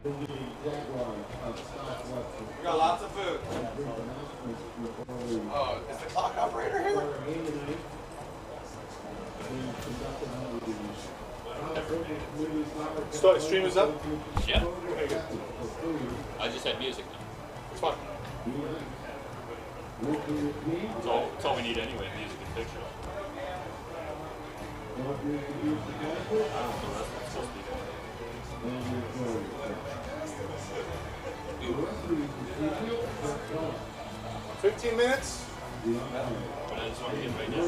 We got lots of food. Oh, is the clock operator here? Stream is up? Yeah. I just had music now. It's fine. It's all we need anyway, music and picture. I don't know, that's supposed to be going. 15 minutes? But I just want to get right now.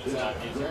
It's not music.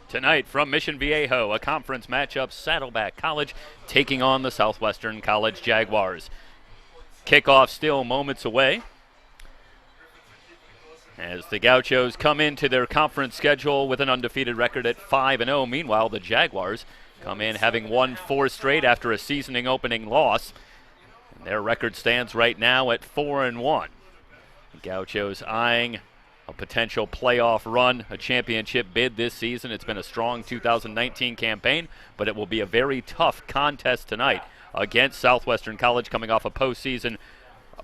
Tonight from Mission Viejo, a conference matchup, Saddleback College taking on the Southwestern College Jaguars. Kickoff still moments away as the Gauchos come into their conference schedule with an undefeated record at 5-0. Meanwhile, the Jaguars come in having won 4 straight after a seasoning opening loss. Their record stands right now at 4-1. The Gauchos eyeing a potential playoff run, a championship bid this season. It's been a strong 2019 campaign, but it will be a very tough contest tonight against Southwestern College, coming off a postseason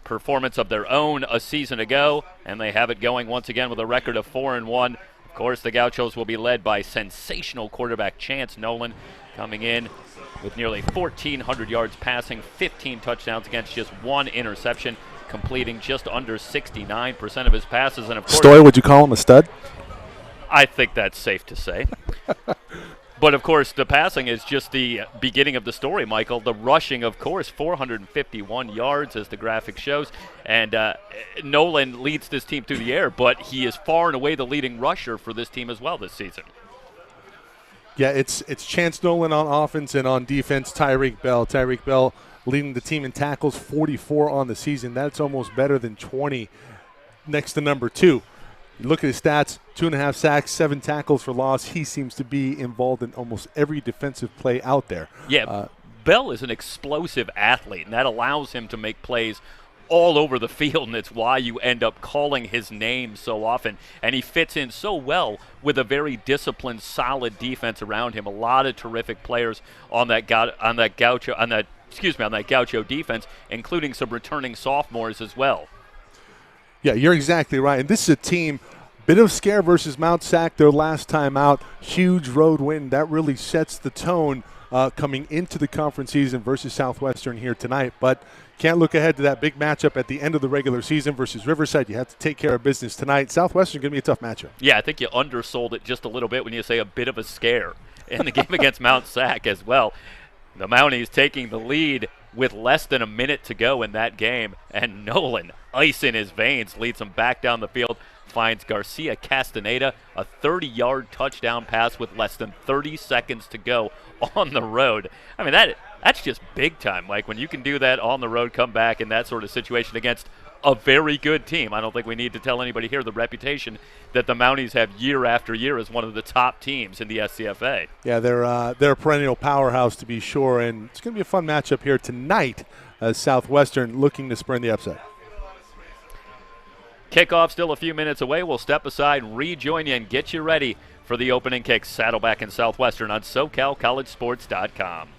performance of their own a season ago, and they have it going once again with a record of 4-1. Of course, the Gauchos will be led by sensational quarterback Chance Nolan, coming in with nearly 1,400 yards passing, 15 touchdowns against just one interception, completing just under 69% of his passes. And of course, Stoy, would you call him a stud? I think that's safe to say. But of course, the passing is just the beginning of the story, Michael. The rushing, of course, 451 yards, as the graphic shows. And Nolan leads this team through the air, but he is far and away the leading rusher for this team as well this season. Yeah, it's Chance Nolan on offense, and on defense, Tyreek Bell. Tyreek Bell leading the team in tackles, 44 on the season. That's almost better than 20 next to number 2. You look at his stats, 2.5 sacks, 7 tackles for loss. He seems to be involved in almost every defensive play out there. Yeah, Bell is an explosive athlete, and that allows him to make plays all over the field, and it's why you end up calling his name so often. And he fits in so well with a very disciplined, solid defense around him. A lot of terrific players on that Gaucho defense, including some returning sophomores as well. Yeah, you're exactly right. And this is a team, bit of scare versus Mount Sac their last time out. Huge road win. That really sets the tone coming into the conference season versus Southwestern here tonight. But can't look ahead to that big matchup at the end of the regular season versus Riverside. You have to take care of business tonight. Southwestern going to be a tough matchup. Yeah, I think you undersold it just a little bit when you say a bit of a scare in the game against Mount Sac as well. The Mounties taking the lead with less than a minute to go in that game, and Nolan, ice in his veins, leads them back down the field, finds Garcia Castaneda, a 30-yard touchdown pass with less than 30 seconds to go on the road. I mean, that's just big time, Mike. When you can do that on the road, come back in that sort of situation against a very good team. I don't think we need to tell anybody here the reputation that the Mounties have year after year as one of the top teams in the SCFA. Yeah, they're a perennial powerhouse to be sure, and it's going to be a fun matchup here tonight as Southwestern looking to spring the upset. Kickoff still a few minutes away. We'll step aside, rejoin you, and get you ready for the opening kick. Saddleback and Southwestern on SoCalCollegeSports.com.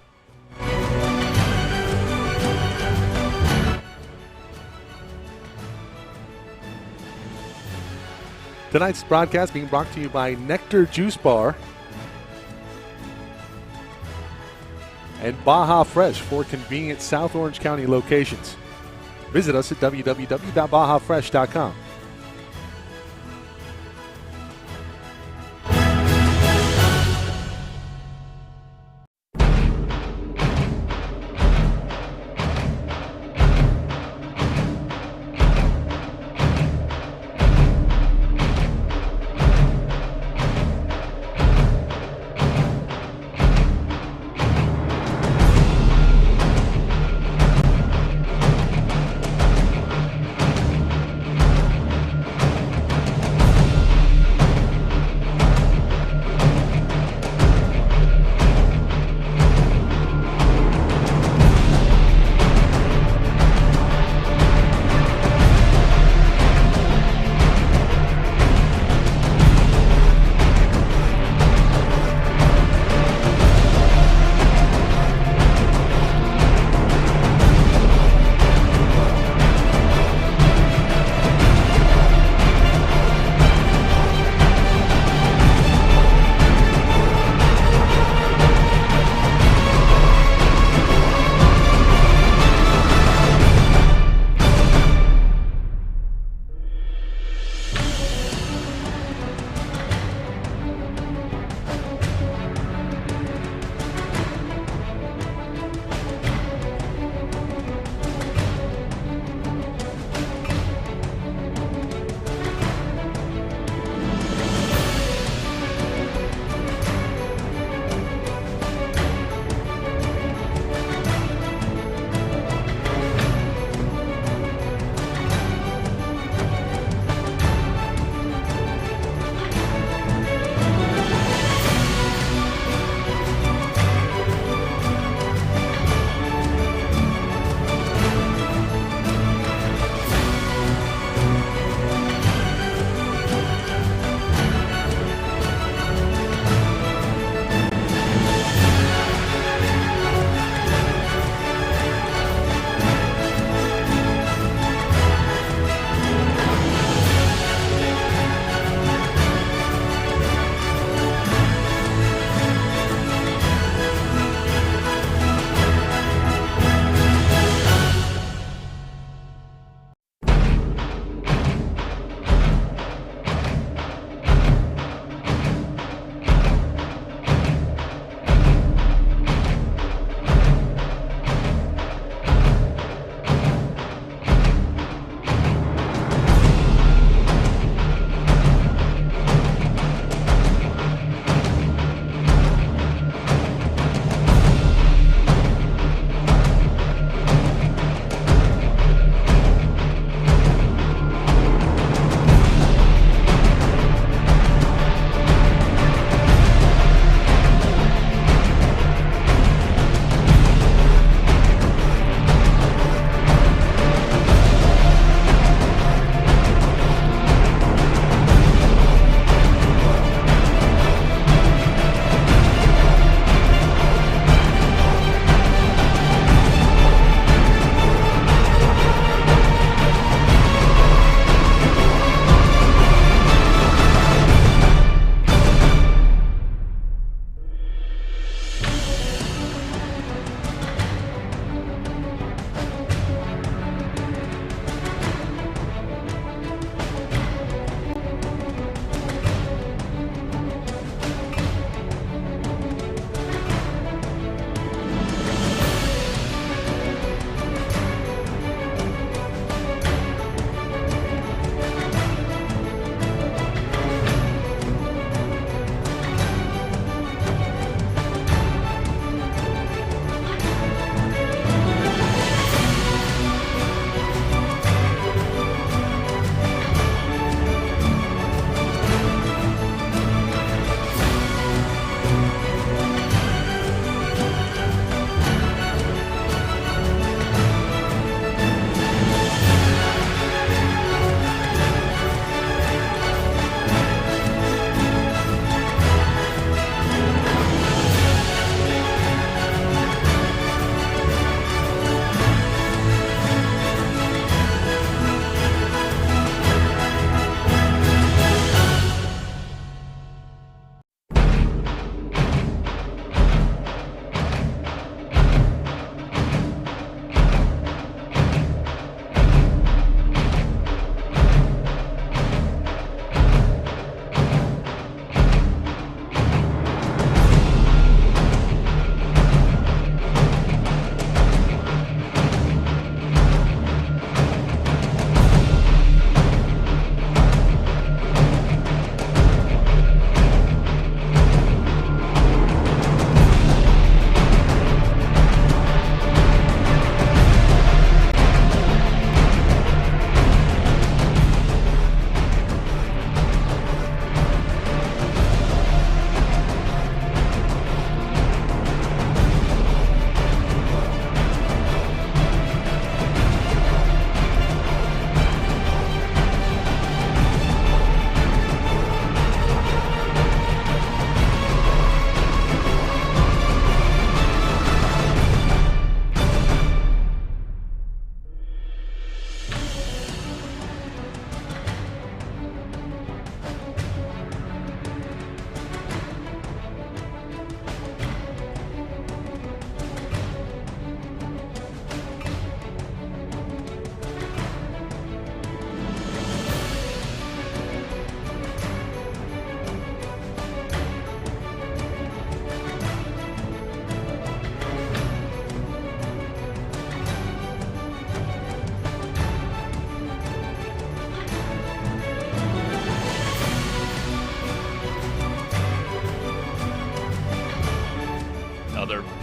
Tonight's broadcast being brought to you by Nectar Juice Bar and Baja Fresh for convenient South Orange County locations. Visit us at www.bajafresh.com.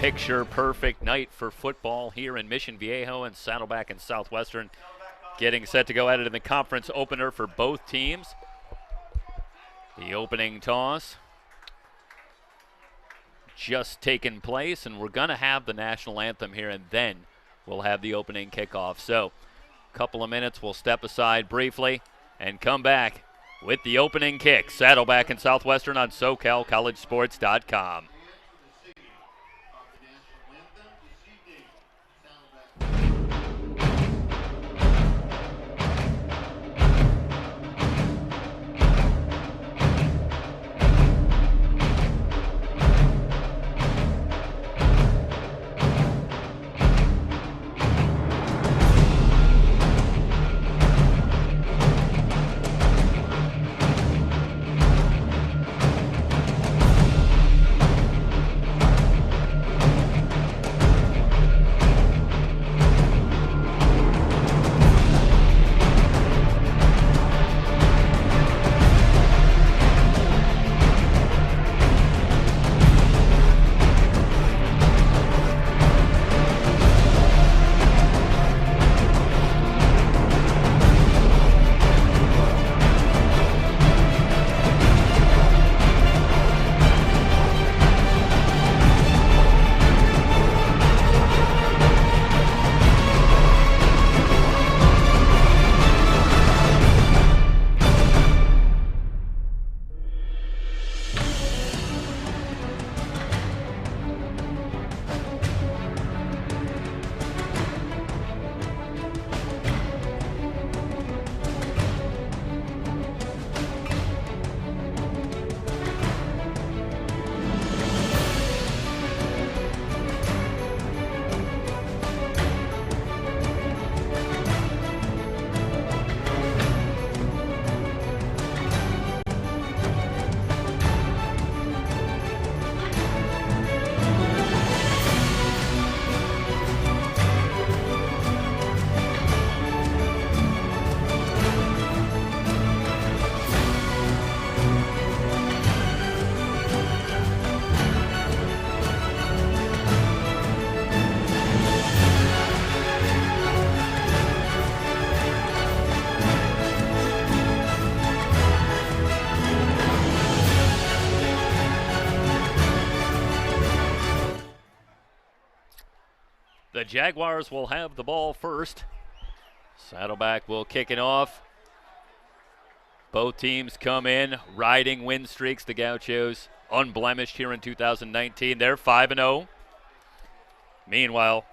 picture-perfect night for football here in Mission Viejo, and Saddleback and Southwestern getting set to go at it in the conference opener for both teams. The opening toss just taken place, and we're going to have the national anthem here, and then we'll have the opening kickoff. So a couple of minutes, we'll step aside briefly and come back with the opening kick. Saddleback and Southwestern on SoCalCollegeSports.com. The Jaguars will have the ball first. Saddleback will kick it off. Both teams come in riding win streaks. The Gauchos unblemished here in 2019. They're 5-0. Meanwhile,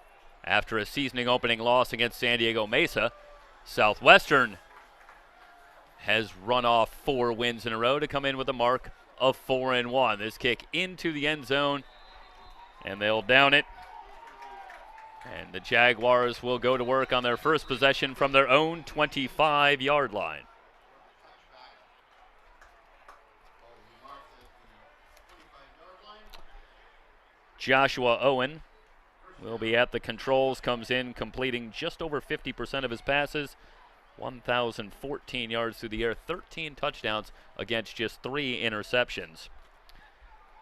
after a seasoning opening loss against San Diego Mesa, Southwestern has run off 4 wins in a row to come in with a mark of 4-1. This kick into the end zone, and they'll down it. And the Jaguars will go to work on their first possession from their own 25-yard line. Joshua Owen will be at the controls, comes in completing just over 50% of his passes, 1,014 yards through the air, 13 touchdowns against just 3 interceptions.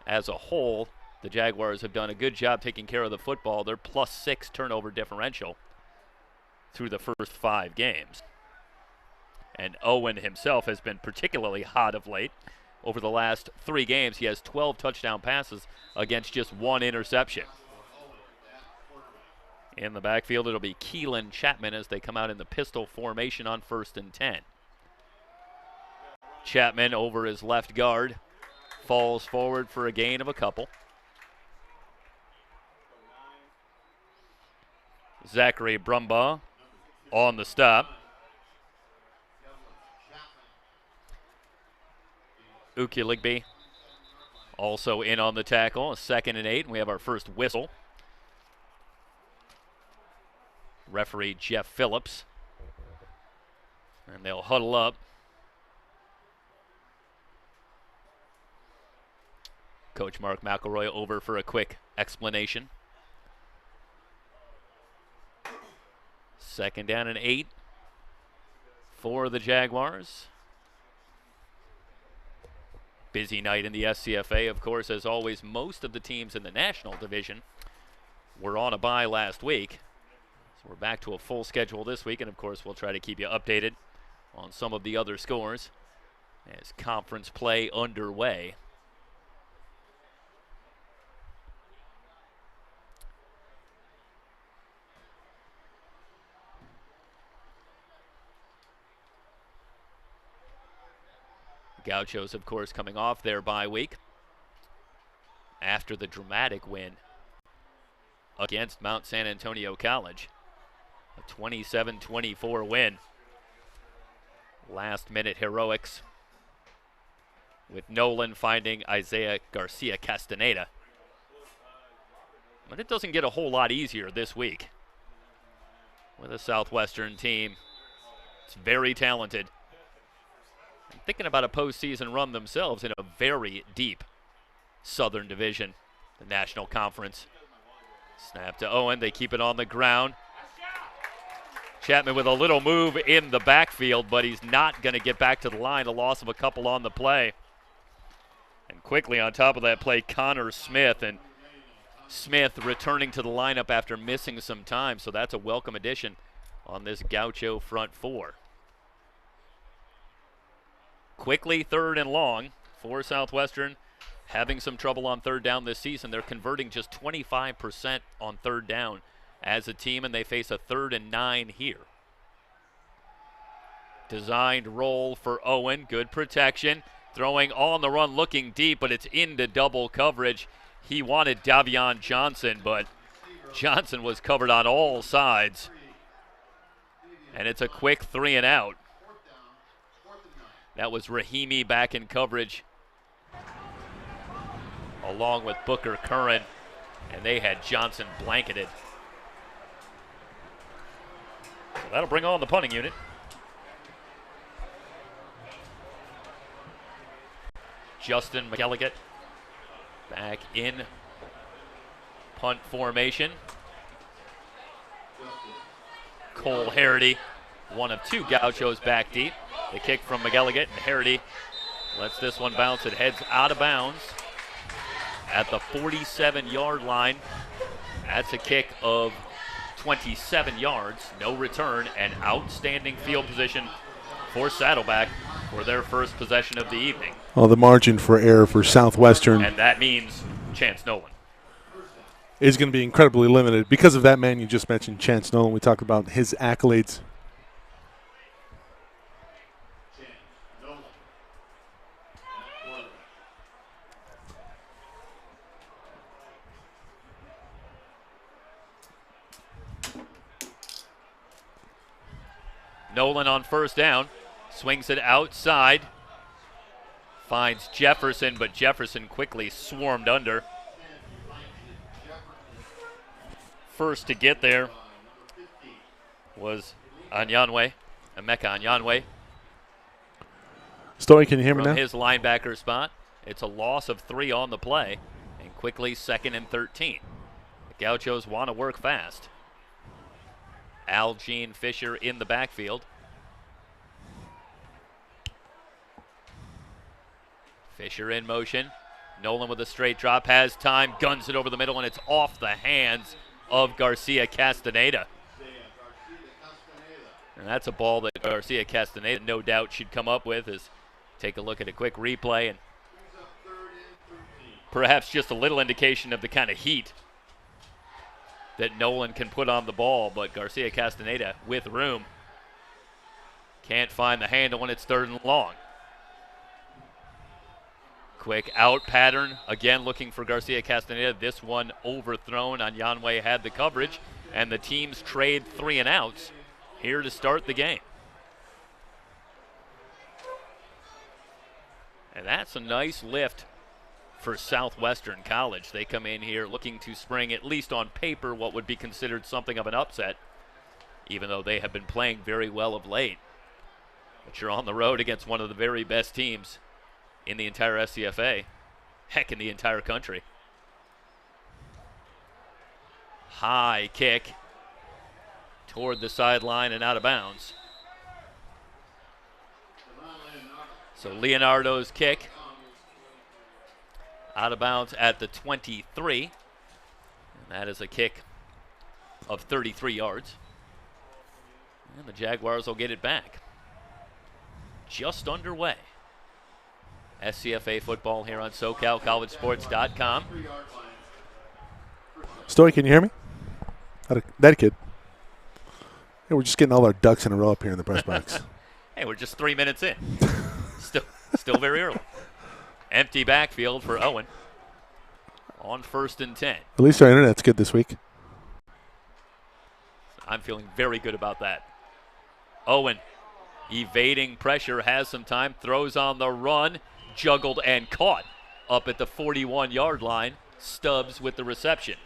As a whole, the Jaguars have done a good job taking care of the football. They're +6 turnover differential through the first 5 games. And Owen himself has been particularly hot of late. Over the last 3 games, he has 12 touchdown passes against just 1 interception. In the backfield, it'll be Keelan Chapman as they come out in the pistol formation on 1st and 10. Chapman over his left guard, falls forward for a gain of a couple. Zachary Brumbaugh on the stop. Uki Ligby also in on the tackle. 2nd and 8, and we have our first whistle. Referee Jeff Phillips. And they'll huddle up. Coach Mark McElroy over for a quick explanation. 2nd down and 8 for the Jaguars. Busy night in the SCFA, of course, as always. Most of the teams in the National Division were on a bye last week. So we're back to a full schedule this week, and of course we'll try to keep you updated on some of the other scores as conference play underway. Gauchos, of course, coming off their bye week after the dramatic win against Mount San Antonio College. A 27-24 win. Last-minute heroics with Nolan finding Isaiah Garcia Castaneda. But it doesn't get a whole lot easier this week with a Southwestern team. It's very talented. And thinking about a postseason run themselves in a very deep Southern Division, the National Conference. Snap to Owen. They keep it on the ground. Chapman with a little move in the backfield, but he's not going to get back to the line. A loss of a couple on the play. And quickly on top of that play, Connor Smith. And Smith returning to the lineup after missing some time, so that's a welcome addition on this Gaucho front four. Quickly third and long for Southwestern. Having some trouble on third down this season. They're converting just 25% on third down as a team, and they face a 3rd and 9 here. Designed roll for Owen. Good protection. Throwing on the run, looking deep, but it's into double coverage. He wanted Davion Johnson, but Johnson was covered on all sides. And it's a quick 3 and out. That was Rahimi back in coverage along with Booker Curran, and they had Johnson blanketed. So that'll bring on the punting unit. Justin McElligott back in punt formation. Cole Harity, one of 2 Gauchos back deep. The kick from McElligott, and Harity lets this one bounce. It heads out of bounds at the 47-yard line. That's a kick of 27 yards, no return, and outstanding field position for Saddleback for their first possession of the evening. Well, the margin for error for Southwestern, and that means Chance Nolan, is going to be incredibly limited because of that man you just mentioned, Chance Nolan. We talked about his accolades. Nolan on first down, swings it outside, finds Jefferson, but Jefferson quickly swarmed under. First to get there was Emeka Anyanwe. Story, can you hear me now? From his linebacker spot. It's a loss of 3 on the play, and quickly 2nd and 13. The Gauchos want to work fast. Algene Fisher in the backfield. Fisher in motion. Nolan with a straight drop, has time, guns it over the middle, and it's off the hands of Garcia Castaneda. And that's a ball that Garcia Castaneda no doubt should come up with. Is take a look at a quick replay and perhaps just a little indication of the kind of heat that Nolan can put on the ball, but Garcia Castaneda with room can't find the handle when it's 3rd and long. Quick out pattern, again looking for Garcia Castaneda. This one overthrown. Anyanwe had the coverage, and the teams trade 3 and outs here to start the game. And that's a nice lift for Southwestern College. They come in here looking to spring, at least on paper, what would be considered something of an upset, even though they have been playing very well of late. But you're on the road against one of the very best teams in the entire SCFA, heck, in the entire country. High kick toward the sideline and out of bounds. So Leonardo's kick out of bounds at the 23. And that is a kick of 33 yards. And the Jaguars will get it back. Just underway. SCFA football here on SoCalCollegeSports.com. Story, can you hear me? That kid. Hey, we're just getting all our ducks in a row up here in the press box. Hey, we're just 3 minutes in. Still very early. Empty backfield for Owen on 1st and 10. At least our internet's good this week. I'm feeling very good about that. Owen evading pressure, has some time, throws on the run, juggled and caught up at the 41-yard line. Stubbs with the reception.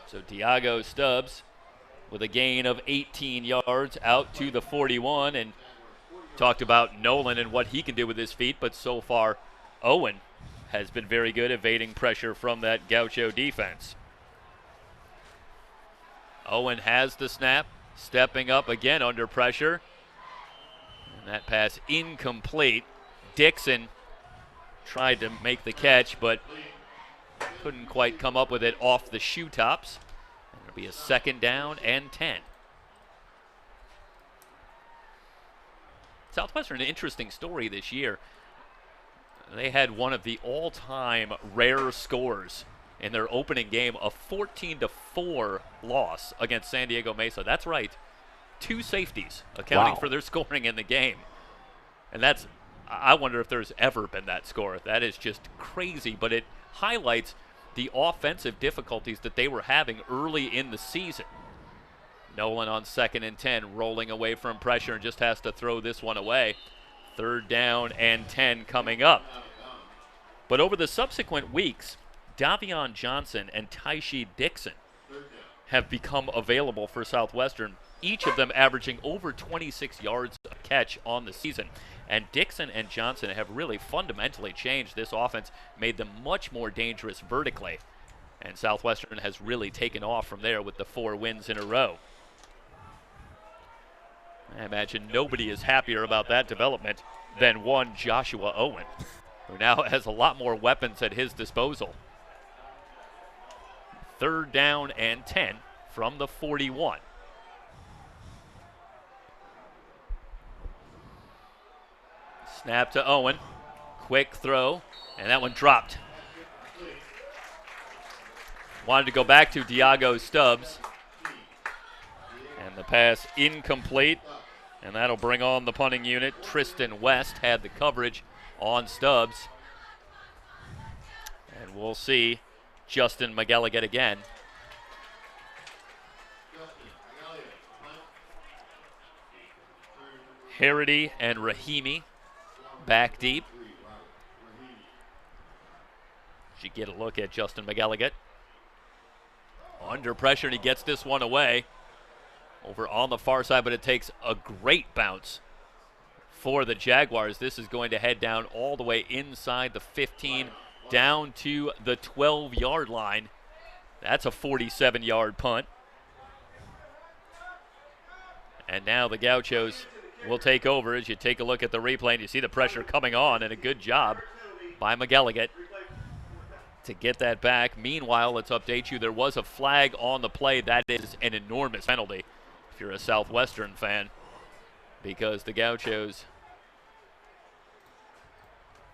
So Diago Stubbs with a gain of 18 yards out to the 41, and talked about Nolan and what he can do with his feet, but so far Owen has been very good evading pressure from that Gaucho defense. Owen has the snap, stepping up again under pressure. And that pass incomplete. Dixon tried to make the catch, but couldn't quite come up with it off the shoe tops. And it'll be a 2nd down and 10. Southwestern, an interesting story this year. They had one of the all-time rare scores in their opening game, a 14-4 loss against San Diego Mesa. That's right, 2 safeties accounting for their scoring in the game. And that's, I wonder if there's ever been that score. That is just crazy, but it highlights the offensive difficulties that they were having early in the season. Nolan on 2nd and 10, rolling away from pressure and just has to throw this one away. 3rd down and 10 coming up. But over the subsequent weeks, Davion Johnson and Taishi Dixon have become available for Southwestern, each of them averaging over 26 yards a catch on the season. And Dixon and Johnson have really fundamentally changed this offense, made them much more dangerous vertically. And Southwestern has really taken off from there with the 4 wins in a row. I imagine nobody is happier about that development than one Joshua Owen, who now has a lot more weapons at his disposal. 3rd down and 10 from the 41. Snap to Owen. Quick throw, and that one dropped. Wanted to go back to Diago Stubbs. And the pass incomplete. And that'll bring on the punting unit. Tristan West had the coverage on Stubbs. And we'll see Justin McGilligan again. Harity and Rahimi back deep. Should get a look at Justin McGilligan. Under pressure, and he gets this one away. Over on the far side, but it takes a great bounce for the Jaguars. This is going to head down all the way inside the 15, down to the 12-yard line. That's a 47-yard punt. And now the Gauchos will take over as you take a look at the replay, and you see the pressure coming on, and a good job by McGilligan to get that back. Meanwhile, let's update you. There was a flag on the play. That is an enormous penalty if you're a Southwestern fan, because the Gauchos,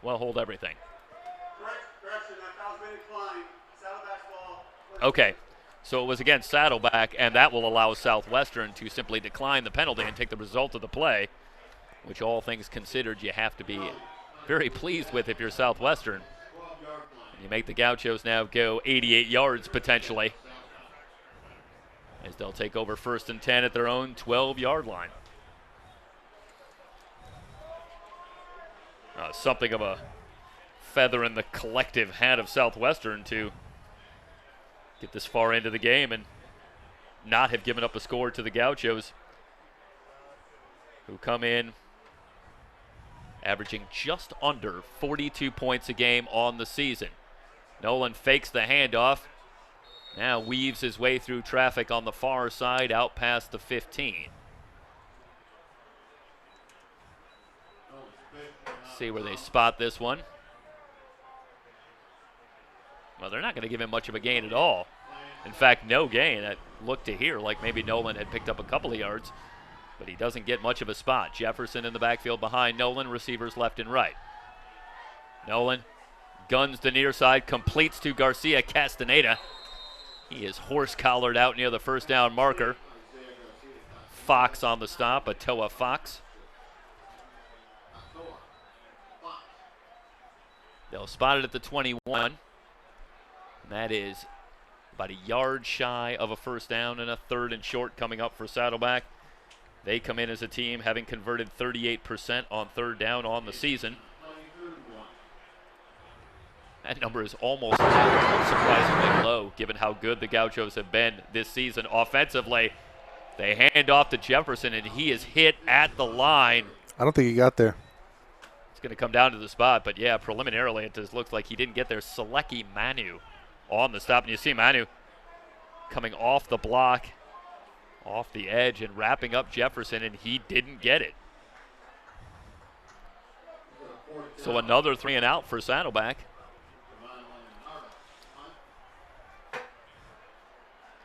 well, hold everything. Okay, so it was against Saddleback, and that will allow Southwestern to simply decline the penalty and take the result of the play, which all things considered you have to be very pleased with if you're Southwestern. You make the Gauchos now go 88 yards potentially, as they'll take over 1st and 10 at their own 12-yard line. Something of a feather in the collective hat of Southwestern to get this far into the game and not have given up a score to the Gauchos, who come in averaging just under 42 points a game on the season. Nolan fakes the handoff, now weaves his way through traffic on the far side out past the 15. See where they spot this one. Well, they're not going to give him much of a gain at all. In fact, no gain. It looked to here like maybe Nolan had picked up a couple of yards, but he doesn't get much of a spot. Jefferson in the backfield behind Nolan, receivers left and right. Nolan guns the near side, completes to Garcia Castaneda. He is horse-collared out near the first down marker. Fox on the stop, Atoa Fox. They'll spot it at the 21. And that is about a yard shy of a first down and a 3rd and short coming up for Saddleback. They come in as a team having converted 38% on 3rd down on the season. That number is almost surprisingly low given how good the Gauchos have been this season offensively. They hand off to Jefferson, and he is hit at the line. I don't think he got there. It's going to come down to the spot, but yeah, preliminarily it just looks like he didn't get there. Selecki Manu on the stop, and you see Manu coming off the block, off the edge, and wrapping up Jefferson, and he didn't get it. So another 3 and out for Saddleback.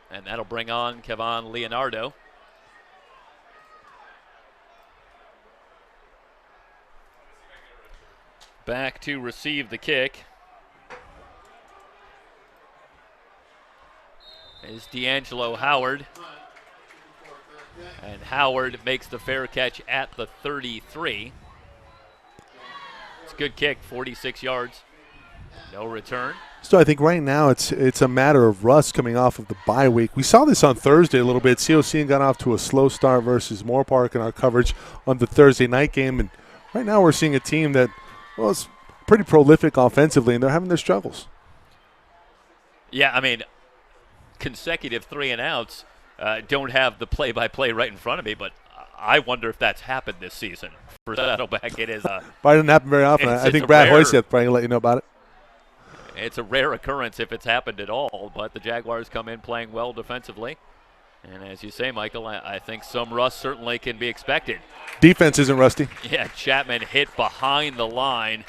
And that'll bring on Kevon Leonardo. Back to receive the kick is D'Angelo Howard. And Howard makes the fair catch at the 33. It's a good kick, 46 yards. No return. So I think right now it's a matter of Russ coming off of the bye week. We saw this on Thursday a little bit. COC got off to a slow start versus Moore Park in our coverage on the Thursday night game. And right now we're seeing a team that, well, it's pretty prolific offensively, and they're having their struggles. Yeah, I mean, consecutive 3 and outs don't have the play-by-play right in front of me, but I wonder if that's happened this season for Saddleback. It is probably doesn't happen very often. I think Brad Hoyseth probably let you know about it. It's a rare occurrence if it's happened at all, but the Jaguars come in playing well defensively. And as you say, Michael, I think some rust certainly can be expected. Defense isn't rusty. Yeah, Chapman hit behind the line.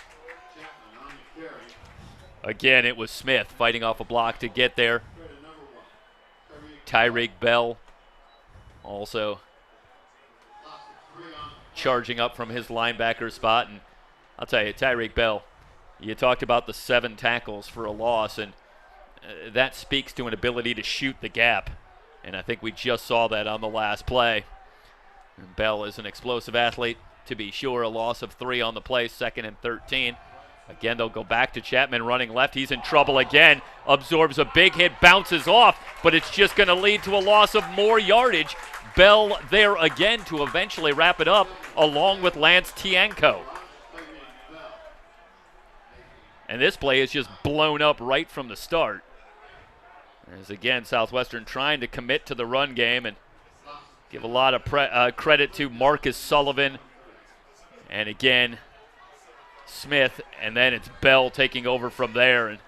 Again, it was Smith fighting off a block to get there. Tyreek Bell also charging up from his linebacker spot. And I'll tell you, Tyreek Bell, you talked about the 7 tackles for a loss, and that speaks to an ability to shoot the gap. And I think we just saw that on the last play. And Bell is an explosive athlete, to be sure. A loss of 3 on the play, 2nd and 13. Again, they'll go back to Chapman running left. He's in trouble again. Absorbs a big hit, bounces off, but it's just going to lead to a loss of more yardage. Bell there again to eventually wrap it up, along with Lance Tienko. And this play is just blown up right from the start. As again, Southwestern trying to commit to the run game and give a lot of credit to Marcus Sullivan. And again, Smith, and then it's Bell taking over from there. And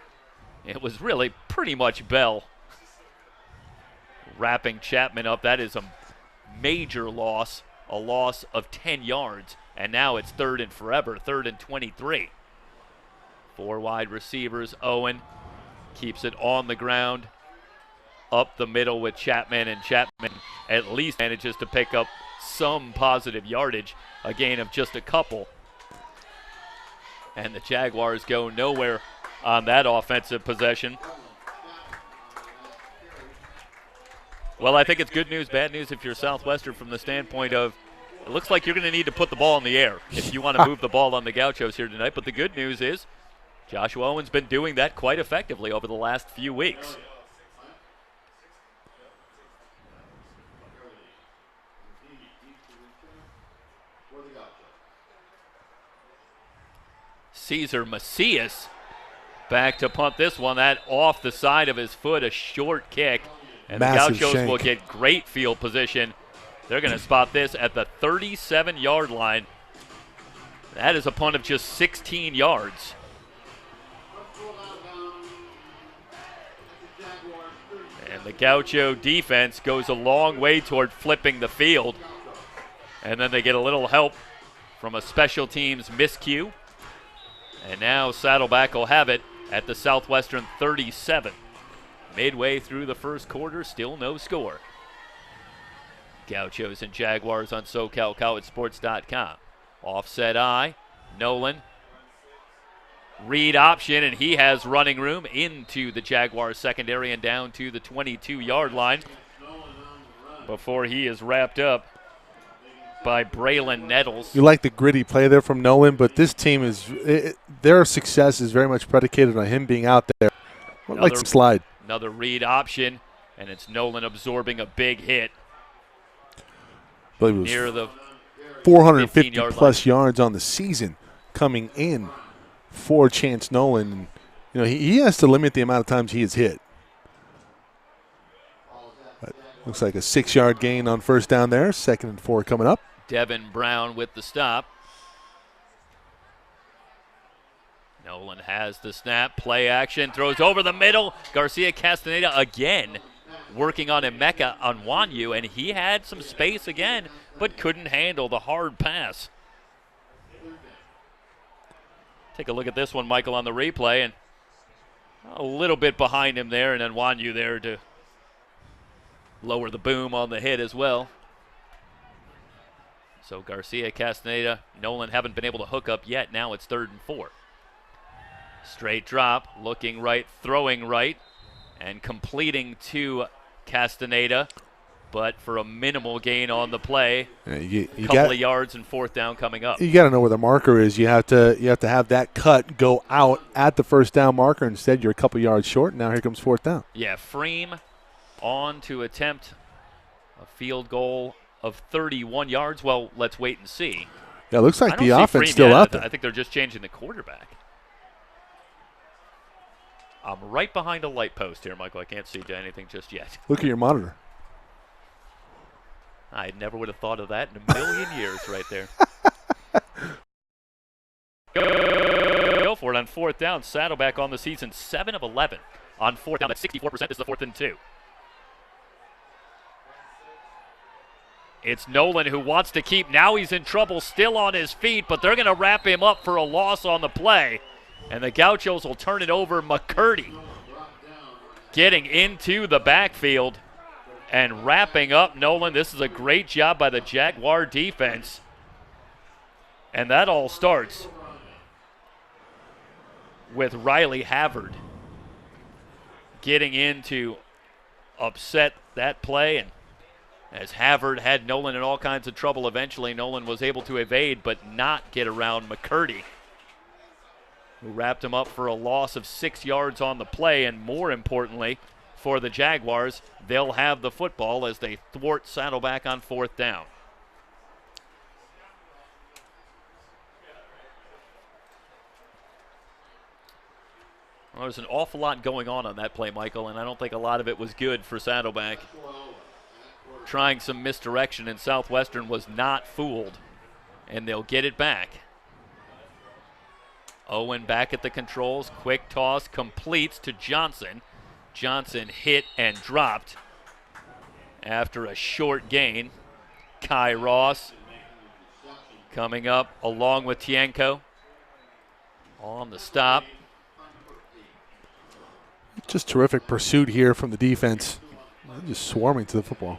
it was really pretty much Bell wrapping Chapman up. That is a major loss, a loss of 10 yards. And now it's 3rd and forever, 3rd and 23. 4 wide receivers. Owen keeps it on the ground, up the middle with Chapman, and Chapman at least manages to pick up some positive yardage, a gain of just a couple. And the Jaguars go nowhere on that offensive possession. Well, I think it's good news, bad news if you're Southwestern from the standpoint of it looks like you're going to need to put the ball in the air if you want to move the ball on the Gauchos here tonight. But the good news is Joshua Owen's been doing that quite effectively over the last few weeks. Cesar Macias back to punt this one. That off the side of his foot, a short kick. And Massive the Gauchos shank. will get great field position. They're going to spot this at the 37-yard line. That is a punt of just 16 yards. And the Gaucho defense goes a long way toward flipping the field. And then they get a little help from a special teams miscue. And now Saddleback will have it at the Southwestern 37. Midway through the first quarter, still no score. Gauchos and Jaguars on SoCalCollegeSports.com. Offset eye, Nolan. Read option, and he has running room into the Jaguars secondary and down to the 22-yard line before he is wrapped up by Braylon Nettles. You like the gritty play there from Nolan, but this team their success is very much predicated on him being out there. I'd like to slide. Another read option, and it's Nolan absorbing a big hit. I believe it was near the 450-plus yards on the season coming in for Chance Nolan. You know, he has to limit the amount of times he is hit. But looks like a 6-yard gain on first down there. 2nd and 4 coming up. Devin Brown with the stop. Nolan has the snap, play action, throws over the middle. Garcia Castaneda again working on Emeka Onwanyu, and he had some space again, but couldn't handle the hard pass. Take a look at this one, Michael, on the replay, and a little bit behind him there, and then Onwanyu there to lower the boom on the hit as well. So Garcia Castaneda, Nolan haven't been able to hook up yet. Now it's 3rd and 4. Straight drop, looking right, throwing right, and completing to Castaneda, but for a minimal gain on the play. You a couple of yards and 4th down coming up. You got to know where the marker is. You have to have that cut go out at the first down marker. Instead, you're a couple yards short. Now here comes 4th down. Yeah, Freem on to attempt a field goal of 31 yards. Well, let's wait and see. Yeah, it looks like the offense still out there. I think they're just changing the quarterback. I'm right behind a light post here, Michael. I can't see anything just yet. Look at your monitor. I never would have thought of that in a million years right there. Go for it on 4th down. Saddleback on the season, 7 of 11 on 4th down. That's 64%. Is the 4th and 2. It's Nolan who wants to keep. Now he's in trouble, still on his feet, but they're going to wrap him up for a loss on the play. And the Gauchos will turn it over. McCurdy getting into the backfield and wrapping up Nolan. This is a great job by the Jaguar defense. And that all starts with Riley Havard getting in to upset that play. And as Havard had Nolan in all kinds of trouble, eventually Nolan was able to evade but not get around McCurdy, who wrapped him up for a loss of 6 yards on the play. And more importantly for the Jaguars, they'll have the football as they thwart Saddleback on 4th down. Well, there's an awful lot going on that play, Michael, and I don't think a lot of it was good for Saddleback. Trying some misdirection, and Southwestern was not fooled, and they'll get it back. Owen back at the controls. Quick toss completes to Johnson. Johnson hit and dropped after a short gain. Kai Ross coming up along with Tienko on the stop. Just terrific pursuit here from the defense. They're just swarming to the football.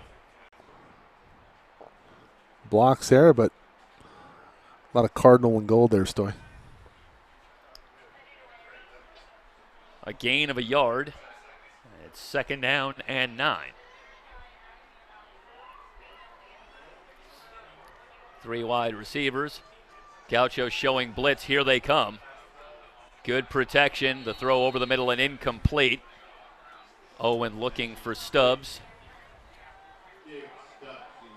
Blocks there, but a lot of cardinal and gold there, Stoy. A gain of a yard. It's 2nd down and 9. 3 wide receivers. Gaucho showing blitz. Here they come. Good protection. The throw over the middle and incomplete. Owen looking for Stubbs.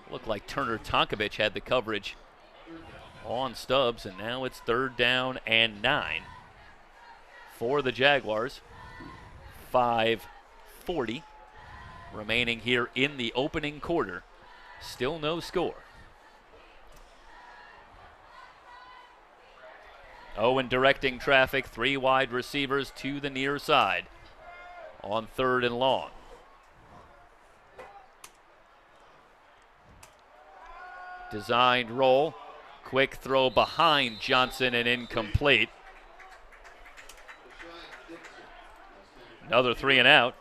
Looked like Turner Tonkovich had the coverage on Stubbs, and now it's 3rd down and 9 for the Jaguars. 5:40 remaining here in the opening quarter. Still no score. Owen directing traffic, 3 wide receivers to the near side on 3rd and long. Designed roll, quick throw behind Johnson and incomplete. Another 3 and out.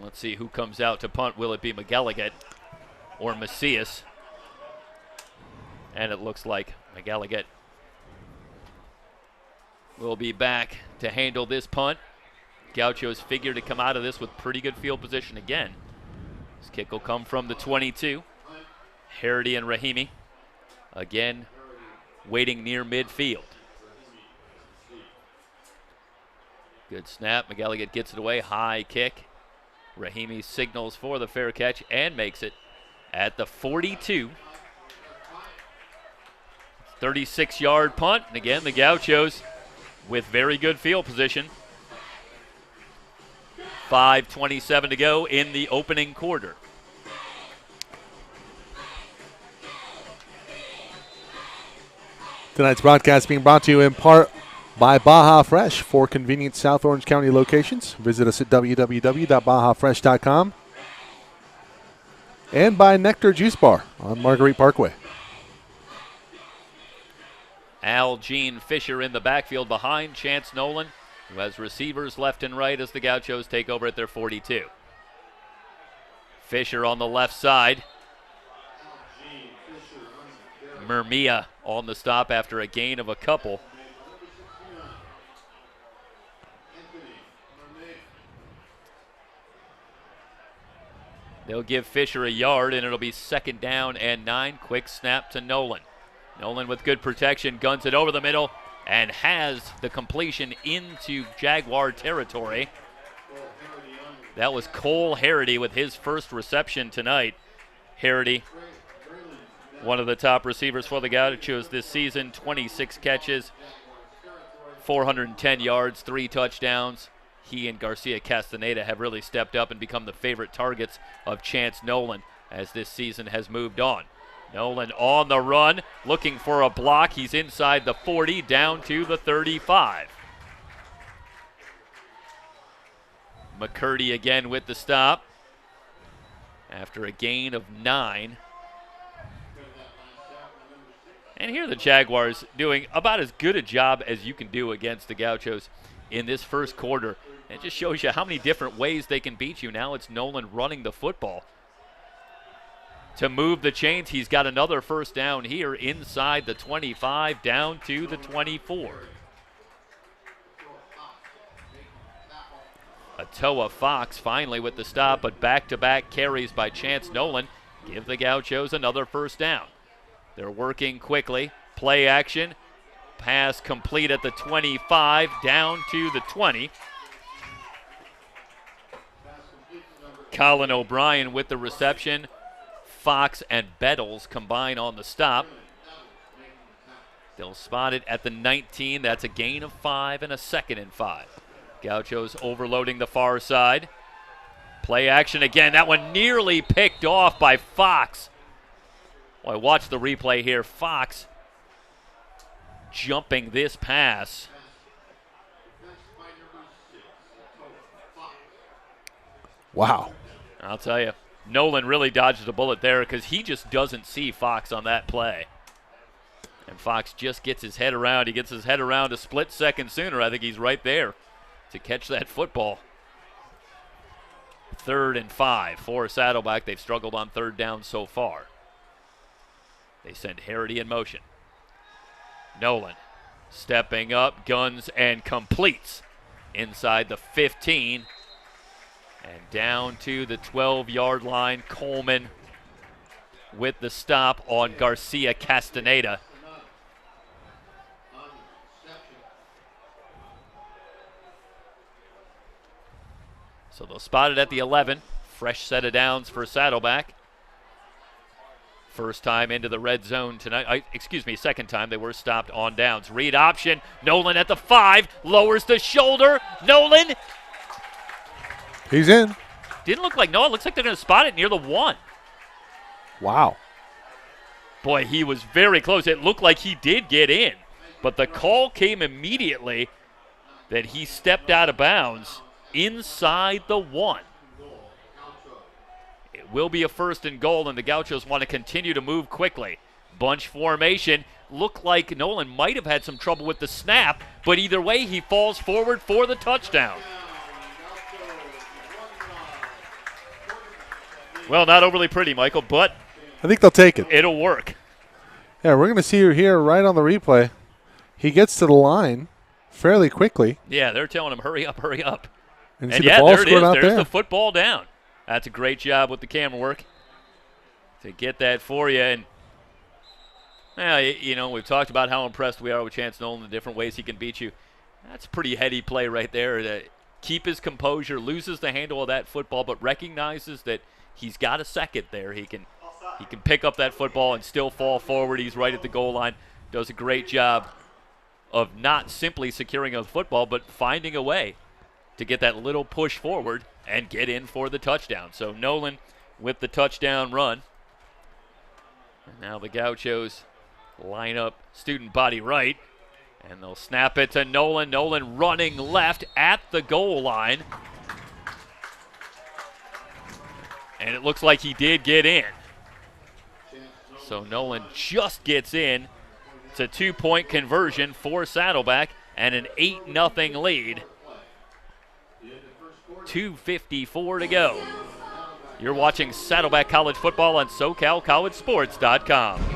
Let's see who comes out to punt. Will it be McElligott or Macias? And it looks like McElligott will be back to handle this punt. Gauchos figure to come out of this with pretty good field position again. This kick will come from the 22. Harity and Rahimi again waiting near midfield. Good snap. McElligott gets it away. High kick. Rahimi signals for the fair catch and makes it at the 42. 36-yard punt. And again, the Gauchos with very good field position. 5:27 to go in the opening quarter. Tonight's broadcast being brought to you in part by Baja Fresh. For convenient South Orange County locations, visit us at www.bajafresh.com. And by Nectar Juice Bar on Marguerite Parkway. Al Gene Fisher in the backfield behind Chance Nolan, who has receivers left and right as the Gauchos take over at their 42. Fisher on the left side. Murmia on the stop after a gain of a couple. They'll give Fisher a yard, and it'll be 2nd down and 9. Quick snap to Nolan. Nolan with good protection, guns it over the middle, and has the completion into Jaguar territory. That was Cole Harity with his first reception tonight. Harity, one of the top receivers for the Gauchos this season, 26 catches, 410 yards, 3 touchdowns. He and Garcia Castaneda have really stepped up and become the favorite targets of Chance Nolan as this season has moved on. Nolan on the run, looking for a block. He's inside the 40, down to the 35. McCurdy again with the stop after a gain of 9. And here the Jaguars doing about as good a job as you can do against the Gauchos in this first quarter. It just shows you how many different ways they can beat you. Now it's Nolan running the football to move the chains. He's got another first down here inside the 25, down to the 24. Atoa Fox finally with the stop, but back-to-back carries by Chance Nolan give the Gauchos another first down. They're working quickly. Play action. Pass complete at the 25, down to the 20. Colin O'Brien with the reception. Fox and Bettles combine on the stop. They'll spot it at the 19. That's a gain of 5 and a 2nd and 5. Gauchos overloading the far side. Play action again. That one nearly picked off by Fox. Boy, watch the replay here. Fox jumping this pass. Wow. I'll tell you, Nolan really dodged a bullet there because he just doesn't see Fox on that play. And Fox just gets his head around. He gets his head around a split second sooner. I think he's right there to catch that football. 3rd and 5 for Saddleback. They've struggled on 3rd down so far. They send Harity in motion. Nolan stepping up, guns, and completes inside the 15. And down to the 12-yard line. Coleman with the stop on Garcia Castaneda. So they'll spot it at the 11. Fresh set of downs for Saddleback. First time into the red zone tonight. Second time they were stopped on downs. Read option. Nolan at the 5. Lowers the shoulder. Nolan. He's in. Didn't look like Nolan. Looks like they're going to spot it near the 1. Wow. Boy, he was very close. It looked like he did get in. But the call came immediately that he stepped out of bounds inside the 1. It will be a 1st and goal, and the Gauchos want to continue to move quickly. Bunch formation. Looked like Nolan might have had some trouble with the snap, but either way, he falls forward for the touchdown. Well, not overly pretty, Michael, but I think they'll take it. It'll work. Yeah, we're going to see her here right on the replay. He gets to the line fairly quickly. Yeah, they're telling him, hurry up, hurry up. And And see yeah, the ball there it is. scored out There's there. the football down. That's a great job with the camera work to get that for you. And, well, you know, we've talked about how impressed we are with Chance Nolan, the different ways he can beat you. That's a pretty heady play right there to keep his composure, loses the handle of that football, but recognizes that he's got a second there. He can pick up that football and still fall forward. He's right at the goal line. Does a great job of not simply securing a football, but finding a way to get that little push forward and get in for the touchdown. So Nolan with the touchdown run. And now the Gauchos line up student body right, and they'll snap it to Nolan. Nolan running left at the goal line. And it looks like he did get in. So Nolan just gets in. It's a 2-point conversion for Saddleback and an 8-0 lead. 2:54 to go. You're watching Saddleback College Football on SoCalCollegeSports.com.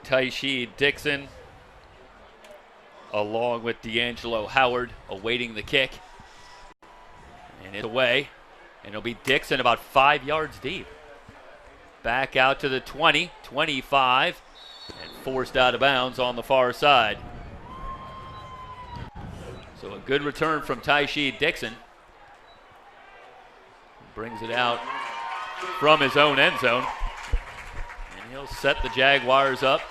Tyshee Dixon along with D'Angelo Howard awaiting the kick. And it's away. And it'll be Dixon about 5 yards deep. Back out to the 20, 25, and forced out of bounds on the far side. So a good return from Tyshee Dixon. Brings it out from his own end zone. And he'll set the Jaguars up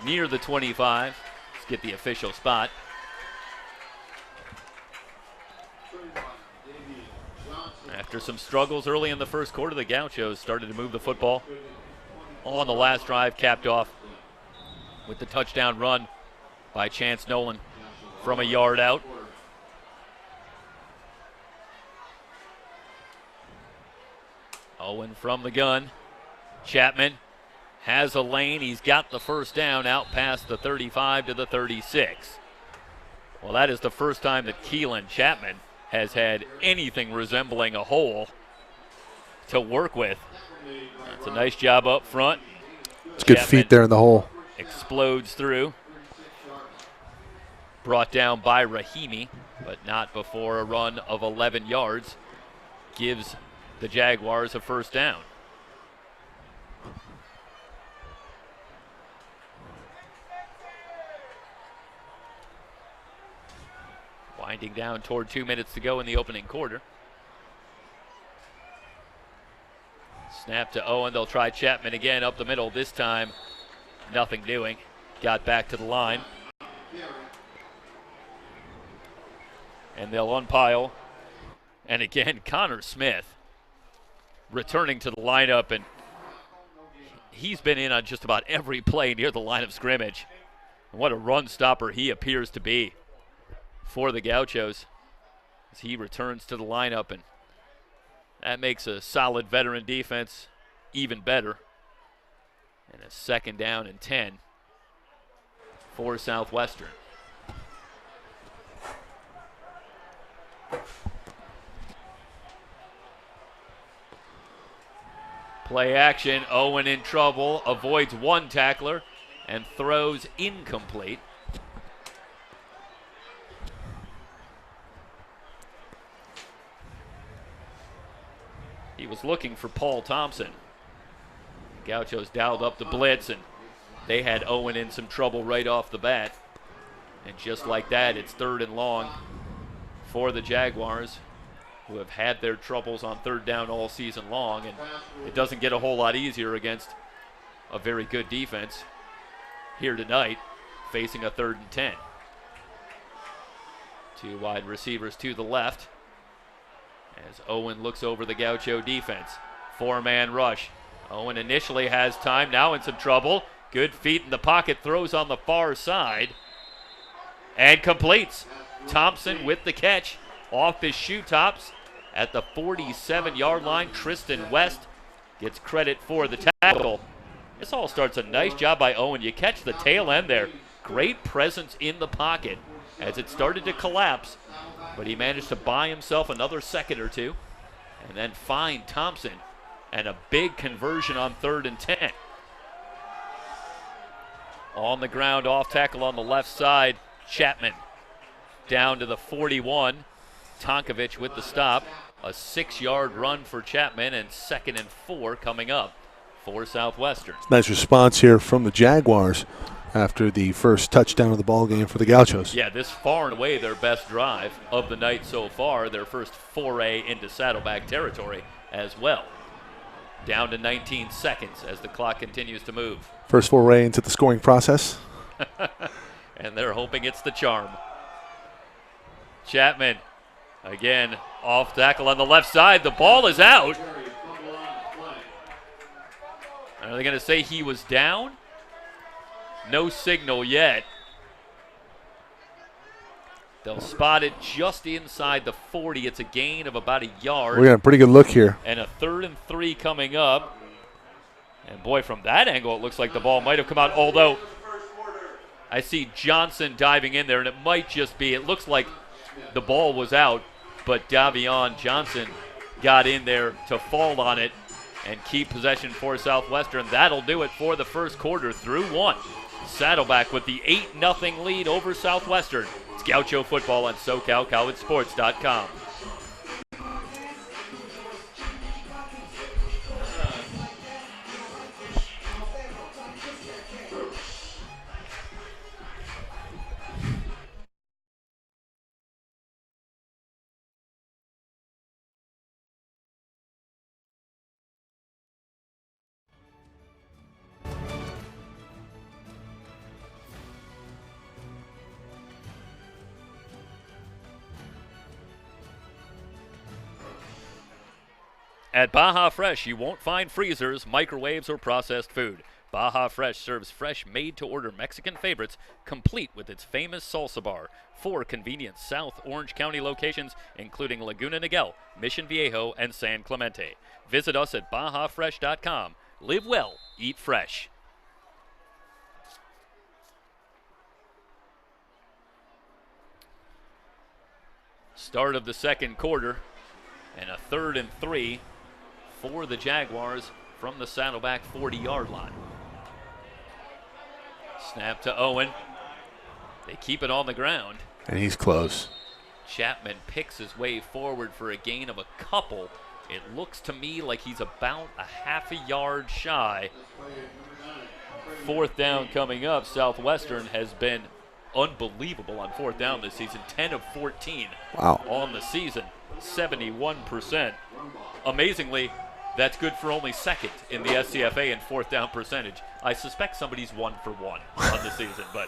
near the 25. Let's get the official spot. After some struggles early in the first quarter, the Gauchos started to move the football. On the last drive, capped off with the touchdown run by Chance Nolan from a yard out. Owen from the gun. Chapman has a lane. He's got the first down out past the 35 to the 36. Well, that is the first time that Keelan Chapman has had anything resembling a hole to work with. That's a nice job up front. It's good feet there in the hole. Explodes through. Brought down by Rahimi, but not before a run of 11 yards. Gives the Jaguars a first down. Winding down toward 2 minutes to go in the opening quarter. Snap to Owen. They'll try Chapman again up the middle. This time, nothing doing. Got back to the line. And they'll unpile. And again, Connor Smith returning to the lineup. And he's been in on just about every play near the line of scrimmage. And what a run stopper he appears to be for the Gauchos as he returns to the lineup, and that makes a solid veteran defense even better. And a second down and 10 for Southwestern. Play action, Owen in trouble, avoids one tackler and throws incomplete. He was looking for Paul Thompson. Gauchos dialed up the blitz, and they had Owen in some trouble right off the bat. And just like that, it's 3rd and long for the Jaguars, who have had their troubles on 3rd down all season long. And it doesn't get a whole lot easier against a very good defense here tonight, facing a 3rd and 10. 2 wide receivers to the left as Owen looks over the Gaucho defense. 4-man rush. Owen initially has time, now in some trouble. Good feet in the pocket, throws on the far side and completes. Thompson with the catch off his shoe tops at the 47-yard line. Tristan West gets credit for the tackle. This all starts a nice job by Owen. You catch the tail end there. Great presence in the pocket as it started to collapse, but he managed to buy himself another second or two and then find Thompson, and a big conversion on 3rd and 10. On the ground, off tackle on the left side, Chapman down to the 41. Tonkovich with the stop. A 6-yard run for Chapman, and 2nd and 4 coming up for Southwestern. Nice response here from the Jaguars after the first touchdown of the ball game for the Gauchos. Yeah, this far and away their best drive of the night so far. Their first foray into Saddleback territory as well. Down to 19 seconds as the clock continues to move. First foray into the scoring process. And they're hoping it's the charm. Chapman, again, off tackle on the left side. The ball is out. Are they going to say he was down? No signal yet. They'll spot it just inside the 40. It's a gain of about a yard. We're getting a pretty good look here. And a 3rd and 3 coming up. And boy, from that angle, it looks like the ball might have come out. Although I see Johnson diving in there, and it might just be, it looks like the ball was out, but Davion Johnson got in there to fall on it and keep possession for Southwestern. That'll do it for the first quarter through 1. Saddleback with the 8-0 lead over Southwestern. It's Gaucho football on SoCalCollegeSports.com. At Baja Fresh, you won't find freezers, microwaves, or processed food. Baja Fresh serves fresh, made-to-order Mexican favorites, complete with its famous salsa bar. 4 convenient South Orange County locations, including Laguna Niguel, Mission Viejo, and San Clemente. Visit us at BajaFresh.com. Live well, eat fresh. Start of the second quarter, and a 3rd and 3 for the Jaguars from the Saddleback 40-yard line. Snap to Owen. They keep it on the ground. And he's close. Chapman picks his way forward for a gain of a couple. It looks to me like he's about a half a yard shy. 4th down coming up. Southwestern has been unbelievable on 4th down this season. 10 of 14 on the season. 71%. Amazingly, that's good for only 2nd in the SCFA in 4th down percentage. I suspect somebody's 1 for 1 on the season, but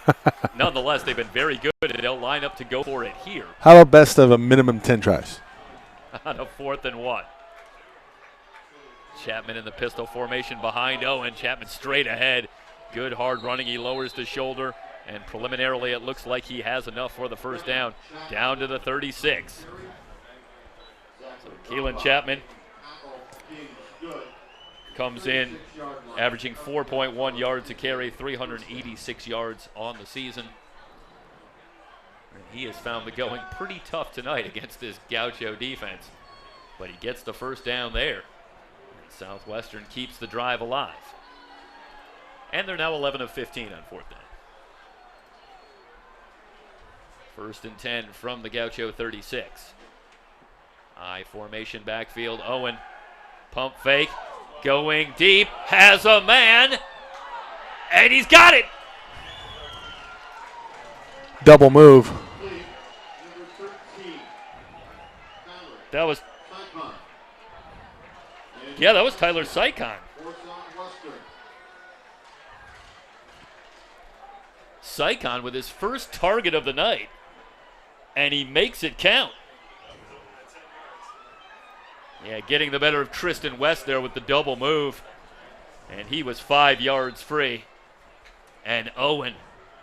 nonetheless, they've been very good, and they'll line up to go for it here. How about best of a minimum 10 tries? On a 4th and 1. Chapman in the pistol formation behind Owen. Chapman straight ahead. Good hard running. He lowers the shoulder, and preliminarily it looks like he has enough for the first down. Down to the 36. So Keelan Chapman comes in averaging 4.1 yards a carry, 386 yards on the season. And he has found the going pretty tough tonight against this Gaucho defense. But he gets the first down there. And Southwestern keeps the drive alive. And they're now 11 of 15 on 4th down. 1st and 10 from the Gaucho 36. I formation backfield. Owen, pump fake, going deep, has a man, and he's got it. double move. That was Tyler Sycon. Sycon with his first target of the night, and he makes it count. Yeah, getting the better of Tristan West there with the double move, and he was 5 yards free. And Owen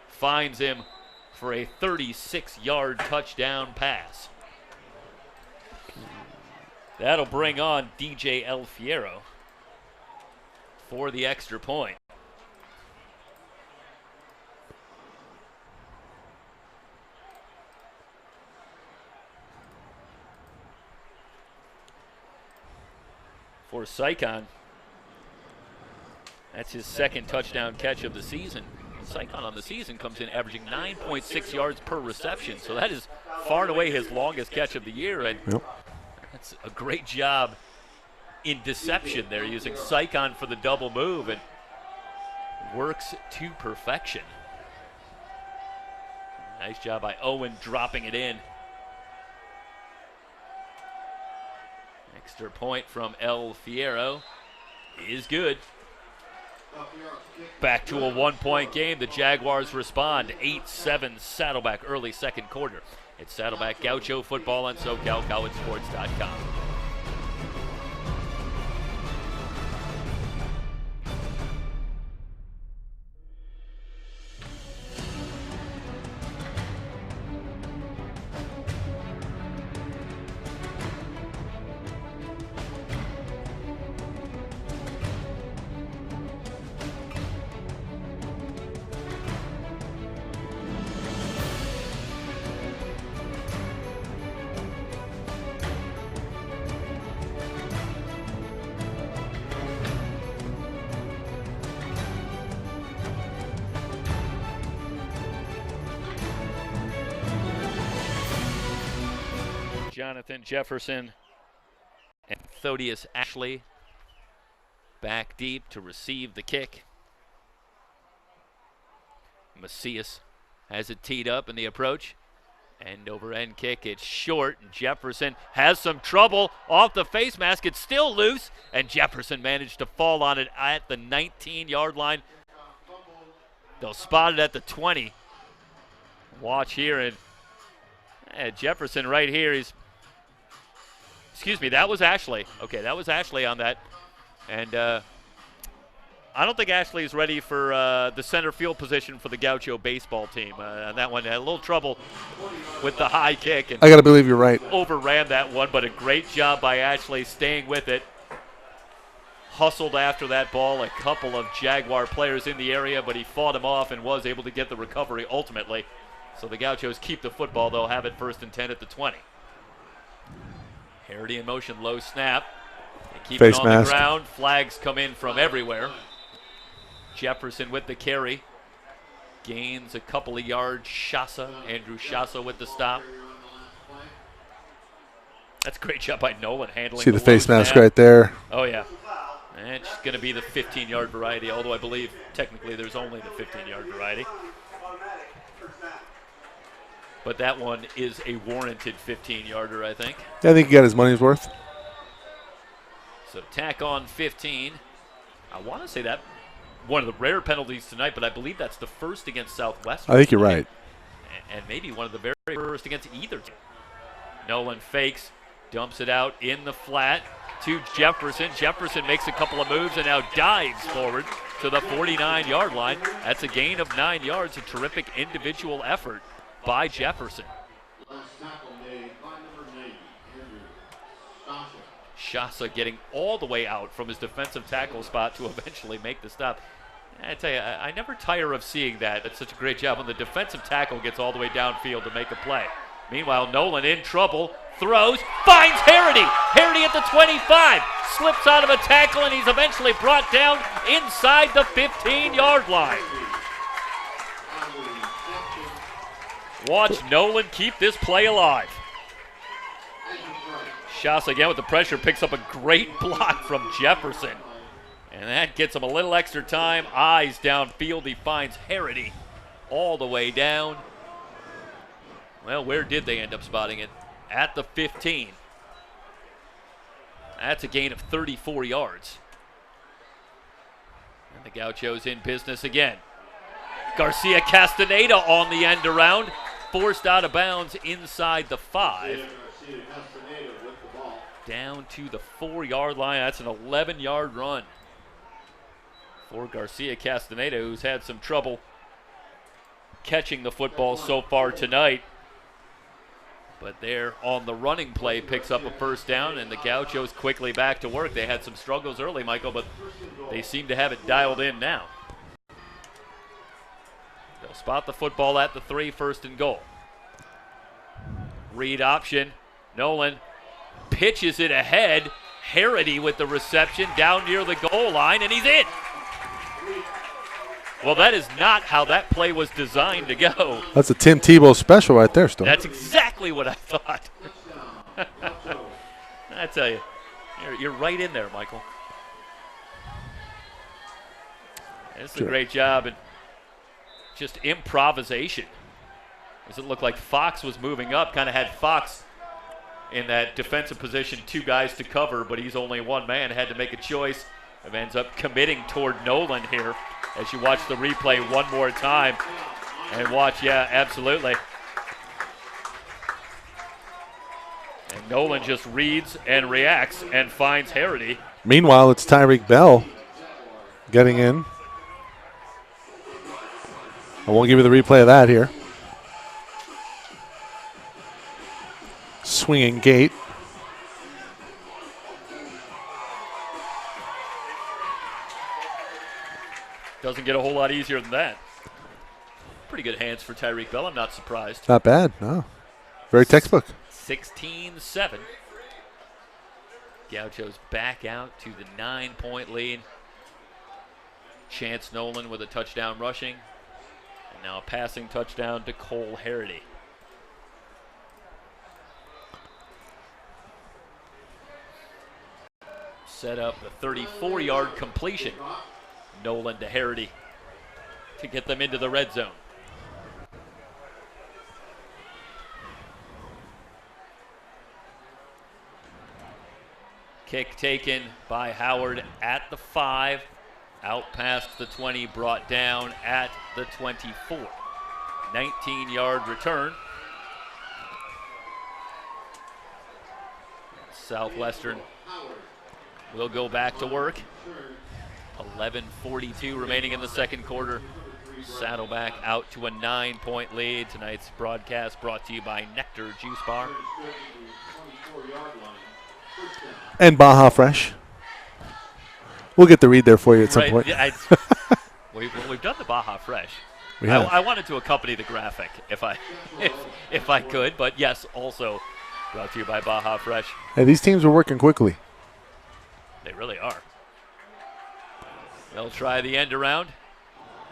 finds him for a 36-yard touchdown pass. That'll bring on DJ El Fierro for the extra point. For Sycon, that's his second touchdown catch of the season. Sycon on the season comes in averaging 9.6 yards per reception, so that is far and away his longest catch of the year, and that's a great job in deception there, using Sycon for the double move, and works to perfection. Nice job by Owen dropping it in. Extra point from El Fierro is good. Back to a one-point game. The Jaguars respond 8-7 Saddleback early second quarter. It's Saddleback Gaucho football on SoCalCollegeSports.com. Jonathan Jefferson and Thodius Ashley back deep to receive the kick. Macias has it teed up in the approach. End over end kick, it's short, and Jefferson has some trouble off the face mask. It's still loose, and Jefferson managed to fall on it at the 19-yard line. They'll spot it at the 20. Watch here, and Jefferson right here, that was Ashley. Okay, that was Ashley on that. And I don't think Ashley's ready for the center field position for the Gaucho baseball team. On that one, had a little trouble with the high kick. And I got to believe you're right. Overran that one, but a great job by Ashley staying with it. Hustled after that ball, a couple of Jaguar players in the area, but he fought him off and was able to get the recovery ultimately. So the Gauchos keep the football. They'll have it 1st and 10 at the 20. Harity in motion, low snap. They keep Face it on mask. the ground. Flags come in from everywhere. Jefferson with the carry. Gains a couple of yards. Andrew Shasa with the stop. That's a great job by Nolan handling See the face mask snap. right there. Oh, yeah. And it's going to be the 15-yard variety, although I believe technically there's only the 15-yard variety. But that one is a warranted 15-yarder, I think. Yeah, I think he got his money's worth. So tack on 15. I want to say that one of the rare penalties tonight, but I believe that's the first against Southwestern. I think you're right. And maybe one of the very first against either team. Nolan fakes, dumps it out in the flat to Jefferson. Jefferson makes a couple of moves and now dives forward to the 49-yard line. That's a gain of 9 yards, a terrific individual effort by Jefferson. Shasa getting all the way out from his defensive tackle spot to eventually make the stop. I tell you, I never tire of seeing that. It's such a great job when the defensive tackle gets all the way downfield to make a play. Meanwhile, Nolan in trouble, throws, finds Harity. Harity at the 25, slips out of a tackle, and he's eventually brought down inside the 15-yard line. Watch Nolan keep this play alive. Shasa again with the pressure, picks up a great block from Jefferson. And that gets him a little extra time. Eyes downfield, he finds Harity all the way down. Well, where did they end up spotting it? At the 15. That's a gain of 34 yards. And the Gauchos in business again. Garcia Castaneda on the end around, forced out of bounds inside the 5. Down to the 4-yard line. That's an 11-yard run for Garcia Castaneda, who's had some trouble catching the football so far tonight. But there on the running play picks up a first down, and the Gauchos quickly back to work. They had some struggles early, Michael, but they seem to have it dialed in now. They'll spot the football at the 3, 1st and goal. Read option. Nolan pitches it ahead. Harity with the reception down near the goal line, and he's in. Well, that is not how that play was designed to go. That's a Tim Tebow special right there, Storm. That's exactly what I thought. I tell you, you're right in there, Michael. It's a great job and just improvisation. Does it look like Fox was moving up? Kind of had Fox in that defensive position, 2 guys to cover, but he's only 1 man. Had to make a choice and ends up committing toward Nolan here. As you watch the replay one more time and watch, yeah, absolutely. And Nolan just reads and reacts and finds Harity. Meanwhile, it's Tyreek Bell getting in. I won't give you the replay of that here. Swinging gate. Doesn't get a whole lot easier than that. Pretty good hands for Tyreek Bell. I'm not surprised. Not bad, no. Very textbook. 16-7. Gauchos back out to the 9-point lead. Chance Nolan with a touchdown rushing. And now a passing touchdown to Cole Harity. Set up the 34-yard completion. Nolan to Harity to get them into the red zone. Kick taken by Howard at the 5, out past the 20, brought down at the 24. 19-yard return. Southwestern will go back to work. 11:42 remaining in the second quarter. Saddleback out to a 9-point lead. Tonight's broadcast brought to you by Nectar Juice Bar. And Baja Fresh. We'll get the read there for you at some point. Yeah, we've done the Baja Fresh. We have. I wanted to accompany the graphic if I could, but yes, also brought to you by Baja Fresh. Hey, these teams are working quickly. They really are. They'll try the end around.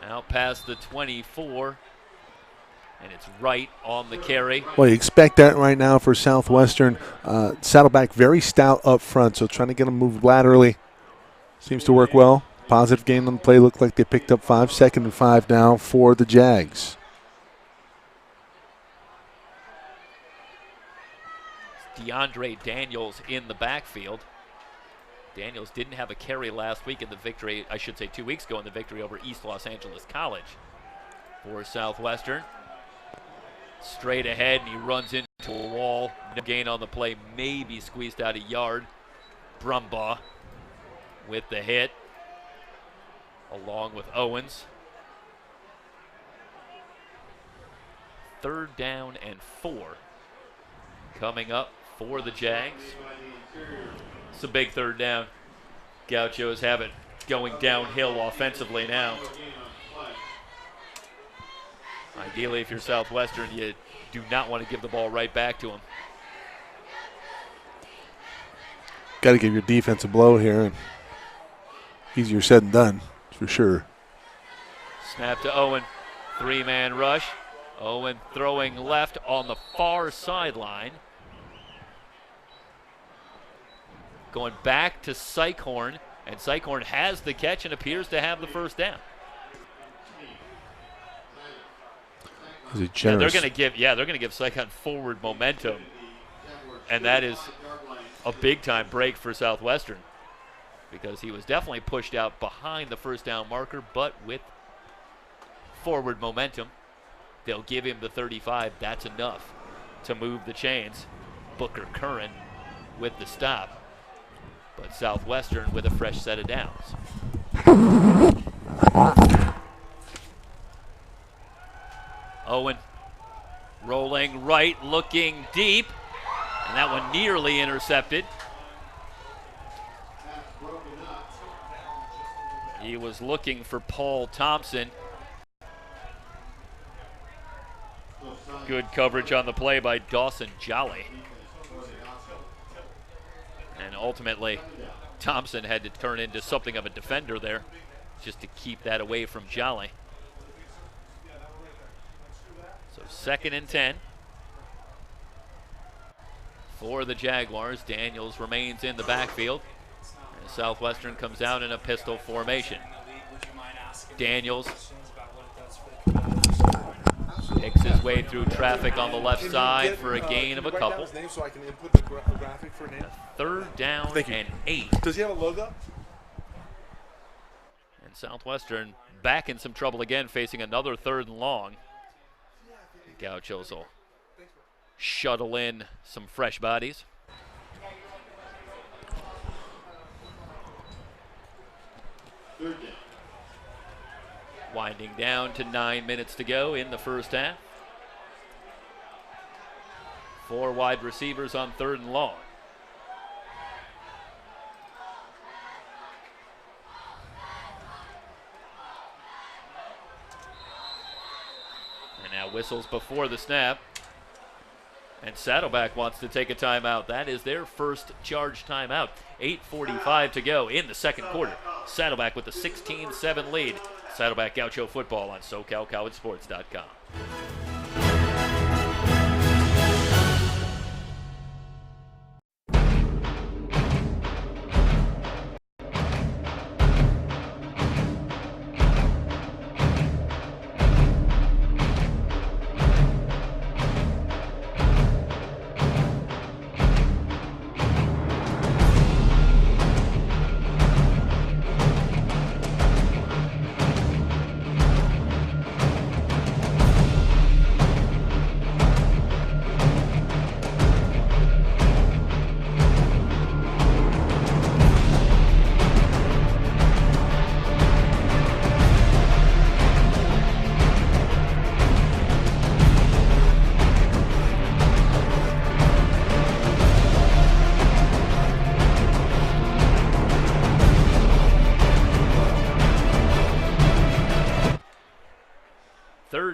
Out past the 24. And it's right on the carry. Well, you expect that right now for Southwestern. Saddleback very stout up front, so trying to get them moved laterally seems to work well. Positive gain on the play. Looked like they picked up 5, 2nd and 5 now for the Jags. DeAndre Daniels in the backfield. Daniels didn't have a carry last week in the victory, I should say 2 weeks ago in the victory over East Los Angeles College for Southwestern. Straight ahead, and he runs into a wall. No gain on the play, maybe squeezed out a yard. Brumbaugh with the hit, along with Owens. 3rd down and 4 coming up for the Jags. It's a big 3rd down. Gauchos have it going downhill offensively now. Ideally, if you're Southwestern, you do not want to give the ball right back to them. Got to give your defense a blow here. And easier said than done, for sure. Snap to Owen. 3-man rush. Owen throwing left on the far sideline. Going back to Sychorn, and Sychorn has the catch and appears to have the 1st down. Is it Yeah, generous? they're going to give Saigon forward momentum, and that is a big-time break for Southwestern because he was definitely pushed out behind the first down marker, but with forward momentum, they'll give him the 35. That's enough to move the chains. Booker Curran with the stop, but Southwestern with a fresh set of downs. Owen rolling right, looking deep, and that one nearly intercepted. He was looking for Paul Thompson. Good coverage on the play by Dawson Jolly. And ultimately, Thompson had to turn into something of a defender there just to keep that away from Jolly. So 2nd and 10 for the Jaguars. Daniels remains in the backfield. And Southwestern comes out in a pistol formation. Daniels picks his way through traffic on the left side for a gain of a couple. So I can input the graphic for name. 3rd down and 8. Does he have a logo? And Southwestern back in some trouble again, facing another 3rd and long. Gauchos will shuttle in some fresh bodies. Winding down to 9 minutes to go in the first half. 4 wide receivers on 3rd and long. And now whistles before the snap. And Saddleback wants to take a timeout. That is their first charge timeout. 8:45 to go in the second quarter. Saddleback with the 16-7 lead. Saddleback Gaucho football on SoCalCollegeSports.com.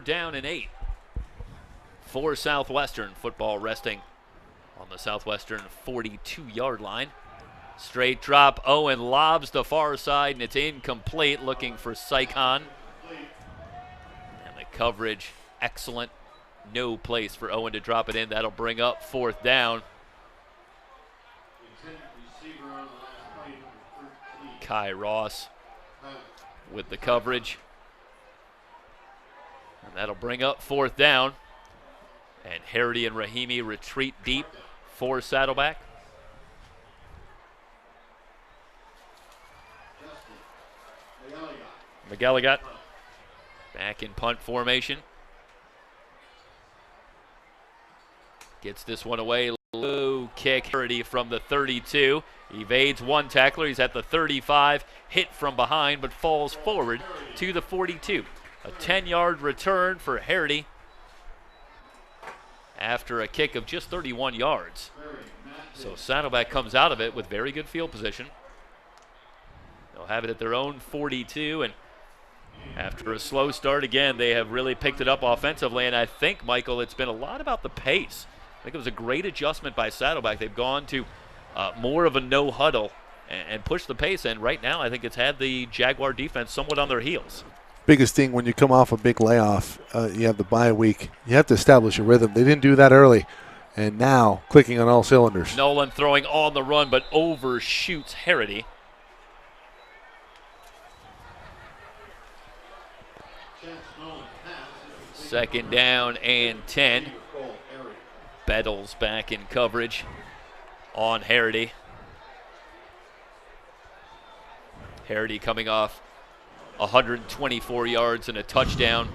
Down and 8 for Southwestern. Football resting on the Southwestern 42-yard line. Straight drop. Owen lobs the far side, and it's incomplete, looking for Saigon. And the coverage, excellent. No place for Owen to drop it in. That'll bring up 4th down. Kai Ross with the coverage. And that'll bring up 4th down. And Harity and Rahimi retreat deep for Saddleback. McGilligot back in punt formation. Gets this one away. Low kick. Harity from the 32. Evades one tackler. He's at the 35. Hit from behind, but falls forward to the 42. A 10-yard return for Harity after a kick of just 31 yards. So Saddleback comes out of it with very good field position. They'll have it at their own 42, and after a slow start again, they have really picked it up offensively, and I think, Michael, it's been a lot about the pace. I think it was a great adjustment by Saddleback. They've gone to more of a no-huddle and pushed the pace, and right now I think it's had the Jaguar defense somewhat on their heels. Biggest thing when you come off a big layoff, you have the bye week. You have to establish a rhythm. They didn't do that early, and now clicking on all cylinders. Nolan throwing on the run, but overshoots Harity. Second down and 10. Bettles back in coverage on Harity. Harity coming off 124 yards and a touchdown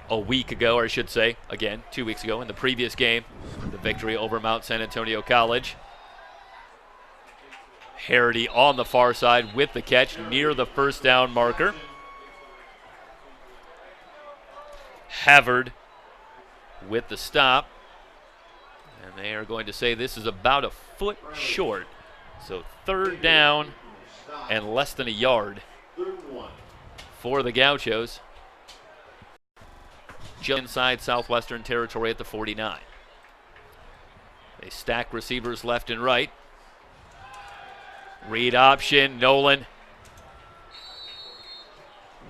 a week ago, or I should say, again, 2 weeks ago in the previous game, the victory over Mount San Antonio College. Harity on the far side with the catch near the first down marker. Havard with the stop. And they are going to say this is about a foot short. So third down and less than a yard for the Gauchos. Just inside Southwestern territory at the 49. They stack receivers left and right. Read option, Nolan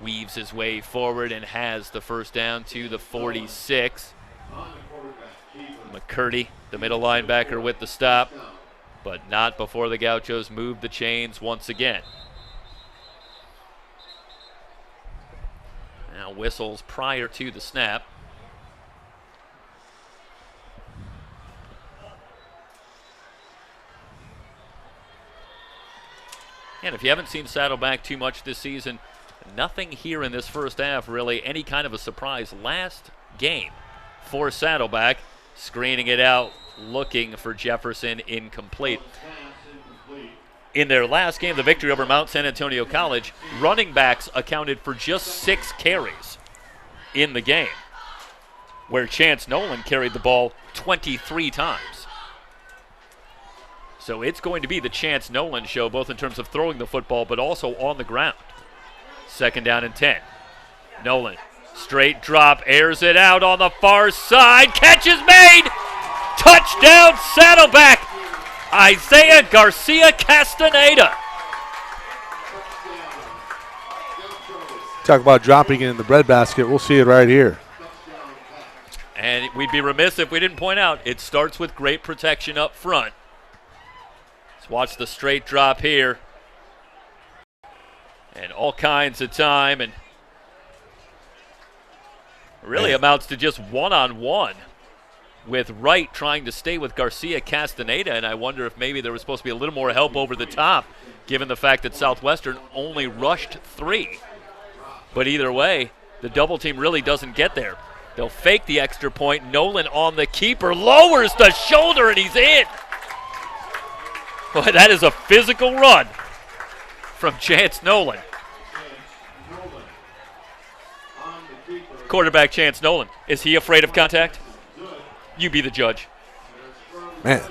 weaves his way forward and has the first down to the 46. McCurdy, the middle linebacker, with the stop, but not before the Gauchos move the chains once again. Now whistles prior to the snap. And if you haven't seen Saddleback too much this season, nothing here in this first half really any kind of a surprise. Last game for Saddleback, screening it out, looking for Jefferson, incomplete. In their last game, the victory over Mount San Antonio College, running backs accounted for just 6 carries in the game, where Chance Nolan carried the ball 23 times. So it's going to be the Chance Nolan show, both in terms of throwing the football, but also on the ground. Second down and 10. Nolan, straight drop, airs it out on the far side. Catch is made! Touchdown, Saddleback! Isaiah Garcia Castaneda. Talk about dropping it in the breadbasket. We'll see it right here. And we'd be remiss if we didn't point out it starts with great protection up front. Let's watch the straight drop here. And all kinds of time, and really amounts to just one-on-one with Wright trying to stay with Garcia Castaneda, and I wonder if maybe there was supposed to be a little more help over the top, given the fact that Southwestern only rushed 3. But either way, the double team really doesn't get there. They'll fake the extra point. Nolan on the keeper, lowers the shoulder, and he's in. Boy, that is a physical run from Chance Nolan. Quarterback Chance Nolan. Is he afraid of contact? You be the judge. Man.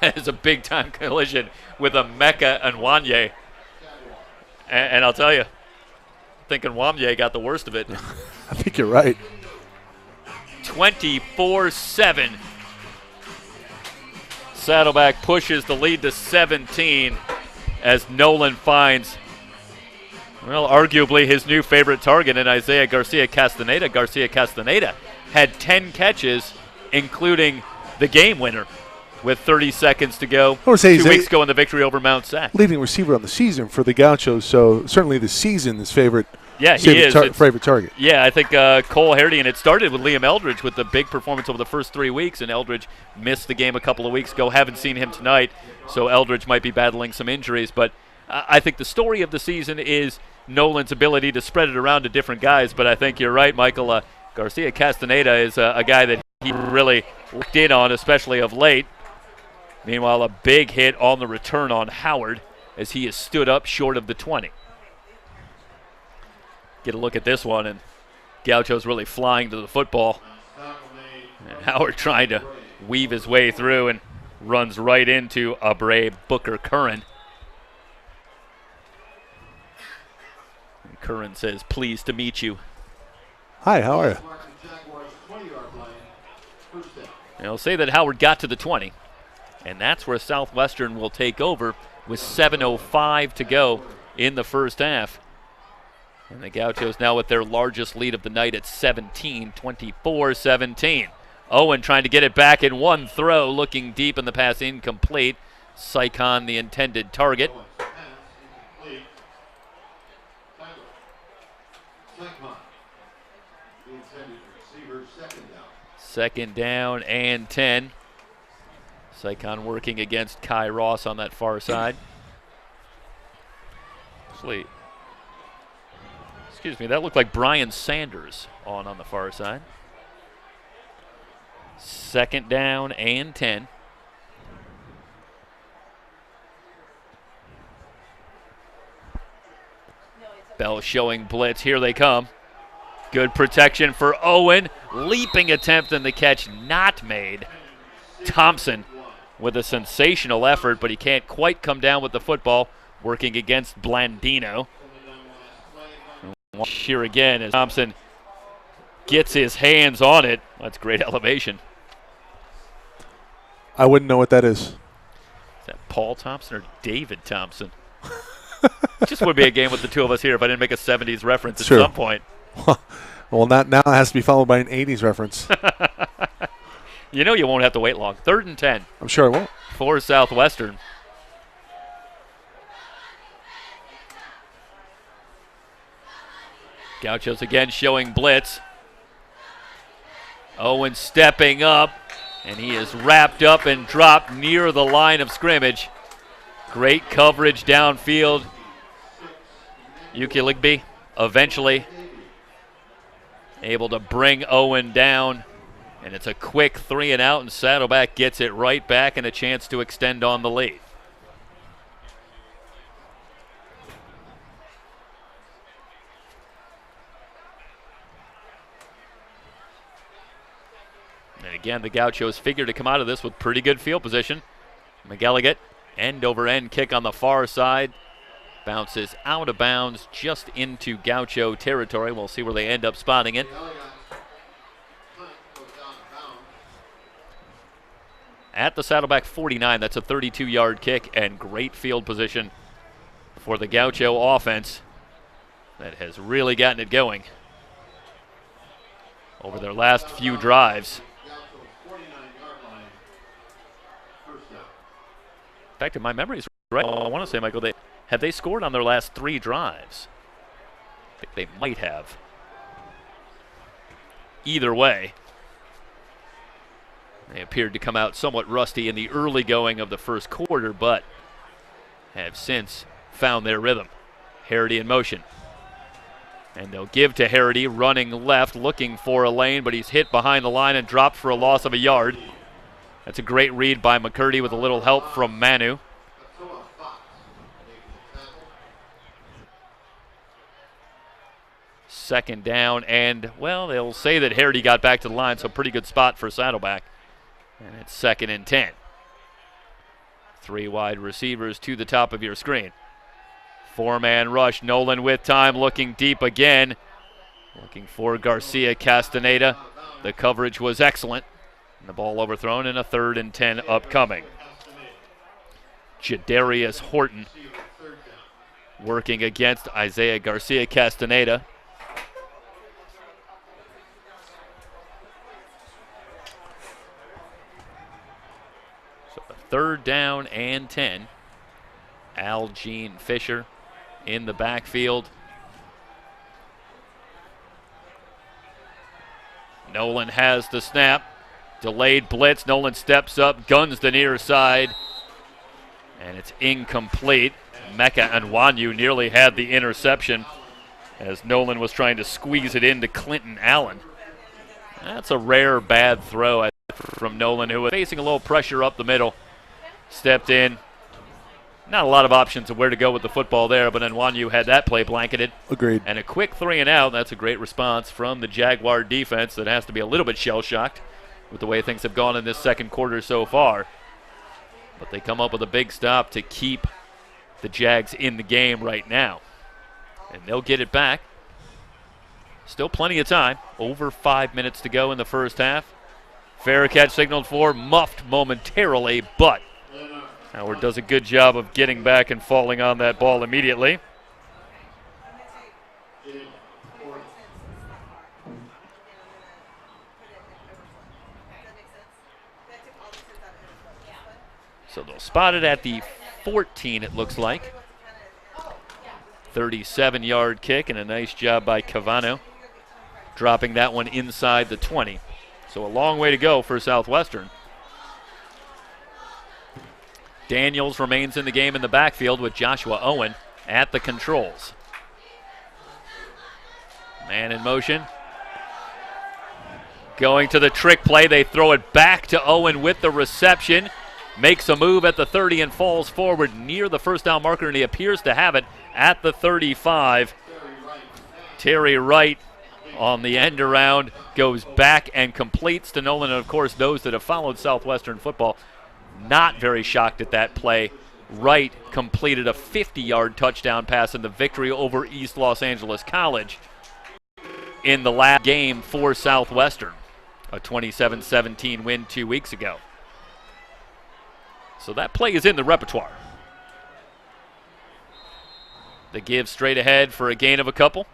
That is a big-time collision with a Mecca and Wanye. And I'll tell you, I think Wanye got the worst of it. I think you're right. 24-7. Saddleback pushes the lead to 17 as Nolan finds, well, arguably his new favorite target in Isaiah Garcia Castaneda. Garcia Castaneda had 10 catches, including the game winner, with 30 seconds to go. 2 weeks ago in the victory over Mount Sac. Leading receiver on the season for the Gauchos, so certainly the season is favorite. Yeah, he is. Favorite target. Yeah, I think Cole Harity, and it started with Liam Eldridge with the big performance over the first 3 weeks, and Eldridge missed the game a couple of weeks ago. Haven't seen him tonight, so Eldridge might be battling some injuries. But I think the story of the season is Nolan's ability to spread it around to different guys. But I think you're right, Michael. Garcia Castaneda is a guy that he really looked in on, especially of late. Meanwhile, a big hit on the return on Howard as he is stood up short of the 20. Get a look at this one, and Gaucho's really flying to the football. And Howard trying to weave his way through and runs right into a brave Booker Curran. And Curran says, "Pleased to meet you." Hi, how are you? And I'll say that Howard got to the 20, and that's where Southwestern will take over with 7:05 to go in the first half. And the Gauchos now with their largest lead of the night at 17, 24-17. Owen trying to get it back in one throw, looking deep in the pass, incomplete. Sycon the intended target. Second down and 10. Sycon working against Kai Ross on that far side. Actually, excuse me, that looked like Brian Sanders on the far side. Second down and 10. Bell showing blitz. Here they come. Good protection for Owen. Leaping attempt and the catch not made. Thompson with a sensational effort, but he can't quite come down with the football. Working against Blandino. Here again as Thompson gets his hands on it. That's great elevation. I wouldn't know what that is. Is that Paul Thompson or David Thompson? Just would be a game with the two of us here if I didn't make a 70s reference at some point. Well, now it has to be followed by an 80s reference. You know you won't have to wait long. 3rd and 10. I'm sure I won't. For Southwestern. Gauchos again showing blitz. Owen stepping up, and he is wrapped up and dropped near the line of scrimmage. Great coverage downfield. Ukiligbe eventually able to bring Owen down, and it's a quick 3 and out, and Saddleback gets it right back and a chance to extend on the lead. And again, the Gauchos figure to come out of this with pretty good field position. McElligott, end over end kick on the far side. Bounces out of bounds just into Gaucho territory. We'll see where they end up spotting it. At the Saddleback 49, that's a 32-yard kick and great field position for the Gaucho offense that has really gotten it going over their last few drives. In fact, if my memory is right, I want to say, Michael, have they scored on their last 3 drives? I think they might have. Either way, they appeared to come out somewhat rusty in the early going of the first quarter, but have since found their rhythm. Harity in motion. And they'll give to Harity, running left, looking for a lane, but he's hit behind the line and dropped for a loss of a yard. That's a great read by McCurdy with a little help from Manu. Second down, and, well, they'll say that Harity got back to the line, so pretty good spot for Saddleback. And it's 2nd and 10. 3 wide receivers to the top of your screen. 4-man rush, Nolan with time, looking deep again. Looking for Garcia Castaneda. The coverage was excellent. And the ball overthrown, and a 3rd and 10 upcoming. Jadarius Horton working against Isaiah Garcia Castaneda. So a 3rd down and 10. Algene Fisher in the backfield. Nolan has the snap. Delayed blitz. Nolan steps up, guns the near side, and it's incomplete. Mecca Anwanyu nearly had the interception as Nolan was trying to squeeze it into Clinton Allen. That's a rare bad throw from Nolan, who was facing a little pressure up the middle. Stepped in. Not a lot of options of where to go with the football there, but Anwanyu had that play blanketed. Agreed. And a quick 3 and out. That's a great response from the Jaguar defense that has to be a little bit shell-shocked with the way things have gone in this second quarter so far. But they come up with a big stop to keep the Jags in the game right now. And they'll get it back. Still plenty of time. Over 5 minutes to go in the first half. Fair catch signaled for, muffed momentarily, but Howard does a good job of getting back and falling on that ball immediately. So they'll spot it at the 14, it looks like. 37-yard kick, and a nice job by Cavano, dropping that one inside the 20. So a long way to go for Southwestern. Daniels remains in the game in the backfield with Joshua Owen at the controls. Man in motion. Going to the trick play. They throw it back to Owen with the reception. Makes a move at the 30 and falls forward near the first down marker, and he appears to have it at the 35. Terry Wright on the end around goes back and completes to Nolan. And, of course, those that have followed Southwestern football not very shocked at that play. Wright completed a 50-yard touchdown pass in the victory over East Los Angeles College in the last game for Southwestern, a 27-17 win 2 weeks ago. So that play is in the repertoire. The give straight ahead for a gain of a couple.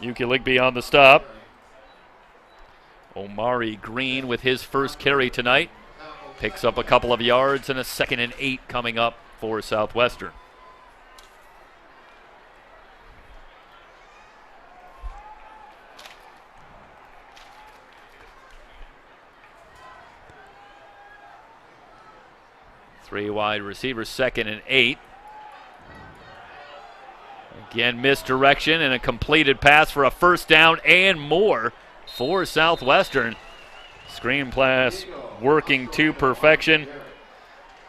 Yuki Ligby on the stop. Omari Green with his first carry tonight. Picks up a couple of yards, and a 2nd and 8 coming up for Southwestern. Three wide receivers, 2nd and 8. Again, misdirection and a completed pass for a first down and more for Southwestern. Screen pass working to perfection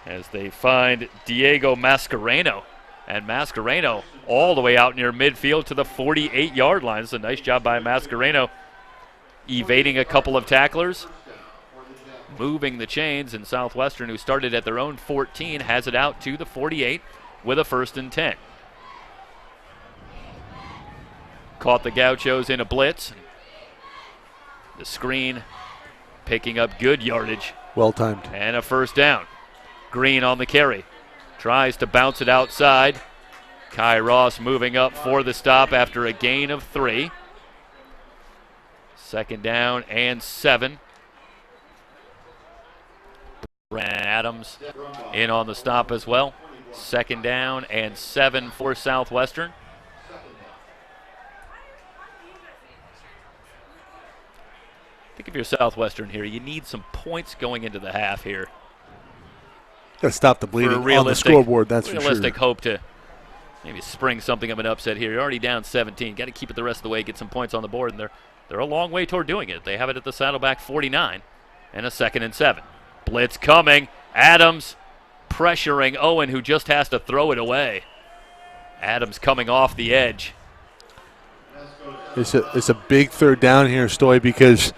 as they find Diego Mascareno. And Mascareno all the way out near midfield to the 48-yard line. It's a nice job by Mascareno, evading a couple of tacklers, moving the chains, and Southwestern, who started at their own 14, has it out to the 48 with a 1st and 10. Caught the Gauchos in a blitz. The screen picking up good yardage. Well timed. And a first down. Green on the carry. Tries to bounce it outside. Kai Ross moving up for the stop after a gain of 3. 2nd down and 7. Brandon Adams in on the stop as well. 2nd down and 7 for Southwestern. I think if you're Southwestern here, you need some points going into the half here. Got to stop the bleeding on the scoreboard, that's for sure. Realistic hope to maybe spring something of an upset here. You're already down 17. Got to keep it the rest of the way, get some points on the board, and they're a long way toward doing it. They have it at the Saddleback 49 and a 2nd and 7. Blitz coming. Adams pressuring Owen, who just has to throw it away. Adams coming off the edge. It's a big 3rd down here, Stoy, because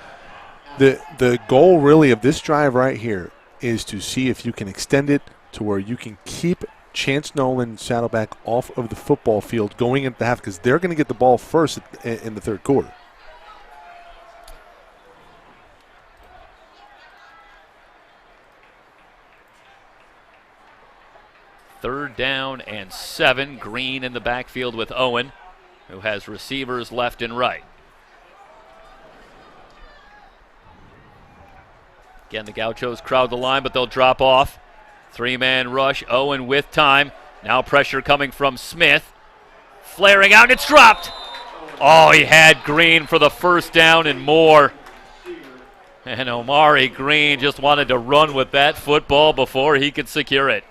the goal really of this drive right here is to see if you can extend it to where you can keep Chance Nolan, Saddleback off of the football field going into the half, because they're going to get the ball first in the 3rd quarter. Third down and 7. Green in the backfield with Owen, who has receivers left and right. Again, the Gauchos crowd the line, but they'll drop off. 3-man rush. Owen with time. Now pressure coming from Smith. Flaring out, and it's dropped. Oh, he had Green for the first down and more. And Omari Green just wanted to run with that football before he could secure it.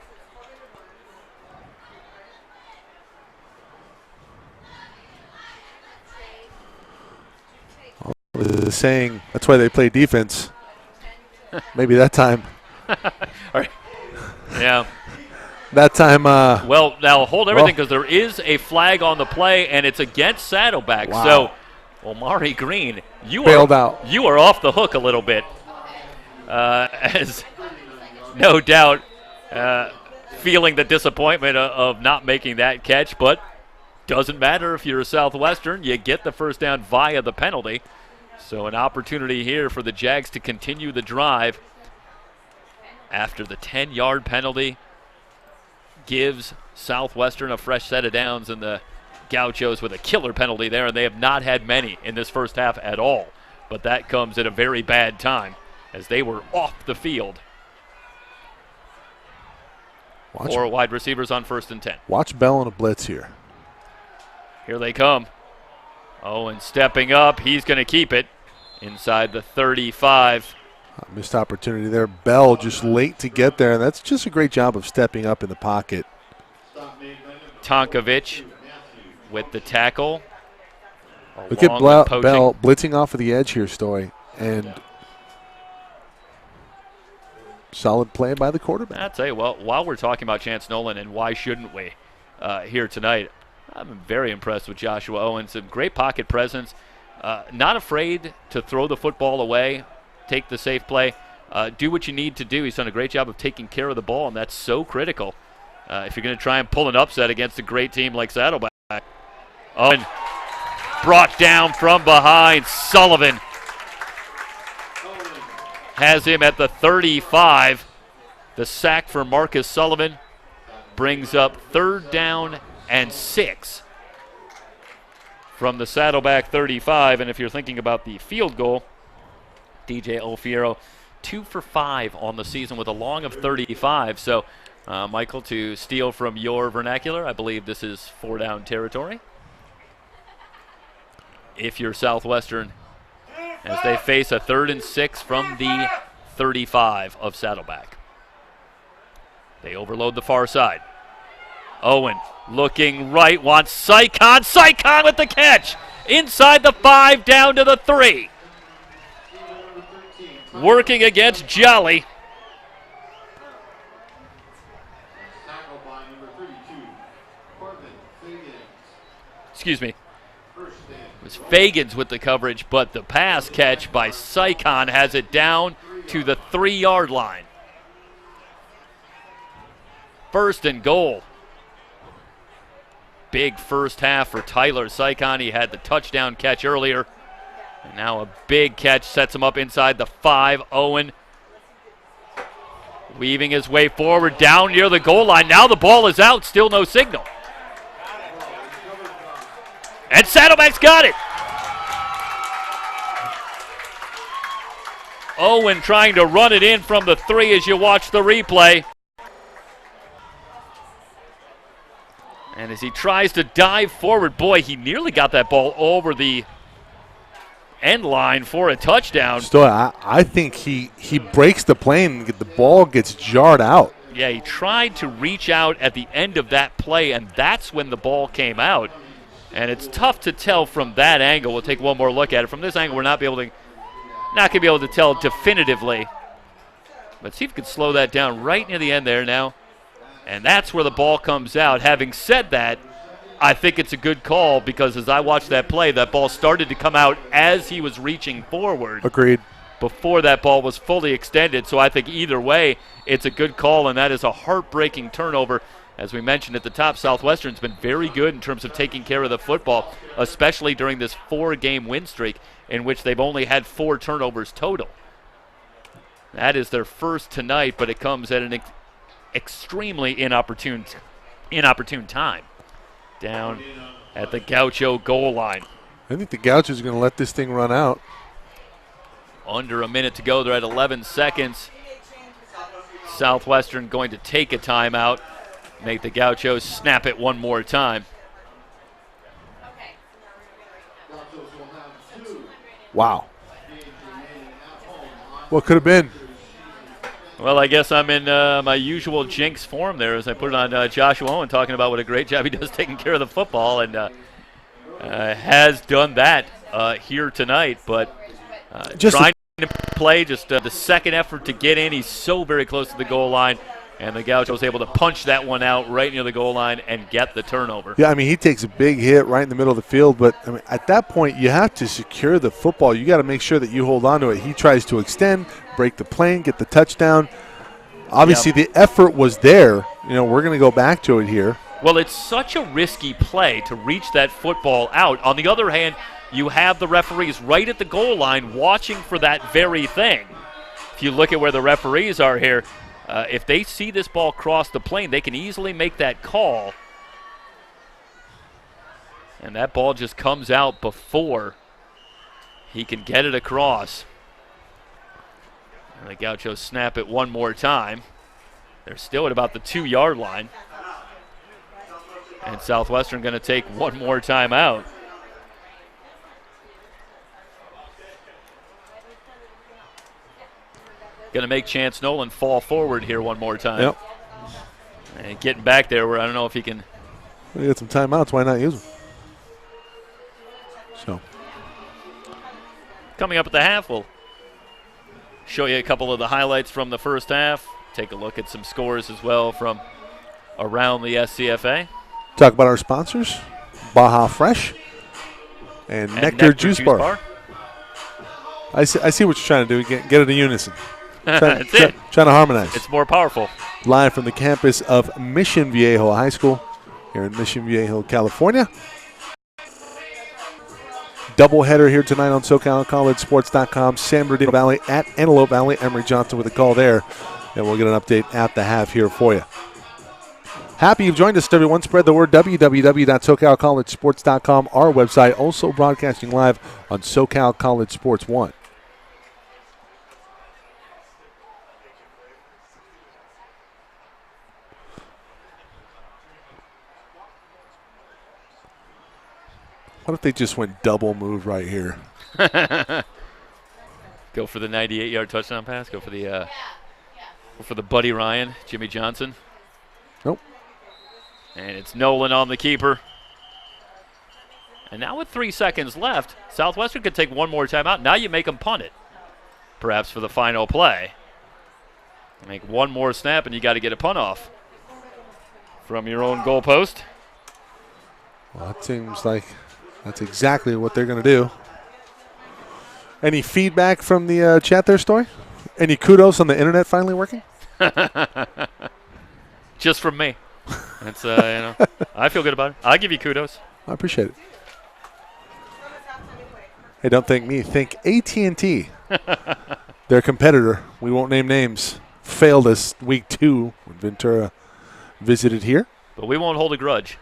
Saying that's why they play defense. Maybe that time. All right. Yeah. That time. Well, now hold everything, because there is a flag on the play, and it's against Saddleback. Wow. So, Omari Green, you bailed out. You are off the hook a little bit, as no doubt feeling the disappointment of not making that catch, but doesn't matter if you're a Southwestern. You get the first down via the penalty. So an opportunity here for the Jags to continue the drive after the 10-yard penalty gives Southwestern a fresh set of downs, and the Gauchos with a killer penalty there, and they have not had many in this first half at all. But that comes at a very bad time as they were off the field. Four wide receivers on 1st and 10. Watch Bell on a blitz here. Here they come. Owen stepping up. He's going to keep it inside the 35. Missed opportunity there. Bell just late to get there. That's just a great job of stepping up in the pocket. Tonkovic with the tackle. Look at Bell blitzing off of the edge here, Stoy. And solid play by the quarterback. I'll tell you, well, while we're talking about Chance Nolan and why shouldn't we here tonight, I'm very impressed with Joshua Owen. Some great pocket presence. Not afraid to throw the football away, take the safe play, do what you need to do. He's done a great job of taking care of the ball, and that's so critical if you're going to try and pull an upset against a great team like Saddleback. Owen brought down from behind. Sullivan has him at the 35. The sack for Marcus Sullivan brings up 3rd down and 6 from the Saddleback 35. And if you're thinking about the field goal, DJ Alfiero 2 for 5 on the season with a long of 35. So, Michael, to steal from your vernacular, I believe this is 4-down territory. If you're Southwestern, as they face a 3rd and 6 from the 35 of Saddleback. They overload the far side. Owen looking right, wants Sycon. Sycon with the catch. Inside the 5, down to the 3. Working against Jolly. Excuse me. It was Fagans with the coverage, but the pass catch by Sycon has it down to the 3-yard line. 1st and goal. Big first half for Tyler Sycon. He had the touchdown catch earlier. And now a big catch sets him up inside the 5. Owen weaving his way forward down near the goal line. Now the ball is out, still no signal. And Saddleback's got it. Owen trying to run it in from the 3 as you watch the replay. And as he tries to dive forward, boy, he nearly got that ball over the end line for a touchdown. Stoy, I think he breaks the plane. The ball gets jarred out. Yeah, he tried to reach out at the end of that play, and that's when the ball came out. And it's tough to tell from that angle. We'll take one more look at it. From this angle, we're not going to be able to tell definitively. But see if we can slow that down right near the end there now. And that's where the ball comes out. Having said that, I think it's a good call because as I watched that play, that ball started to come out as he was reaching forward. Agreed. Before that ball was fully extended. So I think either way, it's a good call, and that is a heartbreaking turnover. As we mentioned at the top, Southwestern's been very good in terms of taking care of the football, especially during this 4-game win streak in which they've only had 4 turnovers total. That is their first tonight, but it comes at an extremely inopportune time down at the Gaucho goal line. I think the Gauchos are going to let this thing run out. Under a minute to go. They're at 11 seconds. Southwestern going to take a timeout. Make the Gauchos snap it one more time. Wow. What could have been? Well, I guess I'm in my usual jinx form there as I put it on Joshua Owen talking about what a great job he does taking care of the football and has done that here tonight. But trying to play just the second effort to get in. He's so very close to the goal line. And the Gaucho was able to punch that one out right near the goal line and get the turnover. Yeah, I mean, he takes a big hit right in the middle of the field. But, I mean, at that point, you have to secure the football. You got to make sure that you hold on to it. He tries to extend, break the plane, get the touchdown. Obviously, the effort was there. You know, we're going to go back to it here. Well, it's such a risky play to reach that football out. On the other hand, you have the referees right at the goal line watching for that very thing. If you look at where the referees are here, if they see this ball cross the plane, they can easily make that call. And that ball just comes out before he can get it across. And the Gauchos snap it one more time. They're still at about the 2-yard line. And Southwestern going to take one more timeout. Going to make Chance Nolan fall forward here one more time. Yep. And getting back there where I don't know if he can. We get some timeouts. Why not use them? So. Coming up at the half, we'll show you a couple of the highlights from the first half. Take a look at some scores as well from around the SCFA. Talk about our sponsors, Baja Fresh and Nectar Juice Bar. I see what you're trying to do. Get it in unison. Trying to harmonize. It's more powerful. Live from the campus of Mission Viejo High School here in Mission Viejo, California. Doubleheader here tonight on SoCalCollegeSports.com. San Bernardino Valley at Antelope Valley. Emery Johnson with a call there. And we'll get an update at the half here for you. Happy you've joined us, everyone. Spread the word, www.SoCalCollegeSports.com, our website, also broadcasting live on SoCal College Sports 1. What if they just went double move right here? Go for the 98-yard touchdown pass. Go for the Buddy Ryan, Jimmy Johnson. Nope. And it's Nolan on the keeper. And now with 3 seconds left, Southwestern could take one more timeout. Now you make them punt it, perhaps for the final play. Make one more snap, and you got to get a punt off from your own goal post. Well, that seems like that's exactly what they're going to do. Any feedback from the chat there, Story? Any kudos on the internet finally working? Just from me. That's I feel good about it. I'll give you kudos. I appreciate it. Hey, don't thank me. Thank AT&T. Their competitor, we won't name names, failed us week 2 when Ventura visited here. But we won't hold a grudge.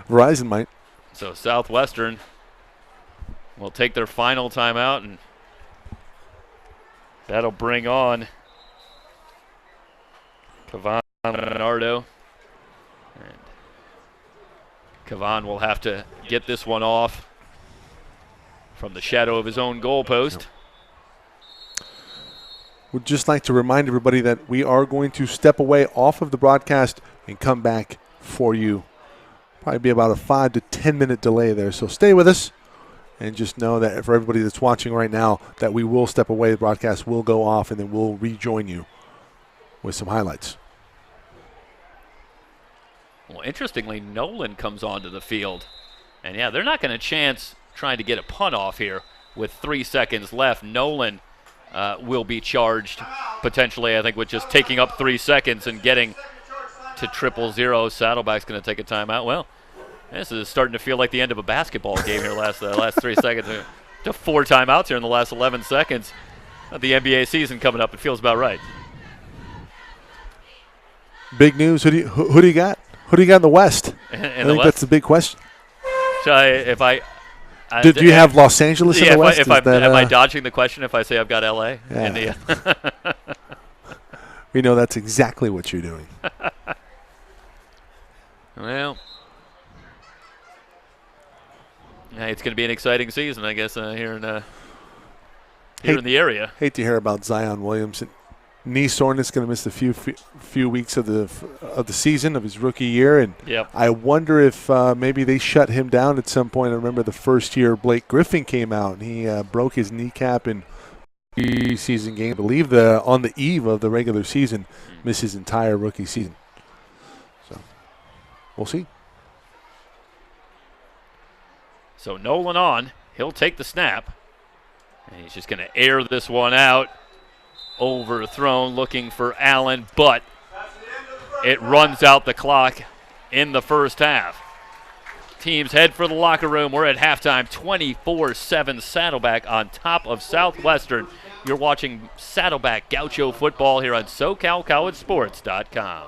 Verizon might. So Southwestern will take their final timeout, and that'll bring on Kavan Bernardo. And Kavan will have to get this one off from the shadow of his own goalpost. Would just like to remind everybody that we are going to step away off of the broadcast and come back for you. Probably be about a 5 to 10 minute delay there. So stay with us and just know that for everybody that's watching right now that we will step away. The broadcast will go off and then we'll rejoin you with some highlights. Well, interestingly, Nolan comes onto the field. And, yeah, they're not going to chance trying to get a punt off here with 3 seconds left. Nolan will be charged potentially, I think, with just taking up 3 seconds and getting to 000. Saddleback's going to take a timeout. Well, this is starting to feel like the end of a basketball game here last 3 seconds. To 4 timeouts here in the last 11 seconds of the NBA season coming up. It feels about right. Big news. Who do you got? Who do you got in the West? I think that's the big question. Do you have Los Angeles in the West? Am I dodging the question if I say I've got L.A.? Yeah. We know that's exactly what you're doing. Well, yeah, it's going to be an exciting season, I guess, here in the area. Hate to hear about Zion Williamson. Knee soreness, going to miss a few weeks of the season of his rookie year, and yep. I wonder if maybe they shut him down at some point. I remember the first year Blake Griffin came out and he broke his kneecap in preseason game. I believe on the eve of the regular season, missed his entire rookie season. So we'll see. So Nolan on, he'll take the snap, and he's just going to air this one out. Overthrown, looking for Allen, but it runs out the clock in the first half. Teams head for the locker room. We're at halftime, 24-7 Saddleback on top of Southwestern. You're watching Saddleback Gaucho football here on SoCalCollegeSports.com.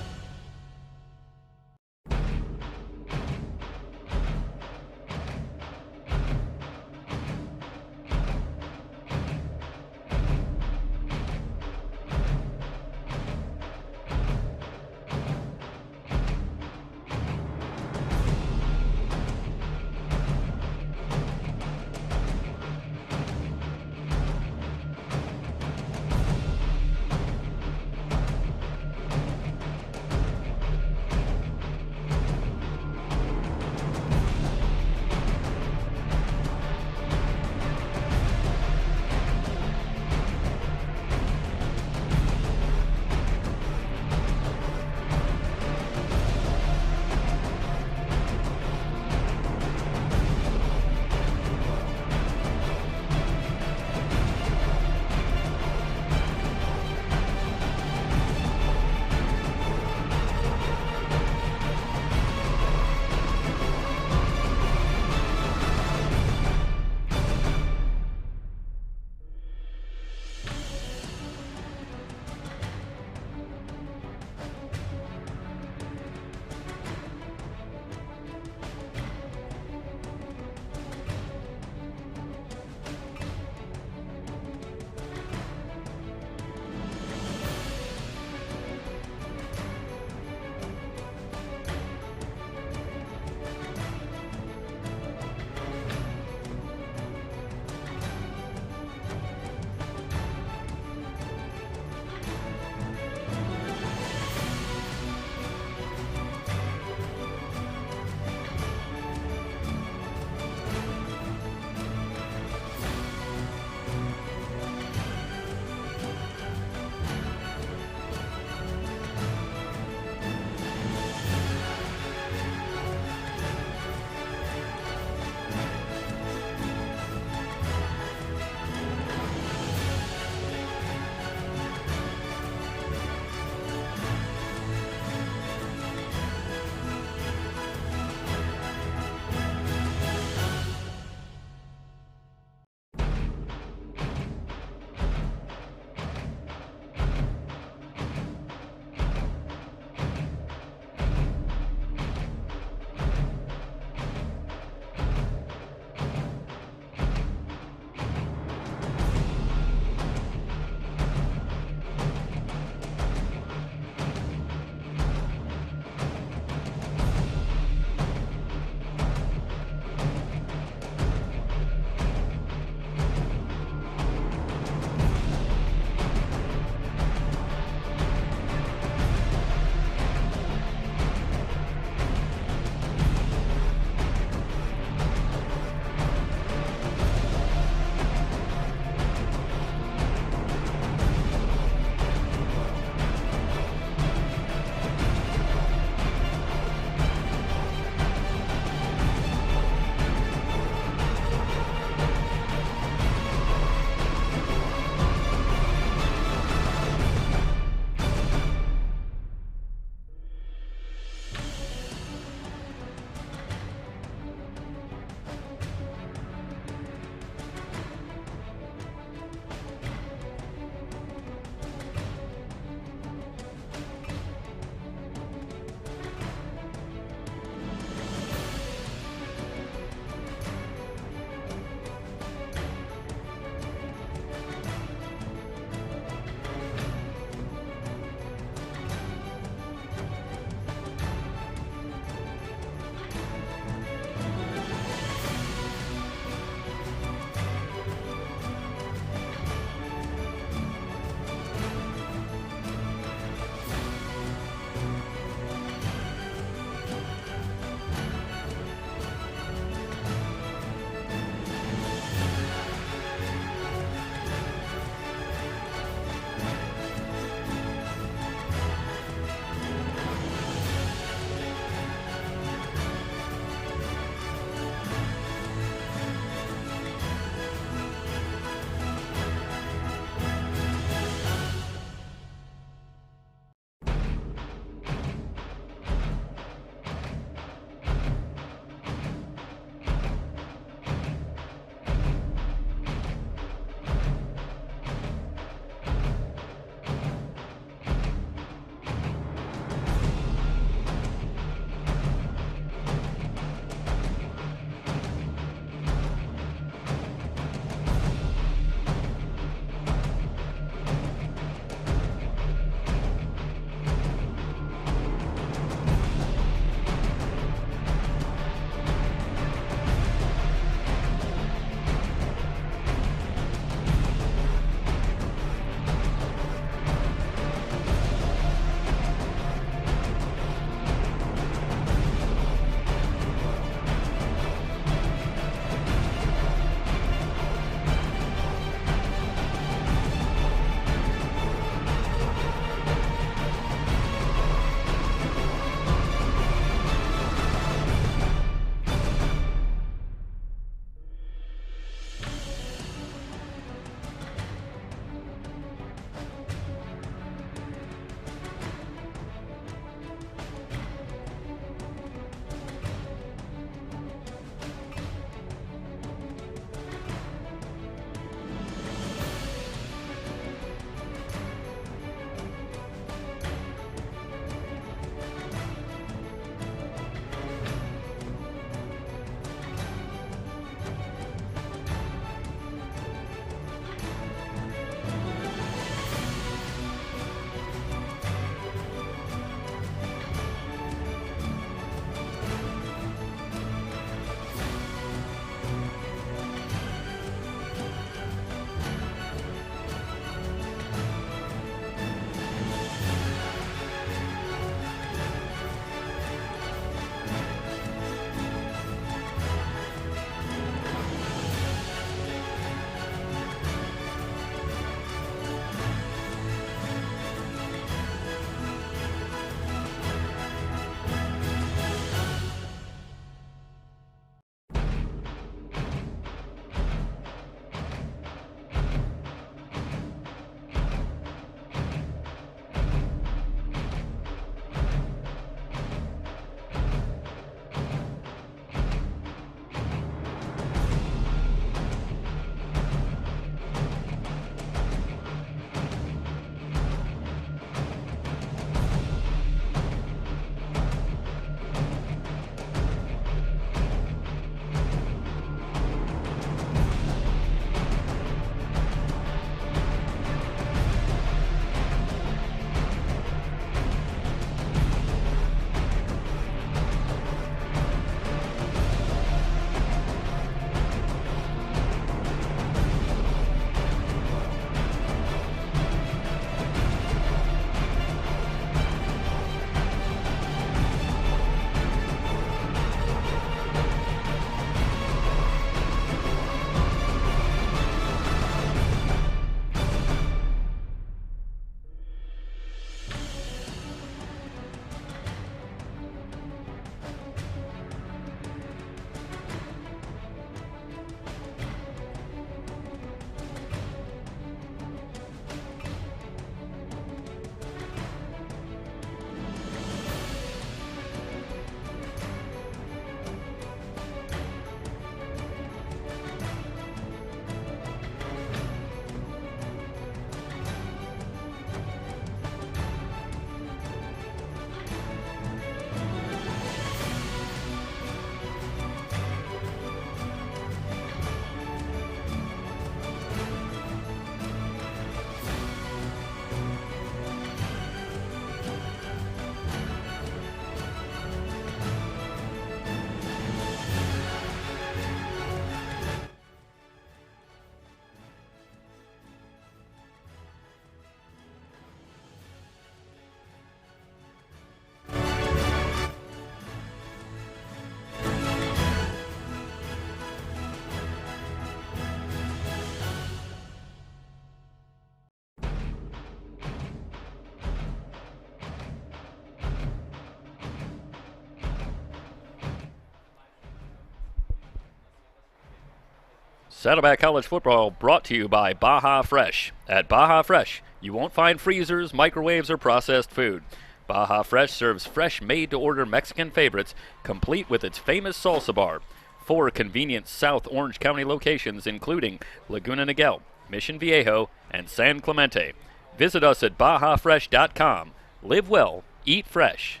Saddleback College football brought to you by Baja Fresh. At Baja Fresh, you won't find freezers, microwaves, or processed food. Baja Fresh serves fresh, made-to-order Mexican favorites, complete with its famous salsa bar. 4 convenient South Orange County locations, including Laguna Niguel, Mission Viejo, and San Clemente. Visit us at BajaFresh.com. Live well, eat fresh.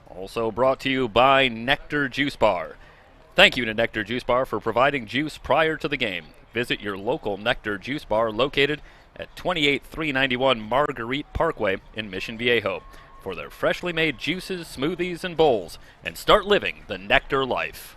Also brought to you by Nectar Juice Bar. Thank you to Nectar Juice Bar for providing juice prior to the game. Visit your local Nectar Juice Bar located at 28391 Marguerite Parkway in Mission Viejo for their freshly made juices, smoothies, and bowls, and start living the Nectar life.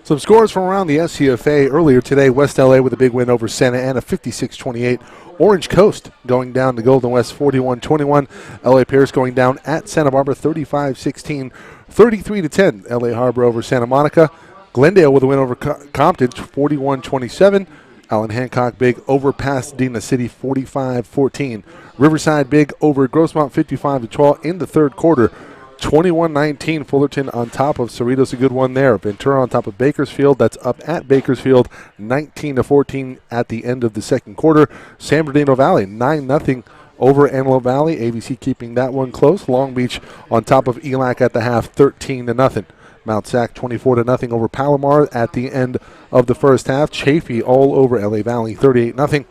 Some scores from around the SCFA earlier today. West LA with a big win over Santa Ana, 56-28. Orange Coast going down to Golden West, 41-21. LA Pierce going down at Santa Barbara, 35-16. 33-10, LA Harbor over Santa Monica. Glendale with a win over Compton, 41-27. Allen Hancock big over Pasadena City, 45-14. Riverside big over Grossmont, 55-12 in the third quarter. 21-19, Fullerton on top of Cerritos, a good one there. Ventura on top of Bakersfield, that's up at Bakersfield, 19-14 at the end of the second quarter. San Bernardino Valley, 9-0 over Antelope Valley. ABC keeping that one close. Long Beach on top of ELAC at the half, 13-0. Mount Sac 24-0 over Palomar at the end of the first half. Chaffee all over LA Valley, 38-0.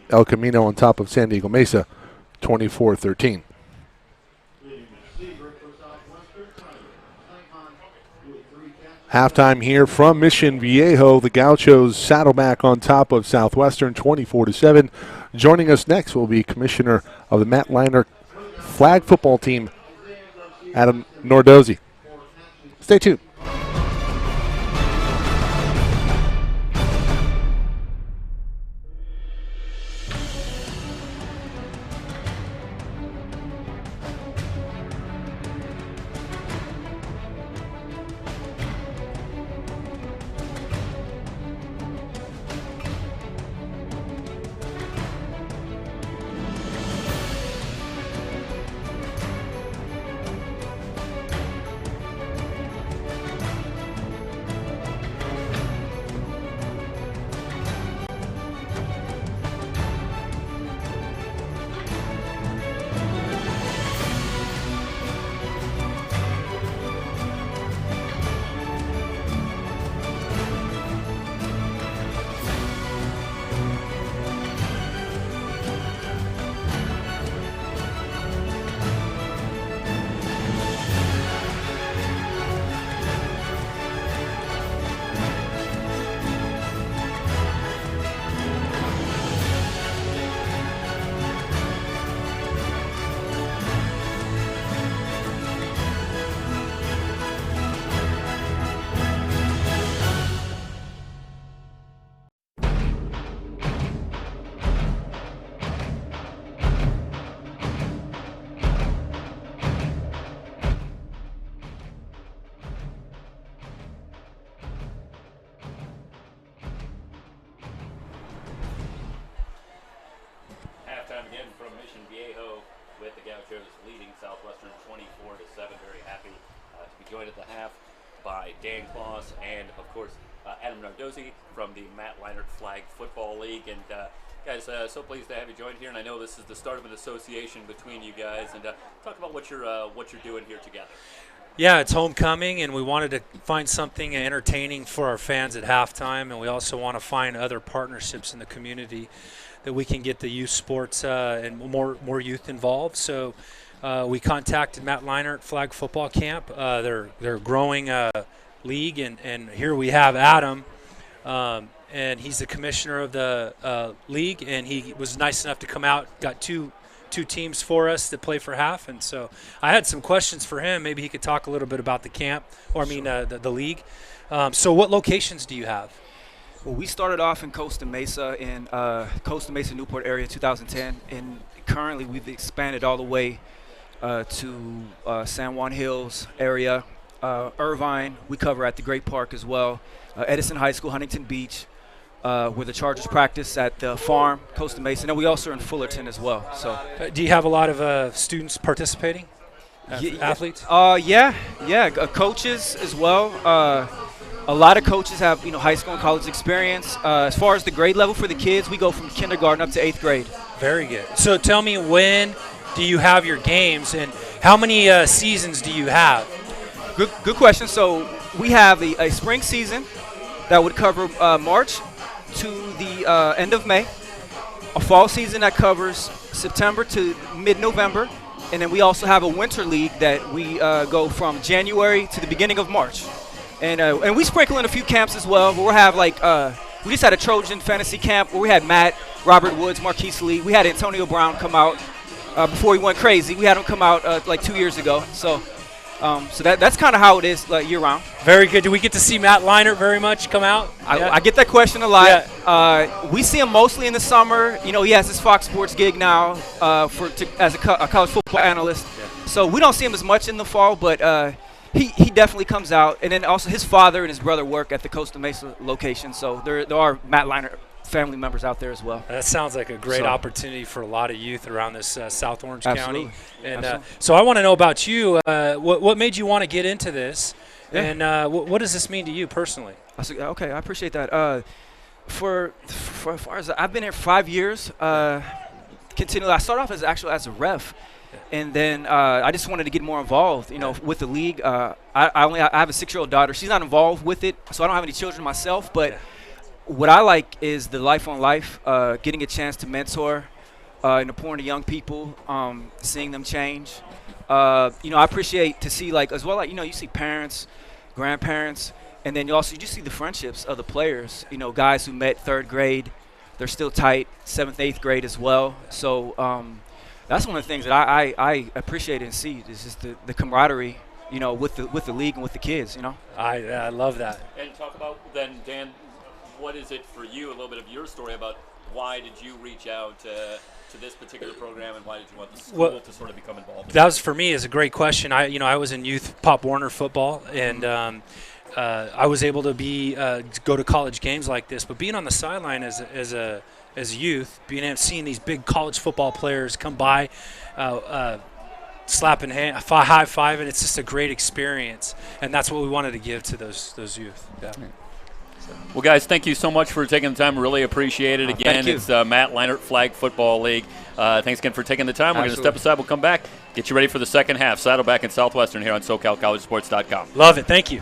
El Camino on top of San Diego Mesa, 24-13. Halftime here from Mission Viejo. The Gauchos Saddleback on top of Southwestern, 24-7. Joining us next will be Commissioner of the Matt Leinart flag football team, Adam Nordozzi. Stay tuned. Halftime again from Mission Viejo with the Gauchos leading Southwestern 24-7. Very happy to be joined at the half by Dan Kloss and, of course, Adam Nordozzi from the Matt Leinart Flag Football League. And guys, so pleased to have you joined here. And I know this is the start of an association between you guys. And talk about what you're doing here together. Yeah, it's homecoming, and we wanted to find something entertaining for our fans at halftime, and we also want to find other partnerships in the community that we can get the youth sports and more youth involved. So we contacted Matt Leinart Flag Football Camp. They're growing league, and here we have Adam, and he's the commissioner of the league, and he was nice enough to come out, got two teams for us that play for half. And so I had some questions for him. Maybe he could talk a little bit about the camp, or the league. So what locations do you have? Well, we started off in Costa Mesa, Newport area in 2010, and currently we've expanded all the way to San Juan Hills area, Irvine. We cover at the Great Park as well, Edison High School, Huntington Beach, where the Chargers practice at the farm, Costa Mesa, and we also are in Fullerton as well. So, do you have a lot of students participating? Athletes? Coaches as well. A lot of coaches have high school and college experience. As far as the grade level for the kids, we go from kindergarten up to 8th grade. Very good. So tell me, when do you have your games, and how many seasons do you have? Good question. So we have a spring season that would cover March to the end of May, a fall season that covers September to mid-November, and then we also have a winter league that we go from January to the beginning of March. And we sprinkle in a few camps as well, but we'll have we just had a Trojan fantasy camp where we had Matt, Robert Woods, Marquise Lee. We had Antonio Brown come out before he went crazy. We had him come out 2 years ago. So that's kind of how it is year round. Very good. Do we get to see Matt Leinart very much come out? I get that question a lot. Yeah. We see him mostly in the summer. He has his Fox Sports gig now as a college football analyst. Yeah. So we don't see him as much in the fall, but he definitely comes out. And then also his father and his brother work at the Costa Mesa location. So there are Matt Leinart family members out there as well. That sounds like a great opportunity for a lot of youth around this South Orange County. And so I want to know about you. What made you want to get into this? Yeah. And what does this mean to you personally? Okay, I appreciate that. For as far as I've been here 5 years, continually. I started off as a ref, and then I just wanted to get more involved, with the league. I have a 6-year-old daughter. She's not involved with it, so I don't have any children myself. But what I like is the life on life, getting a chance to mentor, pour into young people, seeing them change. I appreciate to see as well. You see parents, grandparents, and then you just see the friendships of the players. Guys who met 3rd grade, they're still tight. 7th, 8th grade as well. So that's one of the things that I appreciate and see is just the camaraderie, with the league and with the kids. I love that. And talk about then, Dan, what is it for you? A little bit of your story about why did you reach out to this particular program, and why did you want the school to sort of become involved? That was, for me, is a great question. I was in youth Pop Warner football, and I was able to go to college games like this. But being on the sideline as youth, seeing these big college football players come by, slapping hand, high five, and it's just a great experience. And that's what we wanted to give to those youth. Yeah. Well, guys, thank you so much for taking the time. Really appreciate it. Again, it's Matt Leinart Flag Football League. Thanks again for taking the time. We're going to step aside. We'll come back, get you ready for the second half. Saddleback and Southwestern here on SoCalCollegeSports.com. Love it. Thank you.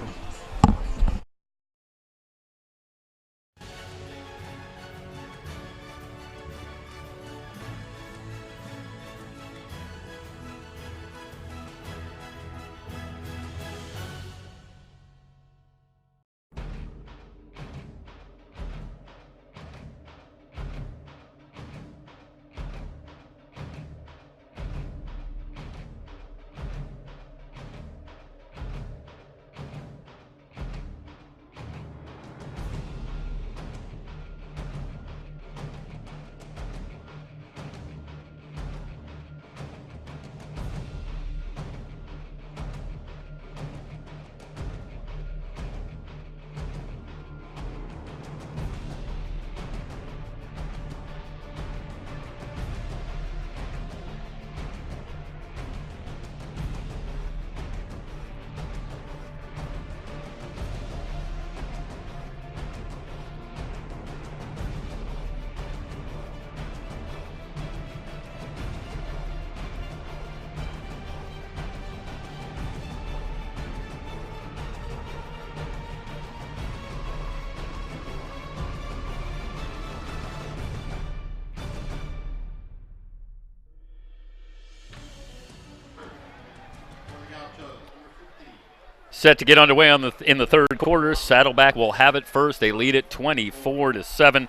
Set to get underway in the third quarter. Saddleback will have it first. They lead it 24-7.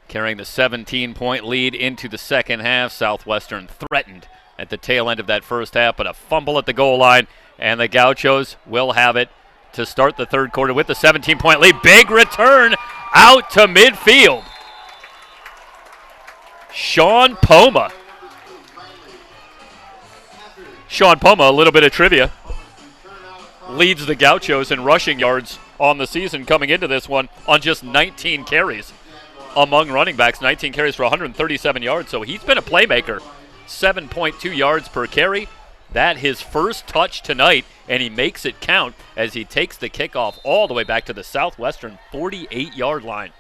Carrying the 17-point lead into the second half. Southwestern threatened at the tail end of that first half, but a fumble at the goal line, and the Gauchos will have it to start the third quarter with the 17-point lead. Big return out to midfield. Sean Poma. A little bit of trivia. Leads the Gauchos in rushing yards on the season coming into this one on just 19 carries among running backs. 19 carries for 137 yards, so he's been a playmaker. 7.2 yards per carry. That his first touch tonight, and he makes it count as he takes the kickoff all the way back to the Southwestern 48-yard line.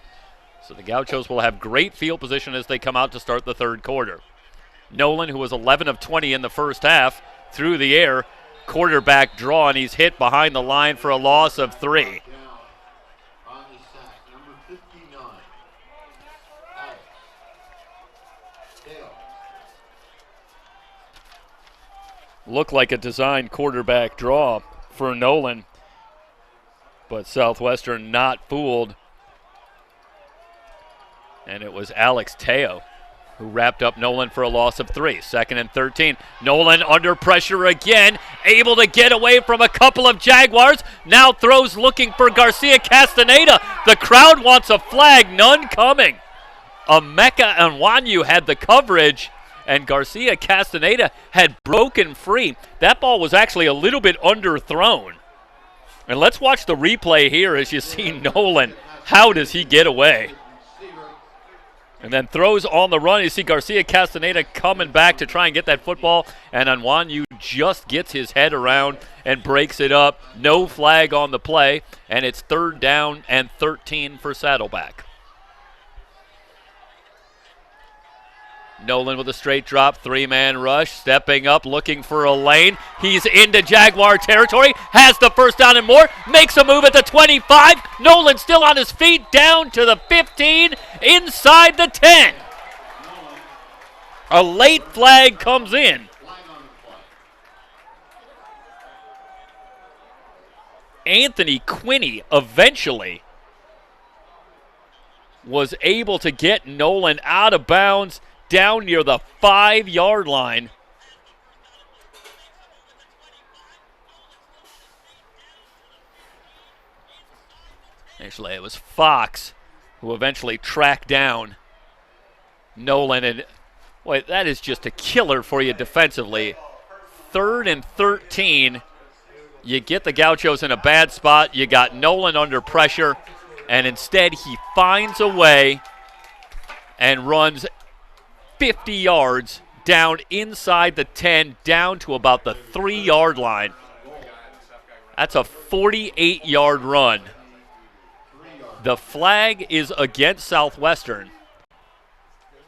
So the Gauchos will have great field position as they come out to start the third quarter. Nolan, who was 11 of 20 in the first half, through the air, quarterback draw, and he's hit behind the line for a loss of 3. Looked like a designed quarterback draw for Nolan, but Southwestern not fooled. And it was Alex Teo who wrapped up Nolan for a loss of 3. 2nd and 13. Nolan under pressure again, able to get away from a couple of Jaguars. Now throws looking for Garcia Castaneda. The crowd wants a flag, none coming. Emeka Nwanyu had the coverage, and Garcia Castaneda had broken free. That ball was actually a little bit underthrown. And let's watch the replay here as you see Nolan. How does he get away? And then throws on the run. You see Garcia Castaneda coming back to try and get that football, and Nwanyu just gets his head around and breaks it up. No flag on the play, and it's 3rd down and 13 for Saddleback. Nolan with a straight drop, three-man rush, stepping up, looking for a lane. He's into Jaguar territory, has the first down and more, makes a move at the 25. Nolan still on his feet, down to the 15, inside the 10. A late flag comes in. Anthony Quinney eventually was able to get Nolan out of bounds down near the 5-yard line. Actually, it was Fox who eventually tracked down Nolan. And boy, that is just a killer for you defensively. 3rd and 13. You get the Gauchos in a bad spot. You got Nolan under pressure. And instead, he finds a way and runs 50 yards down inside the 10, down to about the 3-yard line. That's a 48-yard run. The flag is against Southwestern.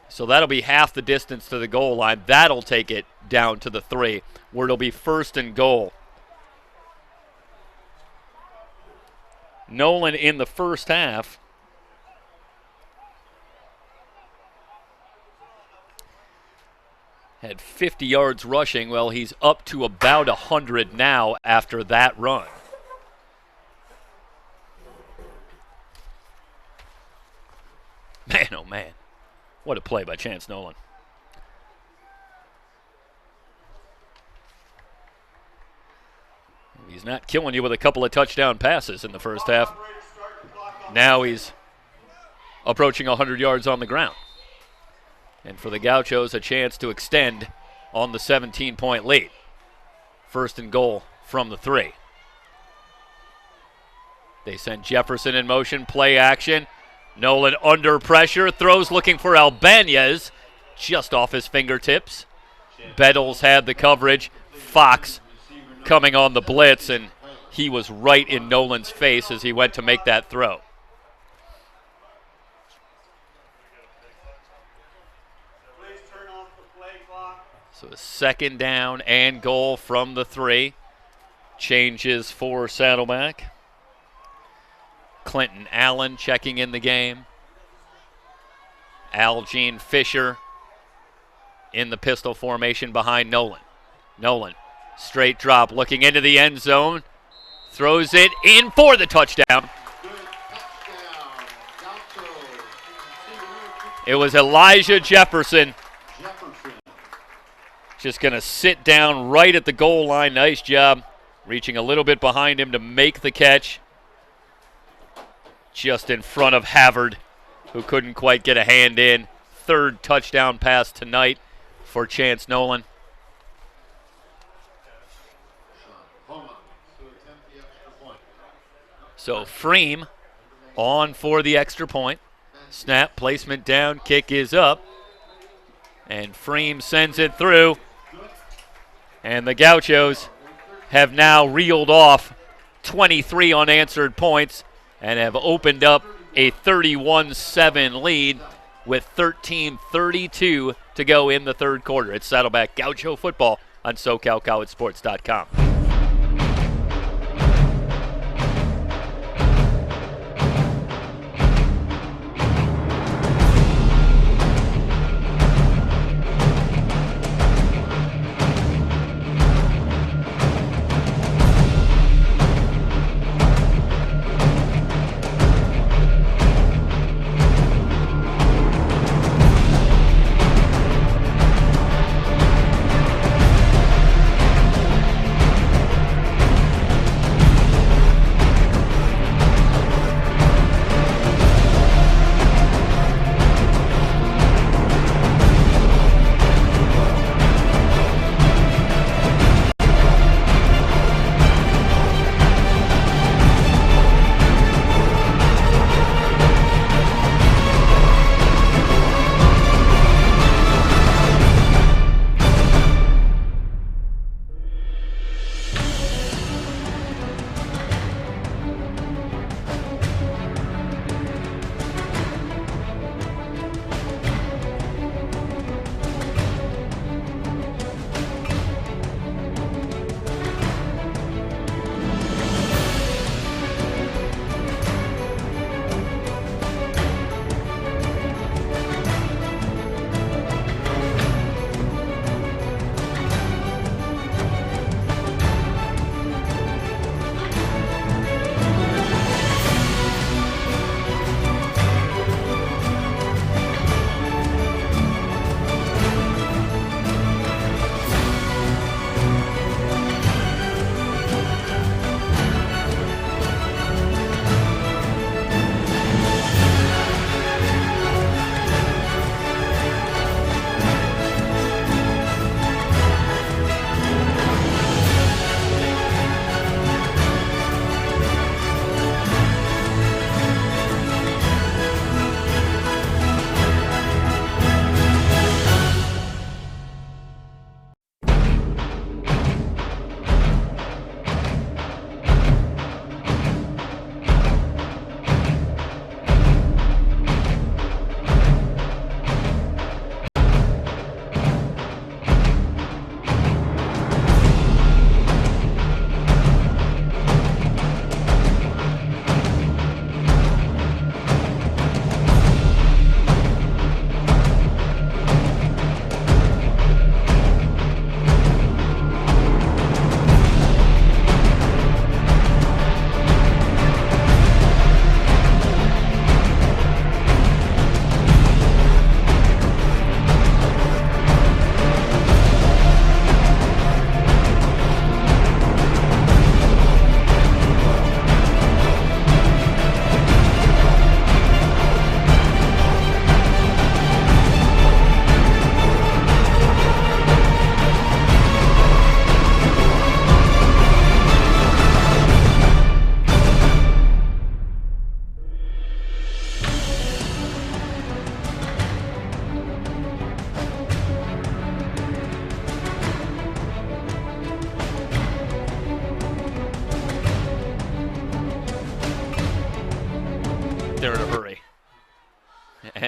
So that'll be half the distance to the goal line. That'll take it down to the 3, where it'll be 1st and goal. Nolan in the first half had 50 yards rushing. Well, he's up to about 100 now after that run. Man, oh man. What a play by Chance Nolan. He's not killing you with a couple of touchdown passes in the first half. Now he's approaching 100 yards on the ground. And for the Gauchos, a chance to extend on the 17-point lead. 1st and goal from the 3. They send Jefferson in motion, play action. Nolan under pressure, throws looking for Albanez, just off his fingertips. Bettles had the coverage. Fox coming on the blitz, and he was right in Nolan's face as he went to make that throw. So a 2nd down and goal from the 3. Changes for Saddleback. Clinton Allen checking in the game. Algene Fisher in the pistol formation behind Nolan. Nolan, straight drop, looking into the end zone. Throws it in for the touchdown. It was Elijah Jefferson. Just going to sit down right at the goal line. Nice job. Reaching a little bit behind him to make the catch. Just in front of Havard, who couldn't quite get a hand in. 3rd touchdown pass tonight for Chance Nolan. So Freem on for the extra point. Snap, placement down, kick is up. And Freem sends it through. And the Gauchos have now reeled off 23 unanswered points and have opened up a 31-7 lead with 13:32 to go in the 3rd quarter. It's Saddleback Gaucho football on SoCalCollegeSports.com.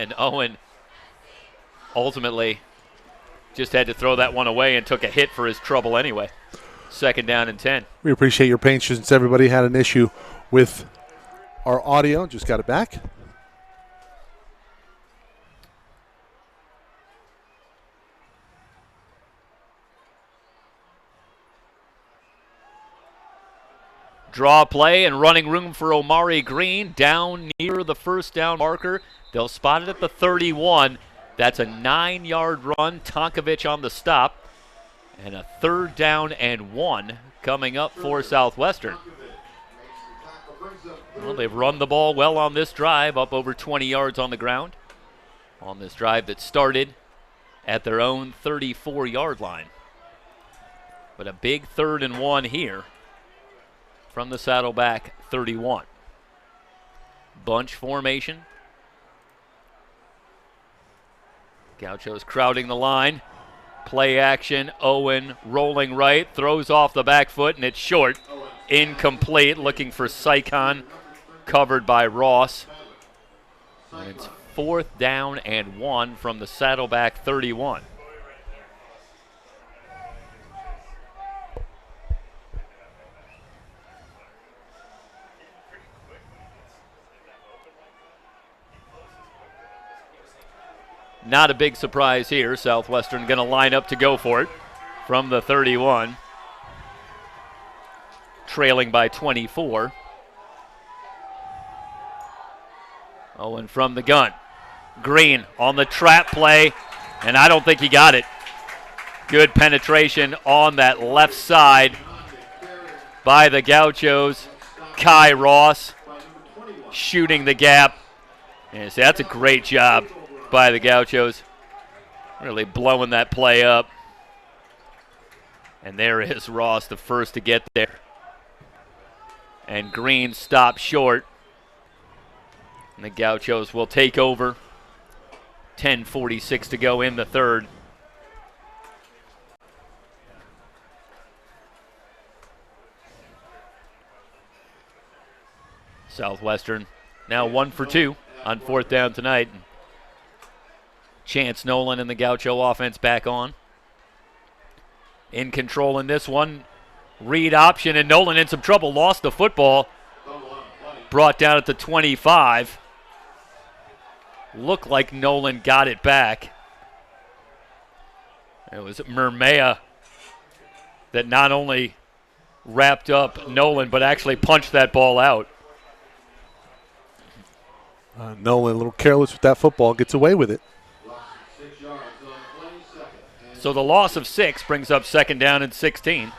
And Owen ultimately just had to throw that one away and took a hit for his trouble anyway. 2nd down and 10. We appreciate your patience. Everybody had an issue with our audio. Just got it back. Draw play and running room for Omari Green down near the 1st down marker. They'll spot it at the 31. That's a 9-yard run. Tonkovic on the stop. And a 3rd down and 1 coming up for Southwestern. Well, they've run the ball well on this drive, up over 20 yards on the ground. On this drive that started at their own 34-yard line. But a big 3rd and 1 here from the Saddleback 31. Bunch formation. Gauchos crowding the line. Play action. Owen rolling right. Throws off the back foot, and it's short. Incomplete. Looking for Sycon. Covered by Ross. And it's 4th down and 1 from the Saddleback 31. Not a big surprise here. Southwestern going to line up to go for it from the 31. Trailing by 24. Owen from the gun. Green on the trap play, and I don't think he got it. Good penetration on that left side by the Gauchos. Kai Ross shooting the gap. And see, that's a great job by the Gauchos. Really blowing that play up. And there is Ross, the first to get there. And Green stopped short. And the Gauchos will take over. 10:46 to go in the 3rd. Southwestern now 1 for 2 on 4th down tonight. Chance Nolan and the Gaucho offense back on. In control in this one. Read option, and Nolan in some trouble. Lost the football. Brought down at the 25. Looked like Nolan got it back. It was Mermea that not only wrapped up Nolan, but actually punched that ball out. Nolan, a little careless with that football, gets away with it. So the loss of 6 brings up 2nd down and 16.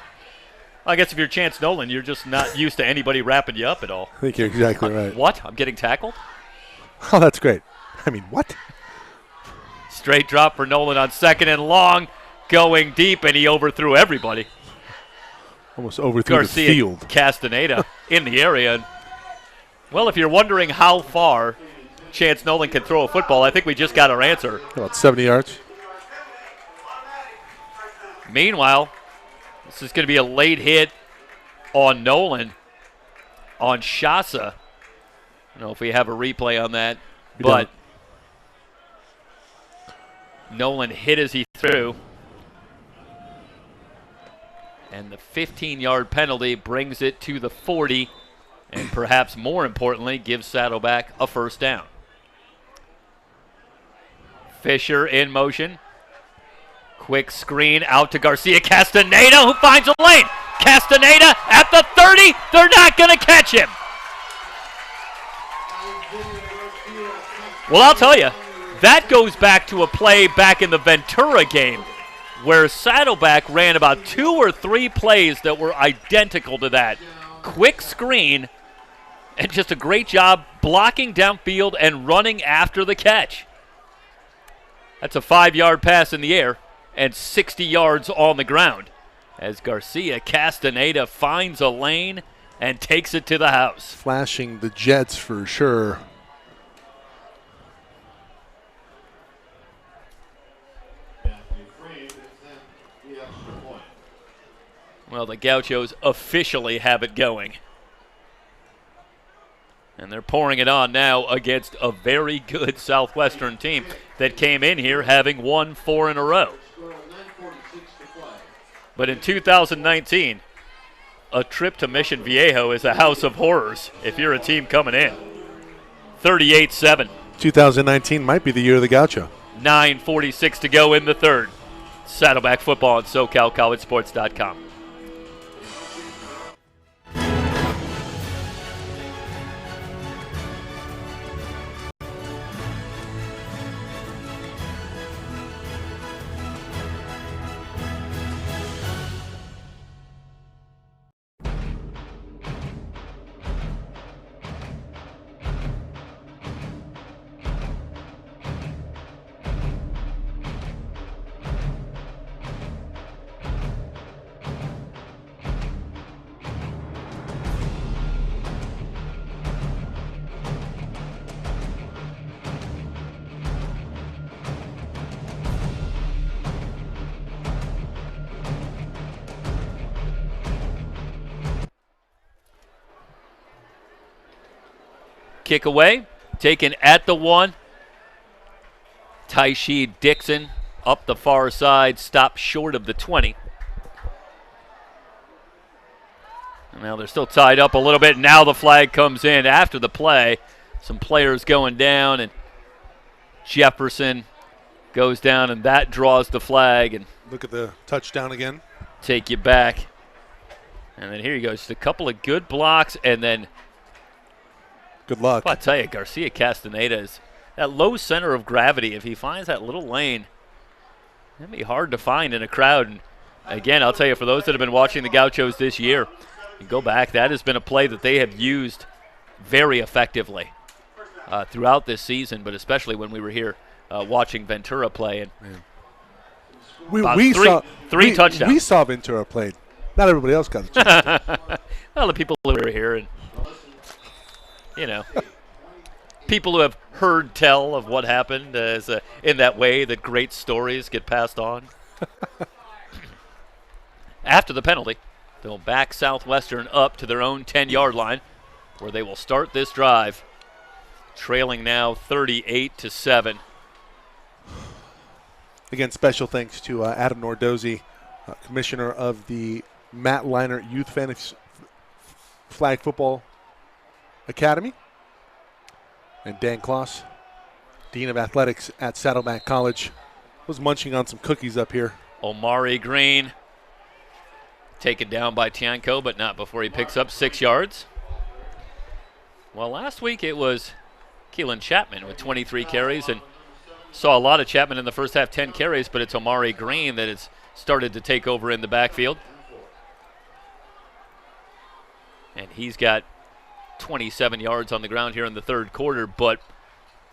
I guess if you're Chance Nolan, you're just not used to anybody wrapping you up at all. I think you're exactly right. What? I'm getting tackled? Oh, that's great. I mean, what? Straight drop for Nolan on 2nd and long, going deep, and he overthrew everybody. Almost overthrew Garcia the field. Castaneda in the area. Well, if you're wondering how far Chance Nolan can throw a football, I think we just got our answer. About 70 yards. Meanwhile, this is going to be a late hit on Nolan, on Shasa. I don't know if we have a replay on that, but Nolan hit as he threw. And the 15-yard penalty brings it to the 40, and perhaps more importantly, gives Saddleback a 1st down. Fisher in motion. Quick screen out to Garcia Castaneda, who finds a lane. Castaneda at the 30. They're not going to catch him. Well, I'll tell you, that goes back to a play back in the Ventura game where Saddleback ran about 2 or 3 plays that were identical to that. Quick screen and just a great job blocking downfield and running after the catch. That's a 5-yard pass in the air and 60 yards on the ground as Garcia Castaneda finds a lane and takes it to the house. Flashing the Jets for sure. Well, the Gauchos officially have it going. And they're pouring it on now against a very good Southwestern team that came in here having won 4 in a row. But in 2019, a trip to Mission Viejo is a house of horrors if you're a team coming in. 38-7. 2019 might be the year of the Gaucho. 9:46 to go in the third. Saddleback football on SoCalCollegeSports.com. Kick away, taken at the 1. Taishi Dixon up the far side, stopped short of the 20. And now they're still tied up a little bit. Now the flag comes in after the play. Some players going down, and Jefferson goes down, and that draws the flag. And look at the touchdown again. Take you back. And then here you go. Just a couple of good blocks, and then good luck. I'll tell you, Garcia Castaneda is that low center of gravity. If he finds that little lane, it'd be hard to find in a crowd. And again, I'll tell you, for those that have been watching the Gauchos this year, you go back, that has been a play that they have used very effectively throughout this season, but especially when we were here watching Ventura play. And we saw three touchdowns. We saw Ventura played. Not everybody else got a chance. Well, the people who were here, and you know, people who have heard tell of what happened in that way that great stories get passed on. After the penalty, they'll back Southwestern up to their own 10-yard line, where they will start this drive, trailing now 38-7. Again, special thanks to Adam Nordozzi, commissioner of the Matt Leinart Youth Fantasy Flag Football Academy, and Dan Kloss, Dean of Athletics at Saddleback College, was munching on some cookies up here. Omari Green taken down by Tianco, but not before he picks up 6 yards. Well, last week it was Keelan Chapman with 23 carries, and saw a lot of Chapman in the first half, 10 carries, but it's Omari Green that has started to take over in the backfield. And he's got 27 yards on the ground here in the third quarter, but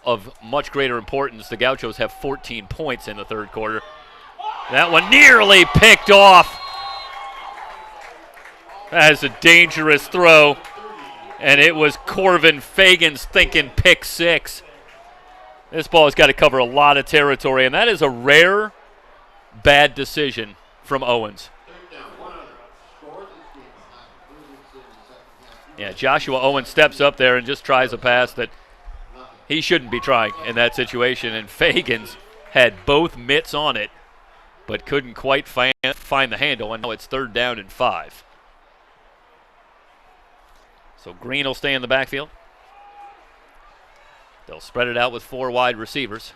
of much greater importance, the Gauchos have 14 points in the third quarter. That one nearly picked off. That is a dangerous throw, and it was Corvin Fagan's thinking pick 6. This ball has got to cover a lot of territory, and that is a rare bad decision from Owens. Yeah, Joshua Owens steps up there and just tries a pass that he shouldn't be trying in that situation, and Fagans had both mitts on it but couldn't quite find the handle, and now it's 3rd down and 5. So Green will stay in the backfield. They'll spread it out with 4 wide receivers.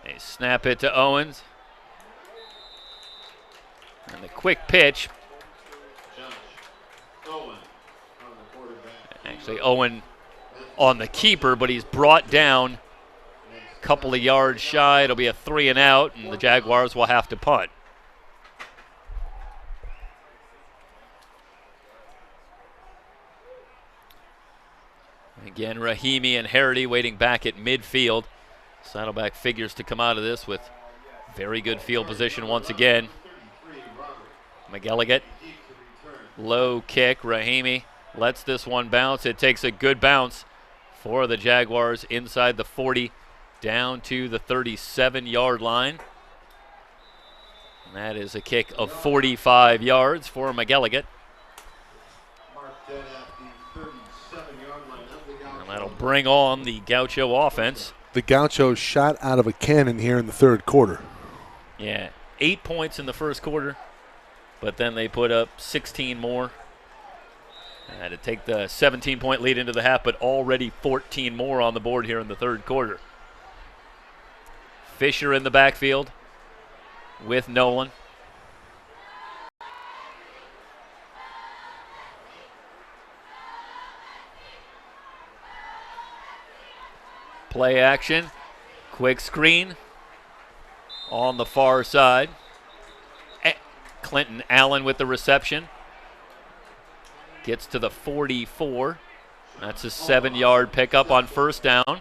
They snap it to Owens. And the quick pitch. Actually, Owen on the keeper, but he's brought down a couple of yards shy. It'll be a 3 and out, and the Jaguars will have to punt. Again, Rahimi and Harity waiting back at midfield. Saddleback figures to come out of this with very good field position once again. McElligott, low kick. Rahimi lets this one bounce. It takes a good bounce for the Jaguars inside the 40 down to the 37-yard line. And that is a kick of 45 yards for McElligott. And that'll bring on the Gaucho offense. The Gauchos shot out of a cannon here in the third quarter. Yeah, 8 points in the first quarter, but then they put up 16 more. Had to take the 17-point lead into the half, but already 14 more on the board here in the third quarter. Fisher in the backfield with Nolan. Play action, quick screen on the far side. Clinton Allen with the reception. Gets to the 44. That's a 7-yard pickup on first down.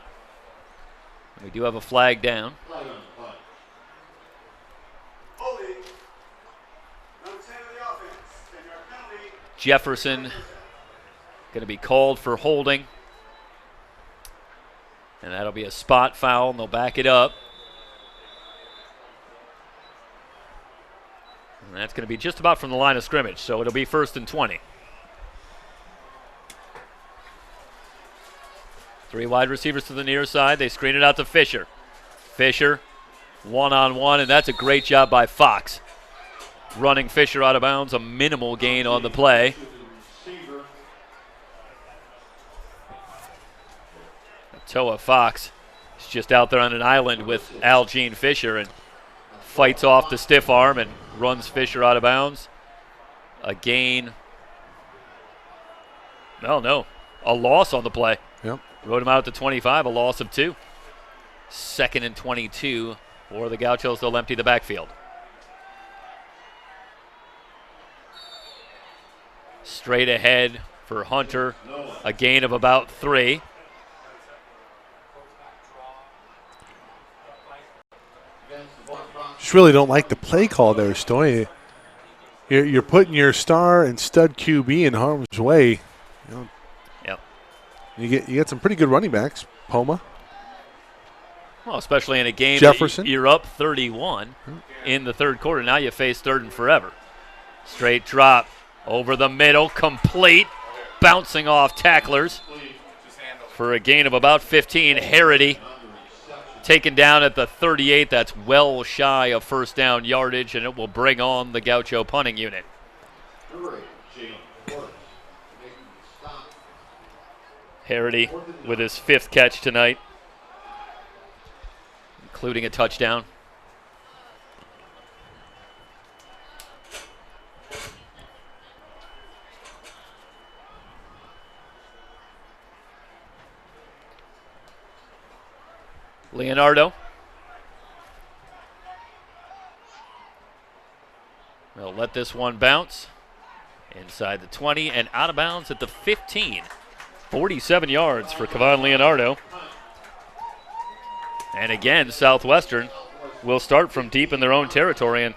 We do have a flag down. Jefferson going to be called for holding. And that'll be a spot foul, and they'll back it up. And that's going to be just about from the line of scrimmage, so it'll be 1st and 20. 3 wide receivers to the near side. They screen it out to Fisher. Fisher, one-on-one, and that's a great job by Fox. Running Fisher out of bounds, a minimal gain on the play. Toa Fox is just out there on an island with Algene Fisher and fights off the stiff arm and runs Fisher out of bounds. A gain. No. A loss on the play. Yep. Rode him out to 25, a loss of 2. 2nd and 22 for the Gauchos. They'll empty the backfield. Straight ahead for Hunter. A gain of about 3. Just really don't like the play call there, Stoy. You're putting your star and stud QB in harm's way. Yep. You get some pretty good running backs. Poma. Well, especially in a game Jefferson. That you're up 31 in the third quarter. Now you face 3rd and forever. Straight drop over the middle, complete, bouncing off tacklers for a gain of about 15. Harity taken down at the 38. That's well shy of first down yardage, and it will bring on the Gaucho punting unit. Harity with his 5th catch tonight, including a touchdown. Leonardo. They'll let this one bounce inside the 20 and out of bounds at the 15. 47 yards for Kevon Leonardo. And again, Southwestern will start from deep in their own territory, and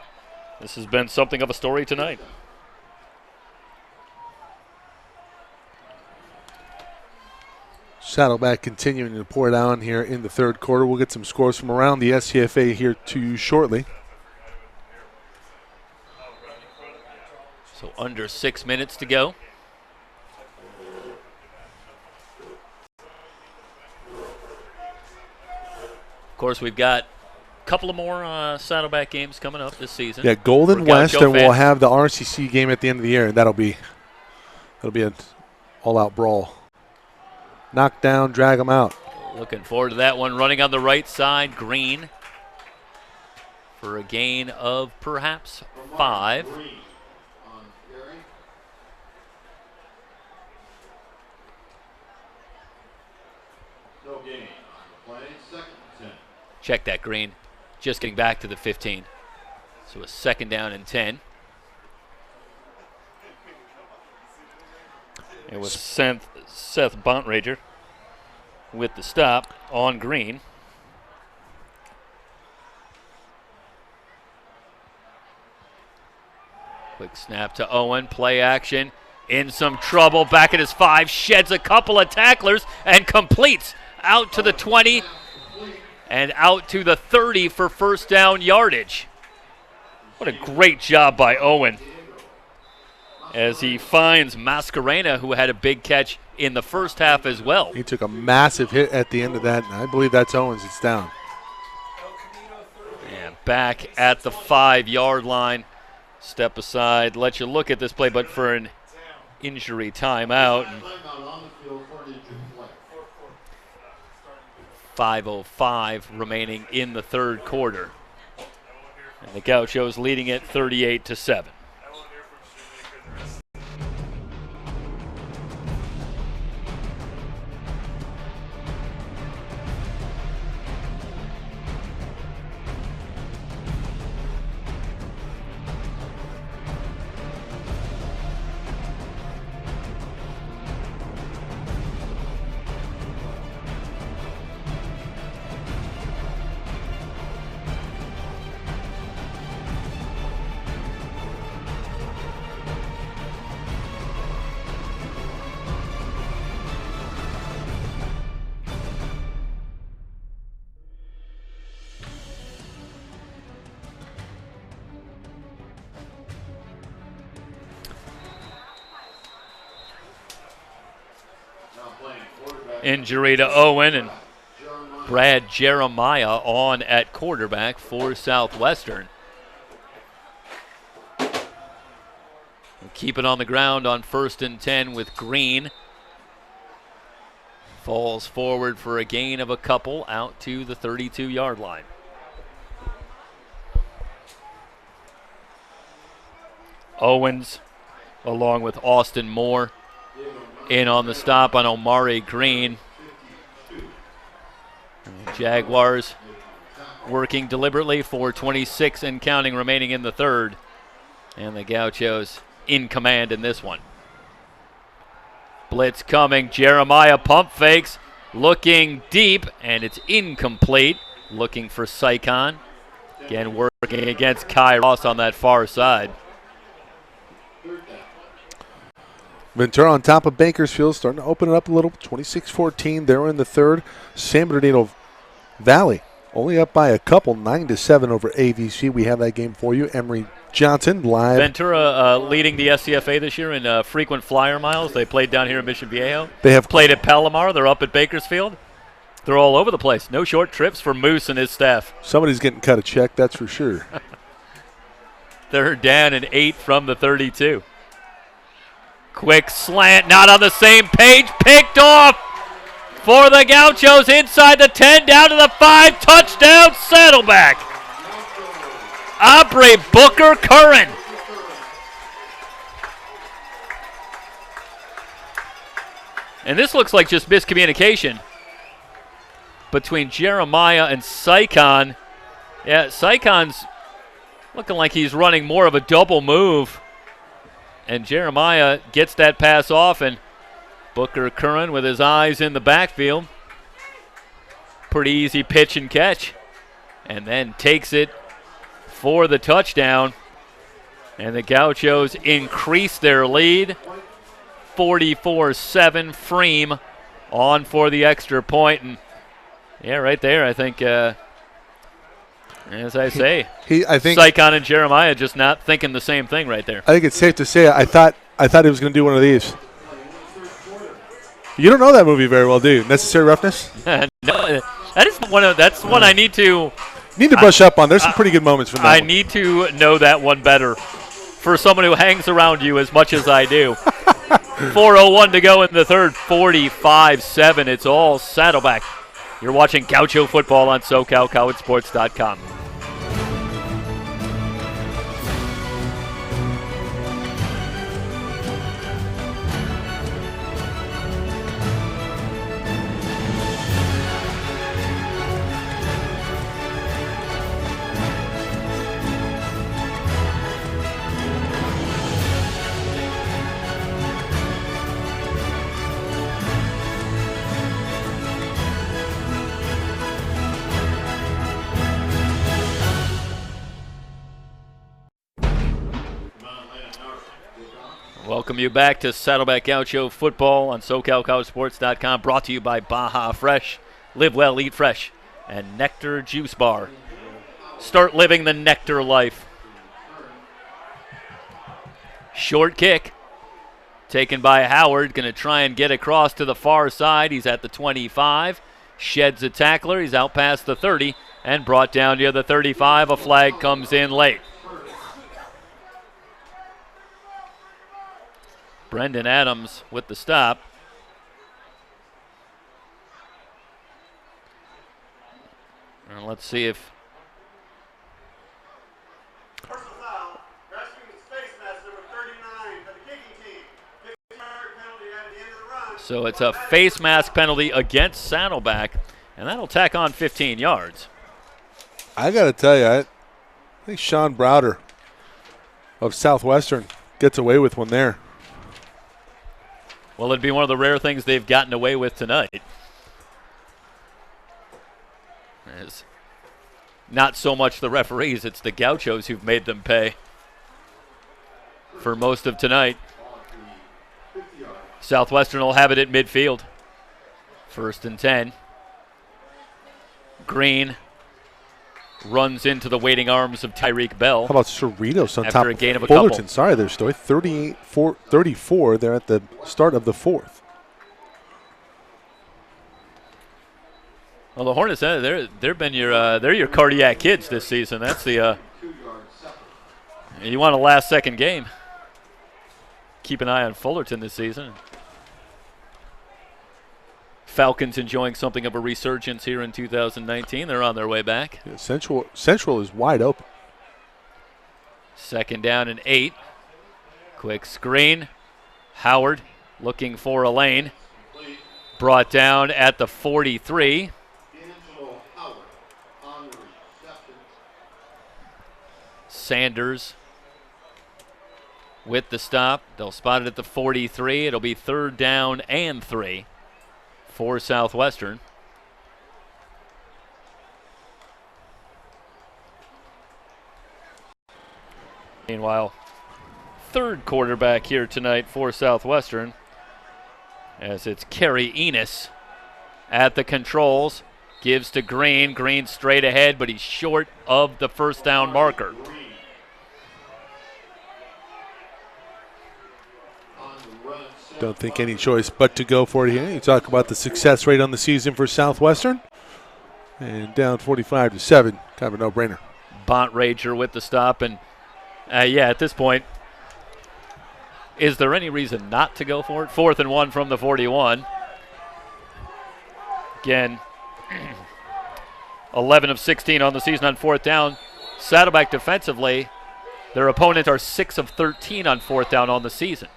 this has been something of a story tonight. Saddleback continuing to pour down here in the third quarter. We'll get some scores from around the SCFA here to you shortly. So under 6 minutes to go. Of course, we've got a couple of more Saddleback games coming up this season. Yeah, Golden West, and we'll have the RCC game at the end of the year, and that'll be an all-out brawl. Knock down, drag them out. Looking forward to that one. Running on the right side, Green for a gain of perhaps 5. Check that, Green. Just getting back to the 15. So a 2nd down and 10. It was Seth Bontrager with the stop on Green. Quick snap to Owen. Play action. In some trouble. Back at his 5. Sheds a couple of tacklers and completes out to the 20. and out to the 30 for first down yardage. What a great job by Owen as he finds Mascarena, who had a big catch in the first half as well. He took a massive hit at the end of that, and I believe that's Owens. It's down. And back at the 5-yard line. Step aside, let you look at this play, but for an injury timeout. 5:05 remaining in the third quarter. And the Gauchos leading it 38-7. Injury to Owen, and Brad Jeremiah on at quarterback for Southwestern. We'll keep it on the ground on 1st and 10 with Green. Falls forward for a gain of a couple out to the 32-yard line. Owens along with Austin Moore in on the stop on Omari Green. And the Jaguars working deliberately for 26 and counting remaining in the third. And the Gauchos in command in this one. Blitz coming. Jeremiah pump fakes. Looking deep, and it's incomplete. Looking for Sycon. Again, working against Kai Ross on that far side. Ventura on top of Bakersfield, starting to open it up a little. 26-14. They're in the third. San Bernardino Valley only up by a couple, 9-7 over AVC. We have that game for you. Emery Johnson live. Ventura leading the SCFA this year in frequent flyer miles. They played down here in Mission Viejo. They have played at Palomar. They're up at Bakersfield. They're all over the place. No short trips for Moose and his staff. Somebody's getting cut a check, that's for sure. Third down and 8 from the 32. Quick slant, not on the same page. Picked off for the Gauchos inside the 10, down to the 5. Touchdown, Saddleback. Aubrey Booker Curran. And this looks like just miscommunication between Jeremiah and Sycon. Yeah, Sycon's looking like he's running more of a double move. And Jeremiah gets that pass off, and Booker Curran with his eyes in the backfield. Pretty easy pitch and catch. And then takes it for the touchdown. And the Gauchos increase their lead. 44-7. Freem on for the extra point. And yeah, right there, I think, as I say, I think Sycon and Jeremiah just not thinking the same thing right there. I think it's safe to say I thought he was going to do one of these. You don't know that movie very well, do you? Necessary Roughness? No, that's one I need to brush up on. There's some pretty good moments from that. I need to know that one better for someone who hangs around you as much as I do. 4:01 to go in the third. 45-7. It's all Saddleback. You're watching Gaucho football on SoCalCollegeSports.com. Welcome you back to Saddleback Gaucho football on SoCalCollegeSports.com, brought to you by Baja Fresh. Live well, eat fresh. and Nectar Juice Bar. Start living the Nectar life. Short kick taken by Howard. Going to try and get across to the far side. He's at the 25. Sheds a tackler. He's out past the 30 and brought down near the 35. A flag comes in late. Brendan Adams with the stop. And let's see if Personal foul. Rescuing the space mask number 39 for the kicking team. 15-yard penalty at the end of the run. so. It's a face mask penalty against Saddleback, and that'll tack on 15 yards. I got to tell you, I think Sean Browder of Southwestern gets away with one there. Well, it'd be one of the rare things they've gotten away with tonight. It's not so much the referees, it's the Gauchos who've made them pay for most of tonight. Southwestern will have it at midfield. 1st and 10. Green runs into the waiting arms of Tyreek Bell. How about Cerritos on After top a of gain of a Fullerton? couple. Sorry there, Stoy. 34 there at the start of the 4th. Well, the Hornets, they've been they're your cardiac kids this season. That's the you want a last-second game. Keep an eye on Fullerton this season. Falcons enjoying something of a resurgence here in 2019. They're on their way back. Yeah, Central is wide open. 2nd down and 8. Quick screen. Howard looking for a lane. Brought down at the 43. Sanders with the stop. They'll spot it at the 43. It'll be 3rd down and 3 for Southwestern. Meanwhile, 3rd quarterback here tonight for Southwestern, as it's Kerry Enos at the controls. Gives to Green. Green straight ahead, but he's short of the 1st down marker. Don't think any choice but to go for it here. You talk about the success rate on the season for Southwestern. And down 45-7, kind of a no-brainer. Bont Rager with the stop. And, at this point, is there any reason not to go for it? 4th and 1 from the 41. Again, 11 of 16 on the season on 4th down. Saddleback defensively, their opponent are 6 of 13 on 4th down on the season.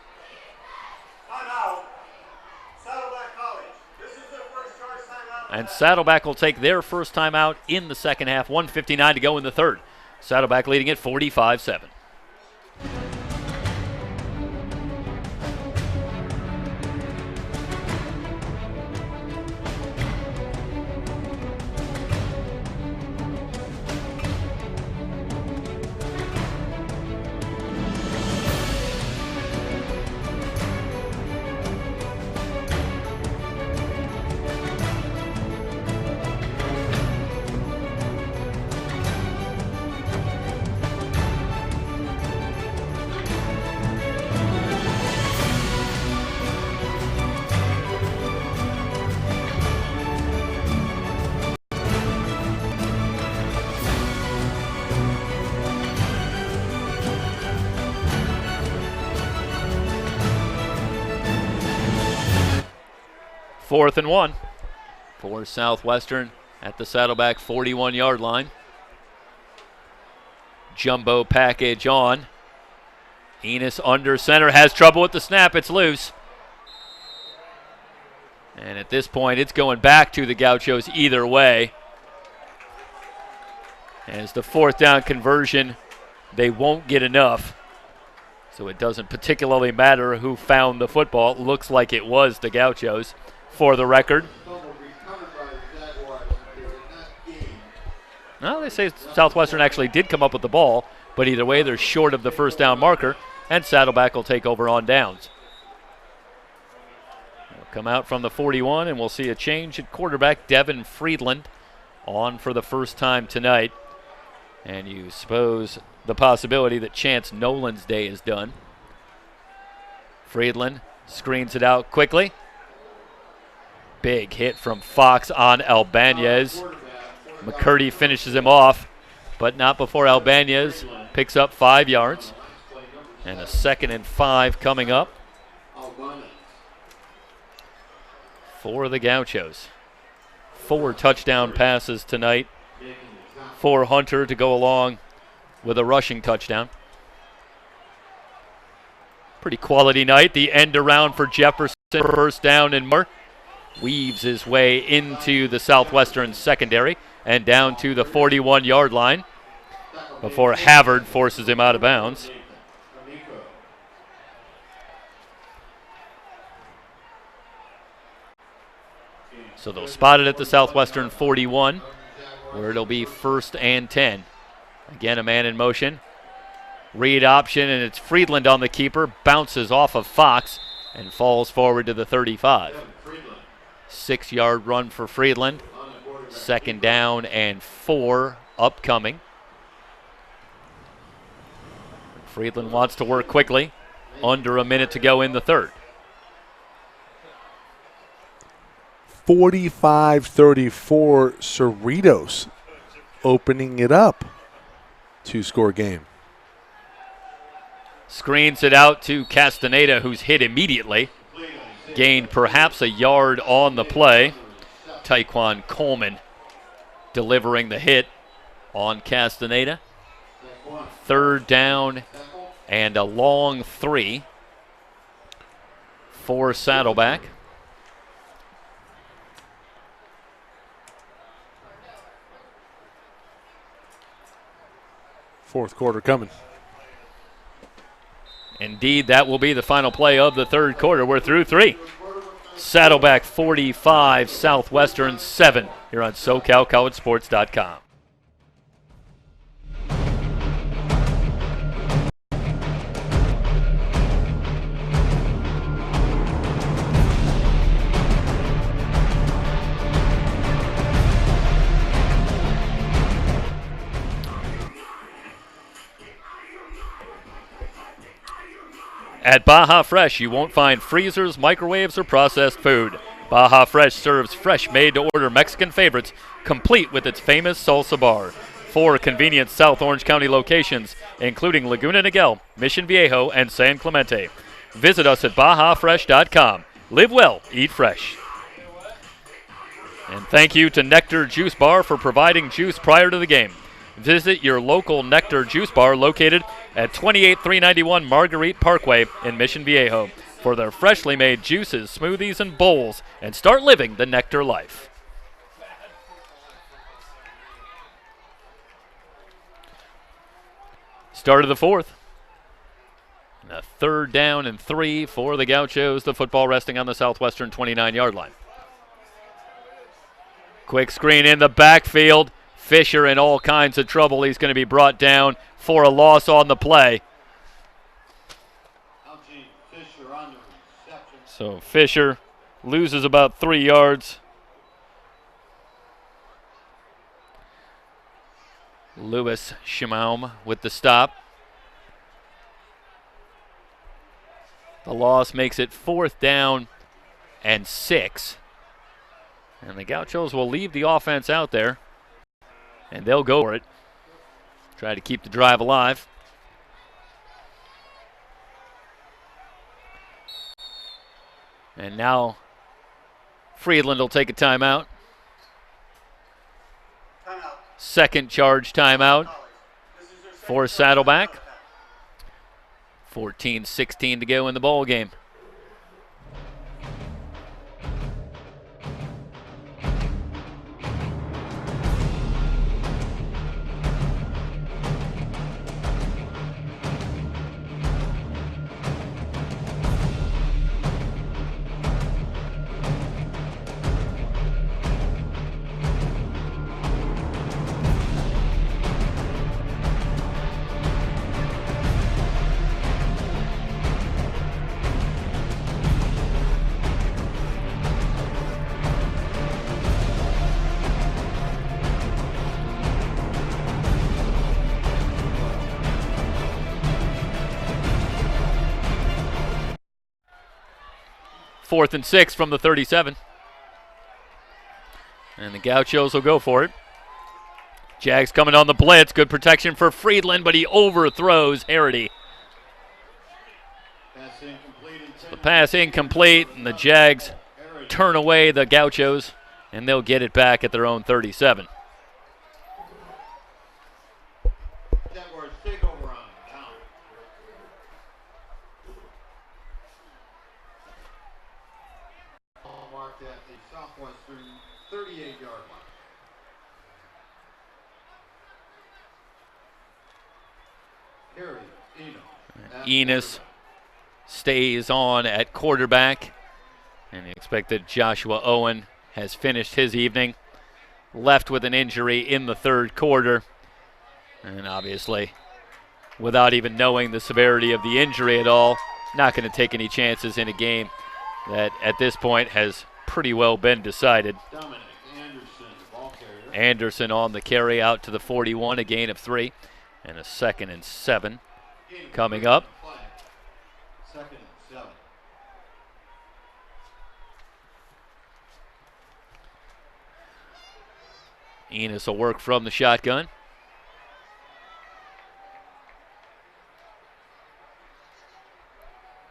And Saddleback will take their first time out in the second half. 1:59 to go in the 3rd. Saddleback leading at 45-7. Fourth and 1 for Southwestern at the Saddleback 41-yard line. Jumbo package on. Enos under center, has trouble with the snap. It's loose. And at this point, it's going back to the Gauchos either way. As the 4th down conversion, they won't get enough. So it doesn't particularly matter who found the football. It looks like it was the Gauchos. For the record. No, they say Southwestern actually did come up with the ball, but either way, they're short of the 1st down marker, and Saddleback will take over on downs. They'll come out from the 41, and we'll see a change at quarterback. Devin Friedland on for the first time tonight. And you suppose the possibility that Chance Nolan's day is done. Friedland screens it out quickly. Big hit from Fox on Albanez. McCurdy finishes him off, but not before Albanez picks up 5 yards. And a 2nd and 5 coming up for the Gauchos. 4 touchdown passes tonight for Hunter to go along with a rushing touchdown. Pretty quality night. The end around for Jefferson, first down and more. Weaves his way into the Southwestern secondary and down to the 41-yard line before Havard forces him out of bounds. So they'll spot it at the Southwestern 41, where it'll be 1st and 10. Again, a man in motion. Read option, and it's Friedland on the keeper. Bounces off of Fox and falls forward to the 35. 6-yard run for Friedland. 2nd down and 4 upcoming. Friedland wants to work quickly. Under a minute to go in the 3rd. 45-34, Cerritos opening it up. 2-score game. Screens it out to Castaneda, who's hit immediately. Gained perhaps a yard on the play. Taekwon Coleman delivering the hit on Castaneda. 3rd down and a long 3 for Saddleback. Fourth quarter coming. Indeed, that will be the final play of the 3rd quarter. We're through 3. Saddleback 45, Southwestern 7 here on SoCalCollegeSports.com. At Baja Fresh, you won't find freezers, microwaves, or processed food. Baja Fresh serves fresh, made-to-order Mexican favorites, complete with its famous salsa bar. 4 convenient South Orange County locations, including Laguna Niguel, Mission Viejo, and San Clemente. Visit us at BajaFresh.com. Live well, eat fresh. And thank you to Nectar Juice Bar for providing juice prior to the game. Visit your local Nectar Juice Bar located at 28391 Marguerite Parkway in Mission Viejo for their freshly made juices, smoothies, and bowls, and start living the Nectar life. Start of the 4th. A 3rd down and 3 for the Gauchos. The football resting on the Southwestern 29-yard line. Quick screen in the backfield. Fisher in all kinds of trouble. He's going to be brought down for a loss on the play. So Fisher loses about 3 yards. Lewis Shemaum with the stop. The loss makes it 4th down and 6. And the Gauchos will leave the offense out there. And they'll go for it. Try to keep the drive alive. And now Friedland will take a timeout. Second charge timeout for Saddleback. 14-16 to go in the ball game. 4th and 6 from the 37. And the Gauchos will go for it. Jags coming on the blitz. Good protection for Friedland, but he overthrows Harity. The pass incomplete, and the Jags turn away the Gauchos, and they'll get it back at their own 37. Jaguars take over on down. All marked at the Southwestern 38-yard line. Harry Eno. Enos stays on at quarterback, and you expect that Joshua Owen has finished his evening, left with an injury in the 3rd quarter, and obviously without even knowing the severity of the injury at all, not going to take any chances in a game that at this point has pretty well been decided. Dominic Anderson, the ball carrier. Anderson on the carry out to the 41, a gain of 3, and a 2nd and 7 coming up. 2nd and 7. Enos will work from the shotgun.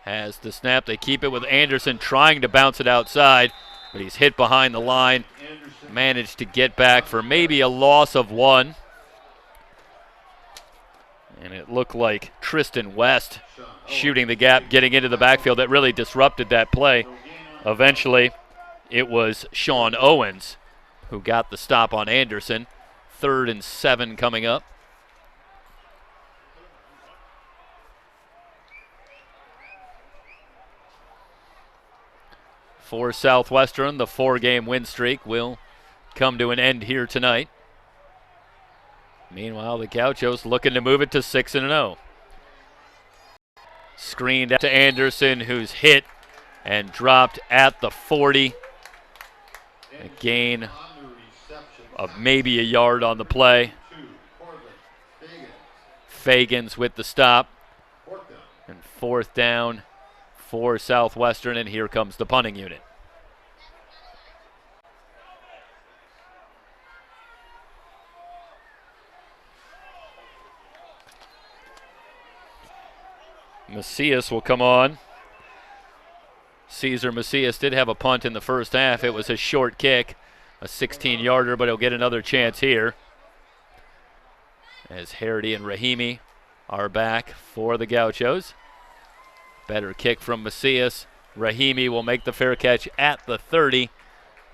Has the snap. They keep it with Anderson trying to bounce it outside, but he's hit behind the line. Managed to get back for maybe a loss of 1. And it looked like Tristan West shooting the gap, getting into the backfield. That really disrupted that play. Eventually, it was Sean Owens who got the stop on Anderson. 3rd and 7 coming up. For Southwestern, the 4-game win streak will come to an end here tonight. Meanwhile, the Gauchos looking to move it to 6-0. Screened out to Anderson, who's hit and dropped at the 40. A gain of maybe a yard on the play. Fagans with the stop. And 4th down for Southwestern, and here comes the punting unit. Macias will come on. Cesar Macias did have a punt in the first half. It was a short kick, a 16-yarder, but he'll get another chance here. As Harity and Rahimi are back for the Gauchos. Better kick from Macias. Rahimi will make the fair catch at the 30.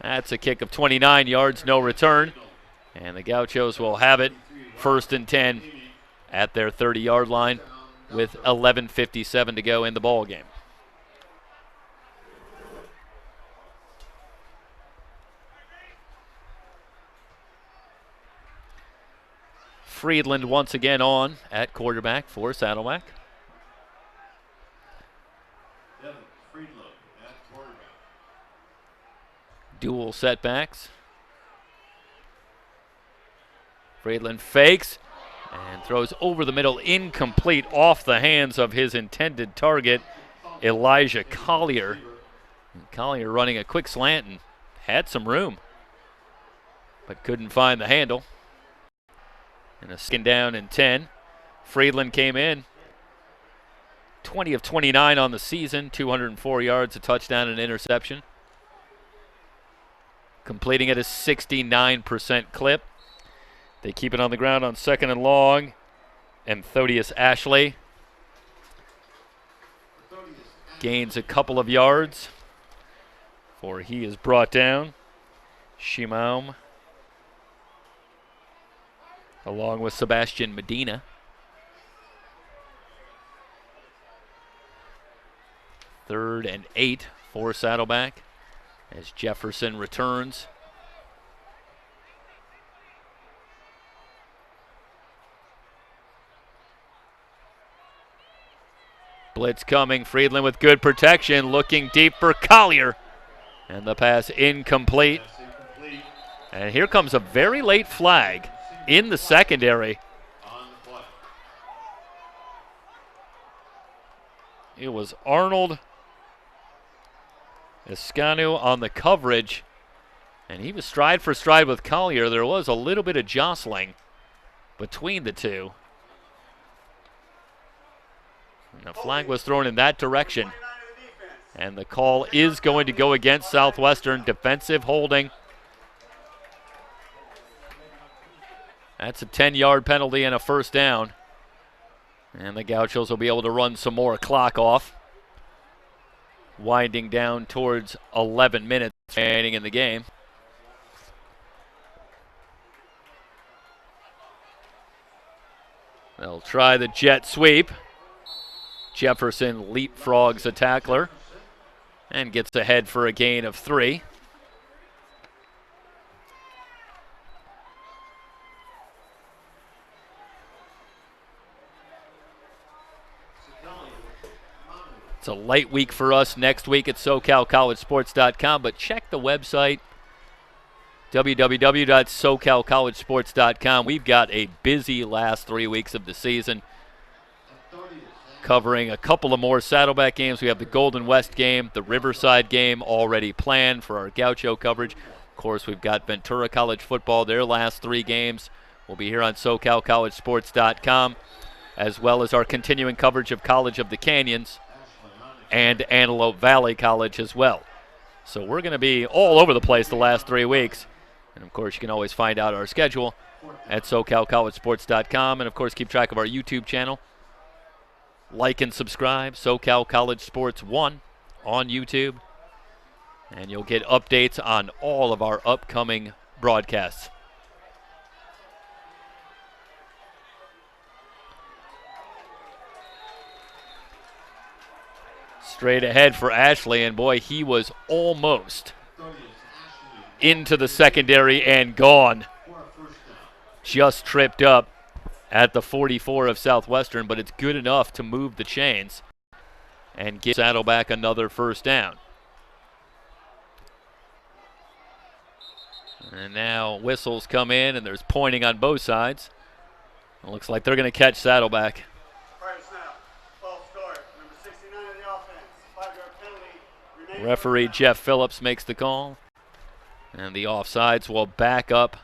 That's a kick of 29 yards, no return. And the Gauchos will have it 1st and 10 at their 30-yard line with 11:57 to go in the ball game. Friedland once again on at quarterback for Saddleback. Dual setbacks. Friedland fakes and throws over the middle, incomplete, off the hands of his intended target, Elijah Collier. And Collier running a quick slant and had some room, but couldn't find the handle. And a 2nd down and 10. Friedland came in 20 of 29 on the season, 204 yards, a touchdown and interception. Completing at a 69% clip. They keep it on the ground on 2nd and long. And Thodius Ashley gains a couple of yards, for he is brought down. Shimaum along with Sebastian Medina. Third and 8 for Saddleback as Jefferson returns. Blitz coming. Friedland with good protection, looking deep for Collier. And the pass incomplete. And here comes a very late flag in the secondary. It was Arnold Escanu on the coverage, and he was stride for stride with Collier. There was a little bit of jostling between the two. And the flag was thrown in that direction. And the call is going to go against Southwestern. Defensive holding. That's a 10-yard penalty and a first down. And the Gauchos will be able to run some more clock off. Winding down towards 11 minutes remaining in the game. They'll try the jet sweep. Jefferson leapfrogs a tackler and gets ahead for a gain of 3. It's a light week for us next week at SoCalCollegeSports.com, but check the website, www.SoCalCollegeSports.com. We've got a busy last 3 weeks of the season, covering a couple of more Saddleback games. We have the Golden West game, the Riverside game already planned for our Gaucho coverage. Of course, we've got Ventura College football, their last 3 games. We'll be here on SoCalCollegeSports.com, as well as our continuing coverage of College of the Canyons and Antelope Valley College as well. So we're going to be all over the place the last 3 weeks. And, of course, you can always find out our schedule at SoCalCollegeSports.com. And, of course, keep track of our YouTube channel. Like and subscribe, SoCal College Sports 1 on YouTube. And you'll get updates on all of our upcoming broadcasts. Straight ahead for Ashley, and boy, he was almost into the secondary and gone. Just tripped up at the 44 of Southwestern, but it's good enough to move the chains and give Saddleback another first down. And now whistles come in, and there's pointing on both sides. It looks like they're going to catch Saddleback. Referee Jeff Phillips makes the call. And the offsides will back up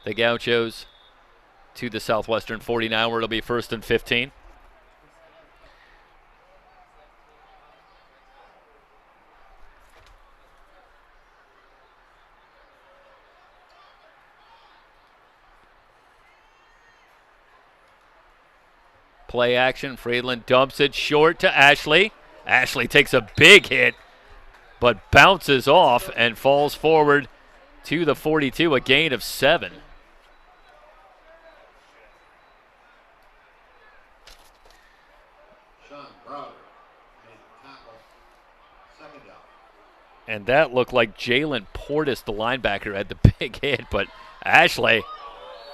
the Gauchos to the Southwestern 49, where it'll be 1st and 15. Play action. Friedland dumps it short to Ashley. Ashley takes a big hit, but bounces off and falls forward to the 42, a gain of 7. And that looked like Jalen Portis, the linebacker, had the big hit, but Ashley,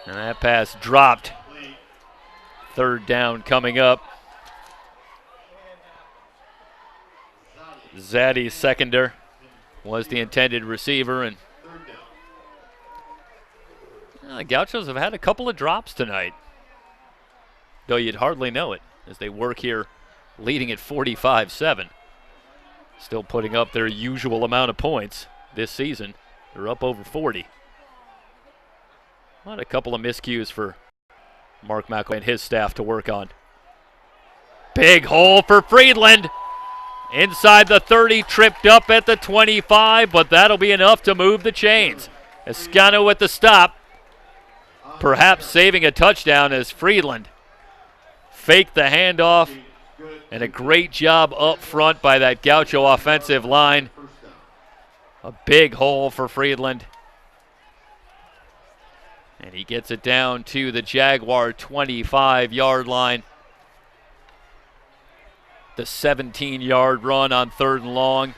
and that pass dropped. 3rd down coming up. Zaddy Seconder was the intended receiver, and the Gauchos have had a couple of drops tonight, though you'd hardly know it as they work here leading at 45-7. Still putting up their usual amount of points this season. They're up over 40. What a couple of miscues for Mark McElwain and his staff to work on. Big hole for Friedland. Inside the 30, tripped up at the 25, but that'll be enough to move the chains. Escano at the stop, perhaps saving a touchdown as Friedland faked the handoff, and a great job up front by that Gaucho offensive line. A big hole for Friedland. And he gets it down to the Jaguar 25-yard line. The 17-yard run on 3rd and long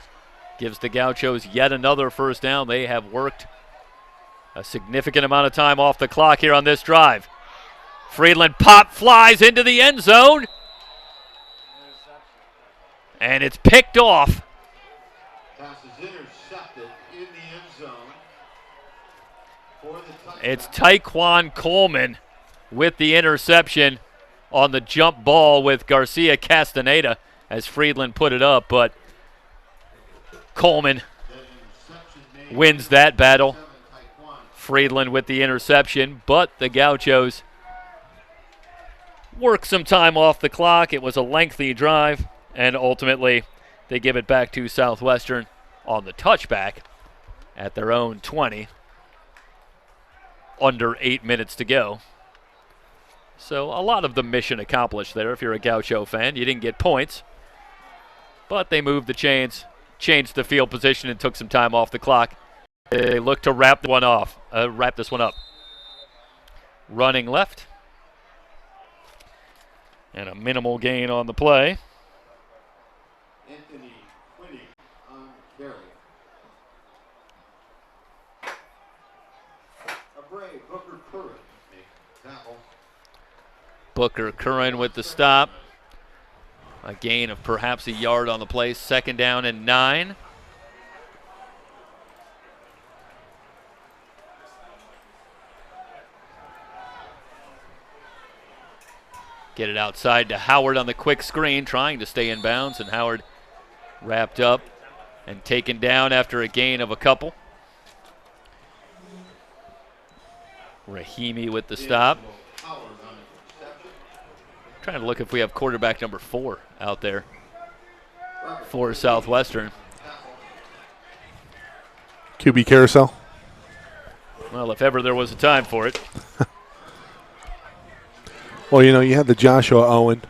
gives the Gauchos yet another first down. They have worked a significant amount of time off the clock here on this drive. Friedland pop flies into the end zone. And it's picked off. Pass is intercepted in the end zone for the touchdown. It's Taekwon Coleman with the interception on the jump ball with Garcia Castaneda as Friedland put it up, but Coleman wins that battle. Friedland with the interception, but the Gauchos work some time off the clock. It was a lengthy drive, and ultimately they give it back to Southwestern on the touchback at their own 20. Under 8 minutes to go. So a lot of the mission accomplished there if you're a Gaucho fan. You didn't get points, but they moved the chains, changed the field position, and took some time off the clock. They look to wrap this one up. Running left. And a minimal gain on the play. Anthony Quinney on Berry. Booker Curran makes tackle. Booker Curran with the stop. A gain of perhaps a yard on the play. 2nd down and 9. Get it outside to Howard on the quick screen, trying to stay in bounds, and Howard wrapped up and taken down after a gain of a couple. Rahimi with the stop. Trying to look if we have quarterback number 4 out there for Southwestern. QB carousel. Well, if ever there was a time for it. Well, you had the Joshua Owen,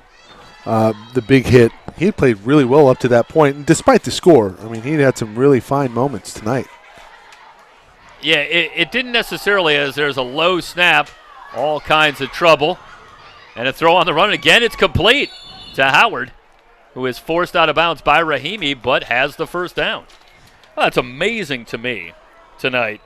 the big hit. He had played really well up to that point, and despite the score. I mean, he had some really fine moments tonight. Yeah, it didn't necessarily, as there's a low snap, all kinds of trouble. And a throw on the run. Again, it's complete to Howard, who is forced out of bounds by Rahimi, but has the first down. Well, that's amazing to me tonight.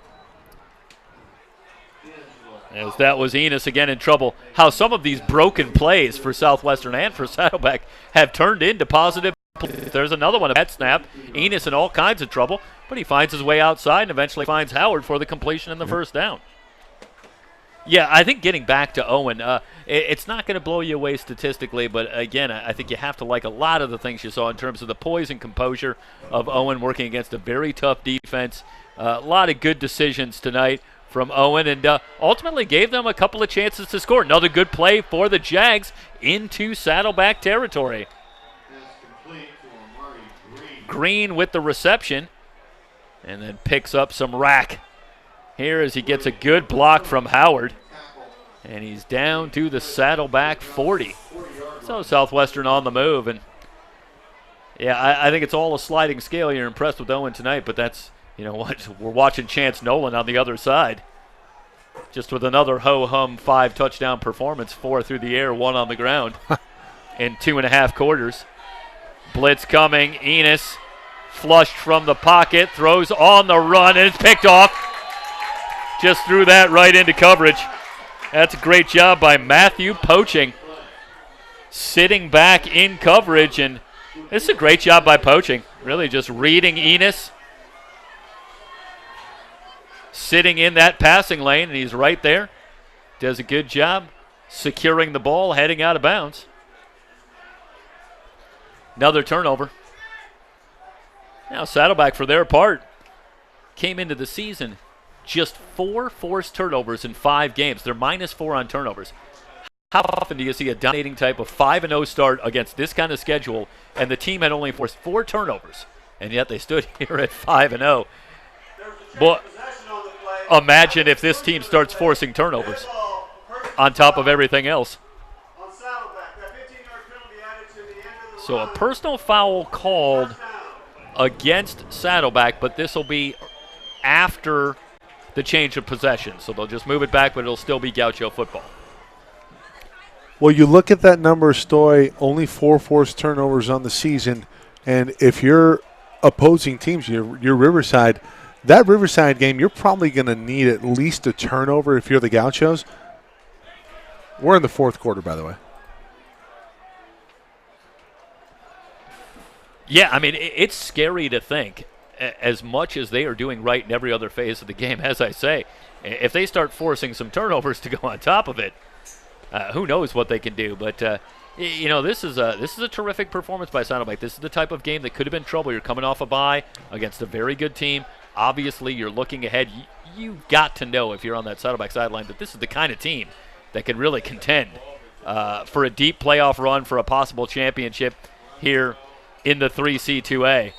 As that was Enos again in trouble. How some of these broken plays for Southwestern and for Saddleback have turned into positive. There's another one of that snap. Enos in all kinds of trouble, but he finds his way outside and eventually finds Howard for the completion and the first down. Yeah, I think getting back to Owen, it's not going to blow you away statistically, but again, I think you have to like a lot of the things you saw in terms of the poise and composure of Owen working against a very tough defense. A lot of good decisions tonight from Owen, and ultimately gave them a couple of chances to score. Another good play for the Jags into Saddleback territory. Green with the reception, and then picks up some rack here as he gets a good block from Howard, and he's down to the Saddleback 40. So Southwestern on the move, and yeah, I think it's all a sliding scale. You're impressed with Owen tonight, but that's, what, we're watching Chance Nolan on the other side, just with another ho-hum 5-touchdown performance, 4 through the air, 1 on the ground in 2.5 quarters. Blitz coming, Enos flushed from the pocket, throws on the run, and it's picked off. Just threw that right into coverage. That's a great job by Matthew Poaching, sitting back in coverage, and this is a great job by Poaching. Really just reading Enos, sitting in that passing lane, and he's right there. Does a good job securing the ball, heading out of bounds. Another turnover. Now Saddleback, for their part, came into the season just 4 forced turnovers in 5 games. They're -4 on turnovers. How often do you see a dominating type of 5-0 start against this kind of schedule, and the team had only forced 4 turnovers, and yet they stood here at 5-0? But imagine if this team starts forcing turnovers on top of everything else. So a personal foul called against Saddleback, but this will be after the change of possession. So they'll just move it back, but it'll still be Gaucho football. Well, you look at that number, Stoy, only 4 forced turnovers on the season, and if you're opposing teams, you're Riverside, that Riverside game, you're probably going to need at least a turnover if you're the Gauchos. We're in the 4th quarter, by the way. Yeah, I mean, it's scary to think, as much as they are doing right in every other phase of the game, as I say, if they start forcing some turnovers to go on top of it, who knows what they can do. But You know, this is a terrific performance by Saddleback. This is the type of game that could have been trouble. You're coming off a bye against a very good team. Obviously, you're looking ahead. You've got to know, if you're on that Saddleback sideline, that this is the kind of team that can really contend for a deep playoff run for a possible championship here in the 3C2A.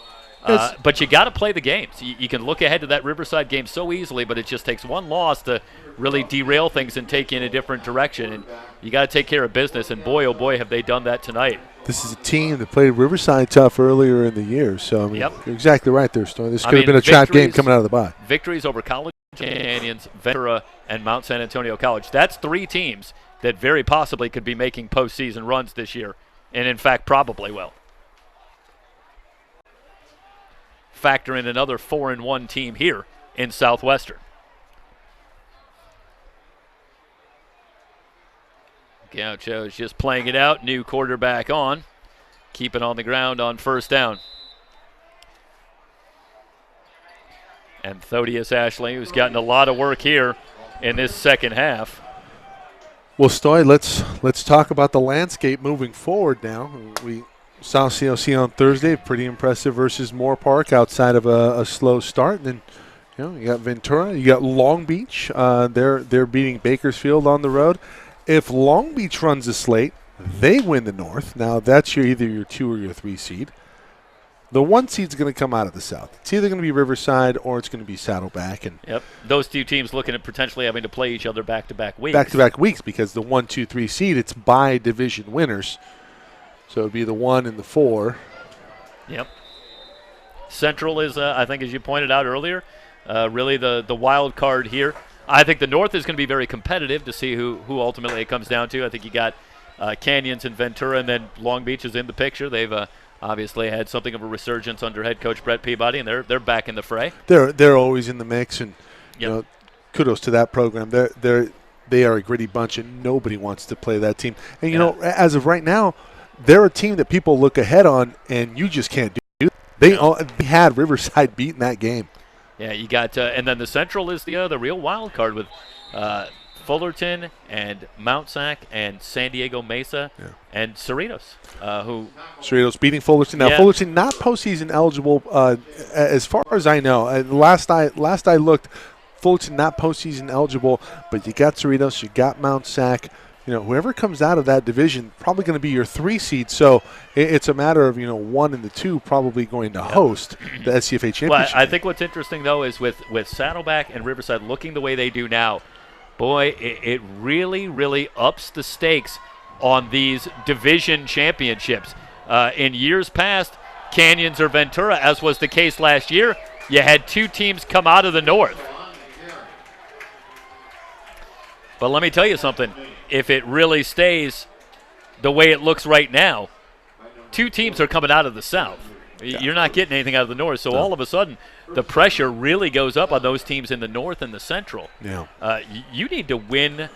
But you got to play the games. You can look ahead to that Riverside game so easily, but it just takes one loss to really derail things and take you in a different direction. And you got to take care of business. And boy, oh boy, have they done that tonight. This is a team that played Riverside tough earlier in the year. So, I mean, You're exactly right there, Storm. This could have been a trap game coming out of the bye. Victories over College Canyons, Ventura, and Mount San Antonio College. That's 3 teams that very possibly could be making postseason runs this year, and in fact probably will. Factor in another 4-1 team here in Southwestern. Gaucho's just playing it out. New quarterback on. Keep it on the ground on first down. And Thodius Ashley, who's gotten a lot of work here in this second half. Well, Stoy, let's talk about the landscape moving forward now. We saw CLC on Thursday, pretty impressive versus Moore Park outside of a slow start. And then, you got Ventura, you got Long Beach. They're beating Bakersfield on the road. If Long Beach runs a slate, they win the North. Now that's either your 2 or your 3 seed. The 1 seed's going to come out of the South. It's either going to be Riverside or it's going to be Saddleback. And those 2 teams looking at potentially having to play each other back-to-back weeks. Back-to-back weeks, because the 1, 2, 3 seed, it's by division winners. So it would be the 1 and the 4. Yep. Central is, I think, as you pointed out earlier, really the wild card here. I think the North is going to be very competitive to see who ultimately it comes down to. I think you got Canyons and Ventura, and then Long Beach is in the picture. They've obviously had something of a resurgence under head coach Brett Peabody, and they're back in the fray. They're always in the mix, and kudos to that program. They are a gritty bunch, and nobody wants to play that team. And as of right now, they're a team that people look ahead on, and you just can't do it. They had Riverside beat in that game. Yeah, you got, and then the Central is the real wild card with Fullerton and Mount Sac and San Diego Mesa and Cerritos, Cerritos beating Fullerton. Now Fullerton not postseason eligible, as far as I know. Last I looked, Fullerton not postseason eligible, but you got Cerritos, you got Mount Sac. Whoever comes out of that division probably going to be your 3 seed. So it's a matter of 1 and the 2 probably going to host the SCFA championship. Well, I think what's interesting though is with Saddleback and Riverside looking the way they do now, boy, it really, really ups the stakes on these division championships. In years past, Canyons or Ventura, as was the case last year, you had 2 teams come out of the North. But let me tell you something. If it really stays the way it looks right now, 2 teams are coming out of the South. You're not getting anything out of the North. So all of a sudden, the pressure really goes up on those teams in the North and the Central. Yeah. You need to win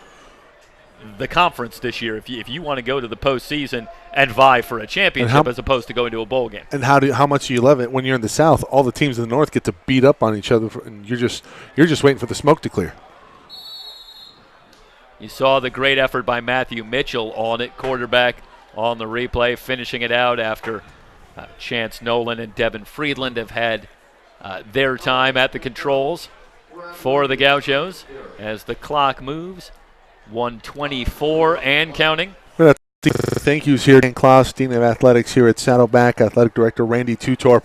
the conference this year if you want to go to the postseason and vie for a championship as opposed to going to a bowl game. And how much do you love it when you're in the South? All the teams in the North get to beat up on each other, and you're just waiting for the smoke to clear. You saw the great effort by Matthew Mitchell on it, quarterback on the replay, finishing it out after Chance Nolan and Devin Friedland have had their time at the controls for the Gauchos as the clock moves. 1:24 and counting. Thank yous here, Dan Klaus, Dean of Athletics here at Saddleback, Athletic Director Randy Tutorp.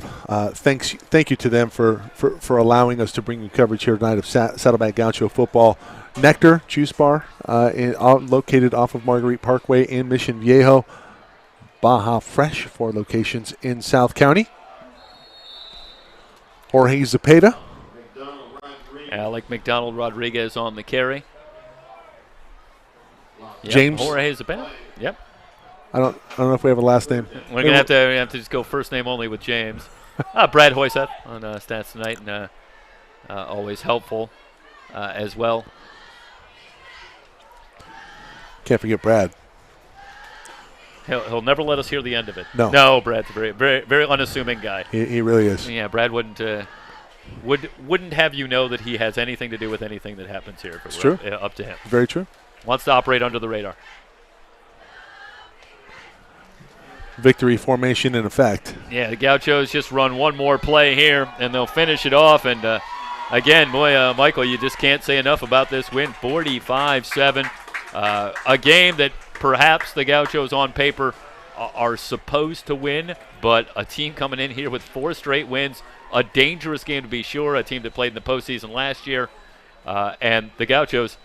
Thank you to them for allowing us to bring you coverage here tonight of Saddleback Gaucho football. Nectar Juice Bar, located off of Marguerite Parkway in Mission Viejo. Baja Fresh, 4 locations in South County. Jorge Zepeda. Alec McDonald Rodriguez on the carry. Yep. James. Jorge Zepeda. Yep. I don't know if we have a last name. We're gonna have to just go first name only with James. Brad Hoyseth on stats tonight, and always helpful as well. Can't forget Brad. He'll never let us hear the end of it. No, Brad's a very, very, very unassuming guy. He really is. Yeah, Brad wouldn't have you know that he has anything to do with anything that happens here. It's true. Up to him. Very true. Wants to operate under the radar. victory formation in effect. Yeah, the Gauchos just run one more play here, and they'll finish it off. And again, boy, Michael, you just can't say enough about this win, 45-7. A game that perhaps the Gauchos on paper are supposed to win, but a team coming in here with 4 straight wins, a dangerous game to be sure, a team that played in the postseason last year. And the Gauchos,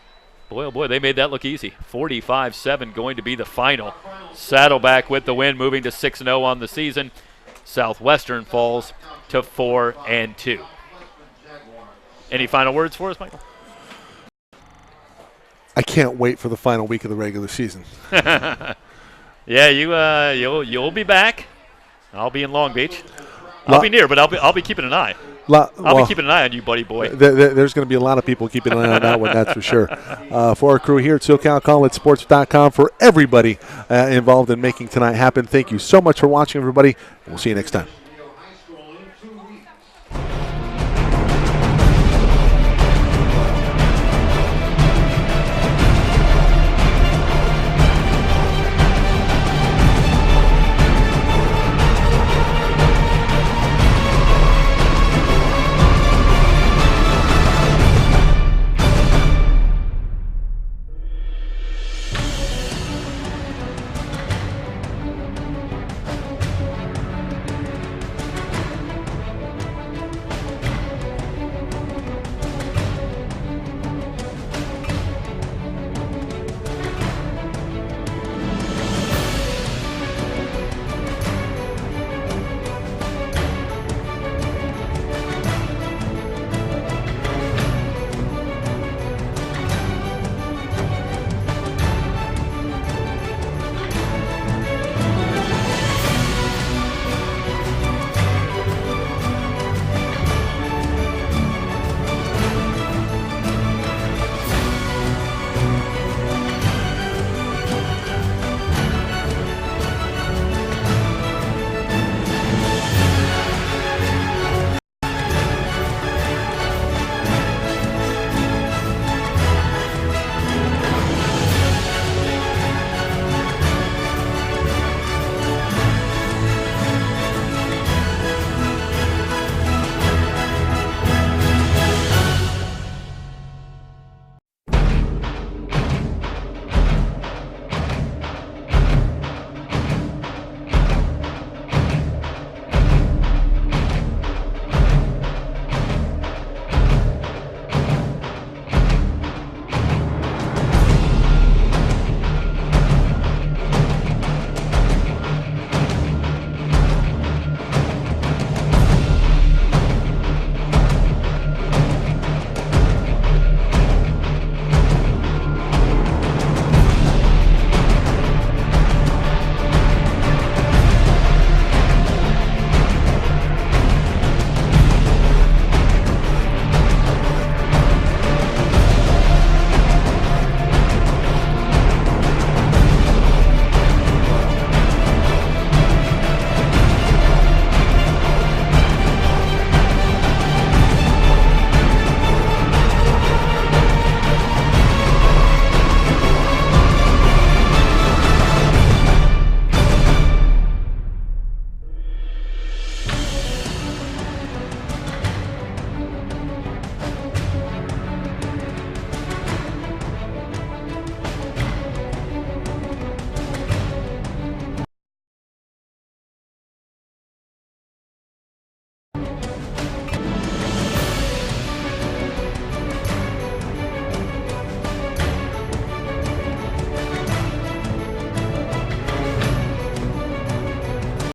boy, oh boy, they made that look easy. 45-7 going to be the final. Saddleback with the win, moving to 6-0 on the season. Southwestern falls to 4-2. Any final words for us, Michael? I can't wait for the final week of the regular season. Yeah, you'll be back. I'll be in Long Beach. I'll be near, but I'll be keeping an eye. I'll be keeping an eye on you, buddy boy. There's going to be a lot of people keeping an eye on that one, that's for sure. For our crew here at SoCalCollegeSports.com, for everybody involved in making tonight happen, thank you so much for watching, everybody. We'll see you next time.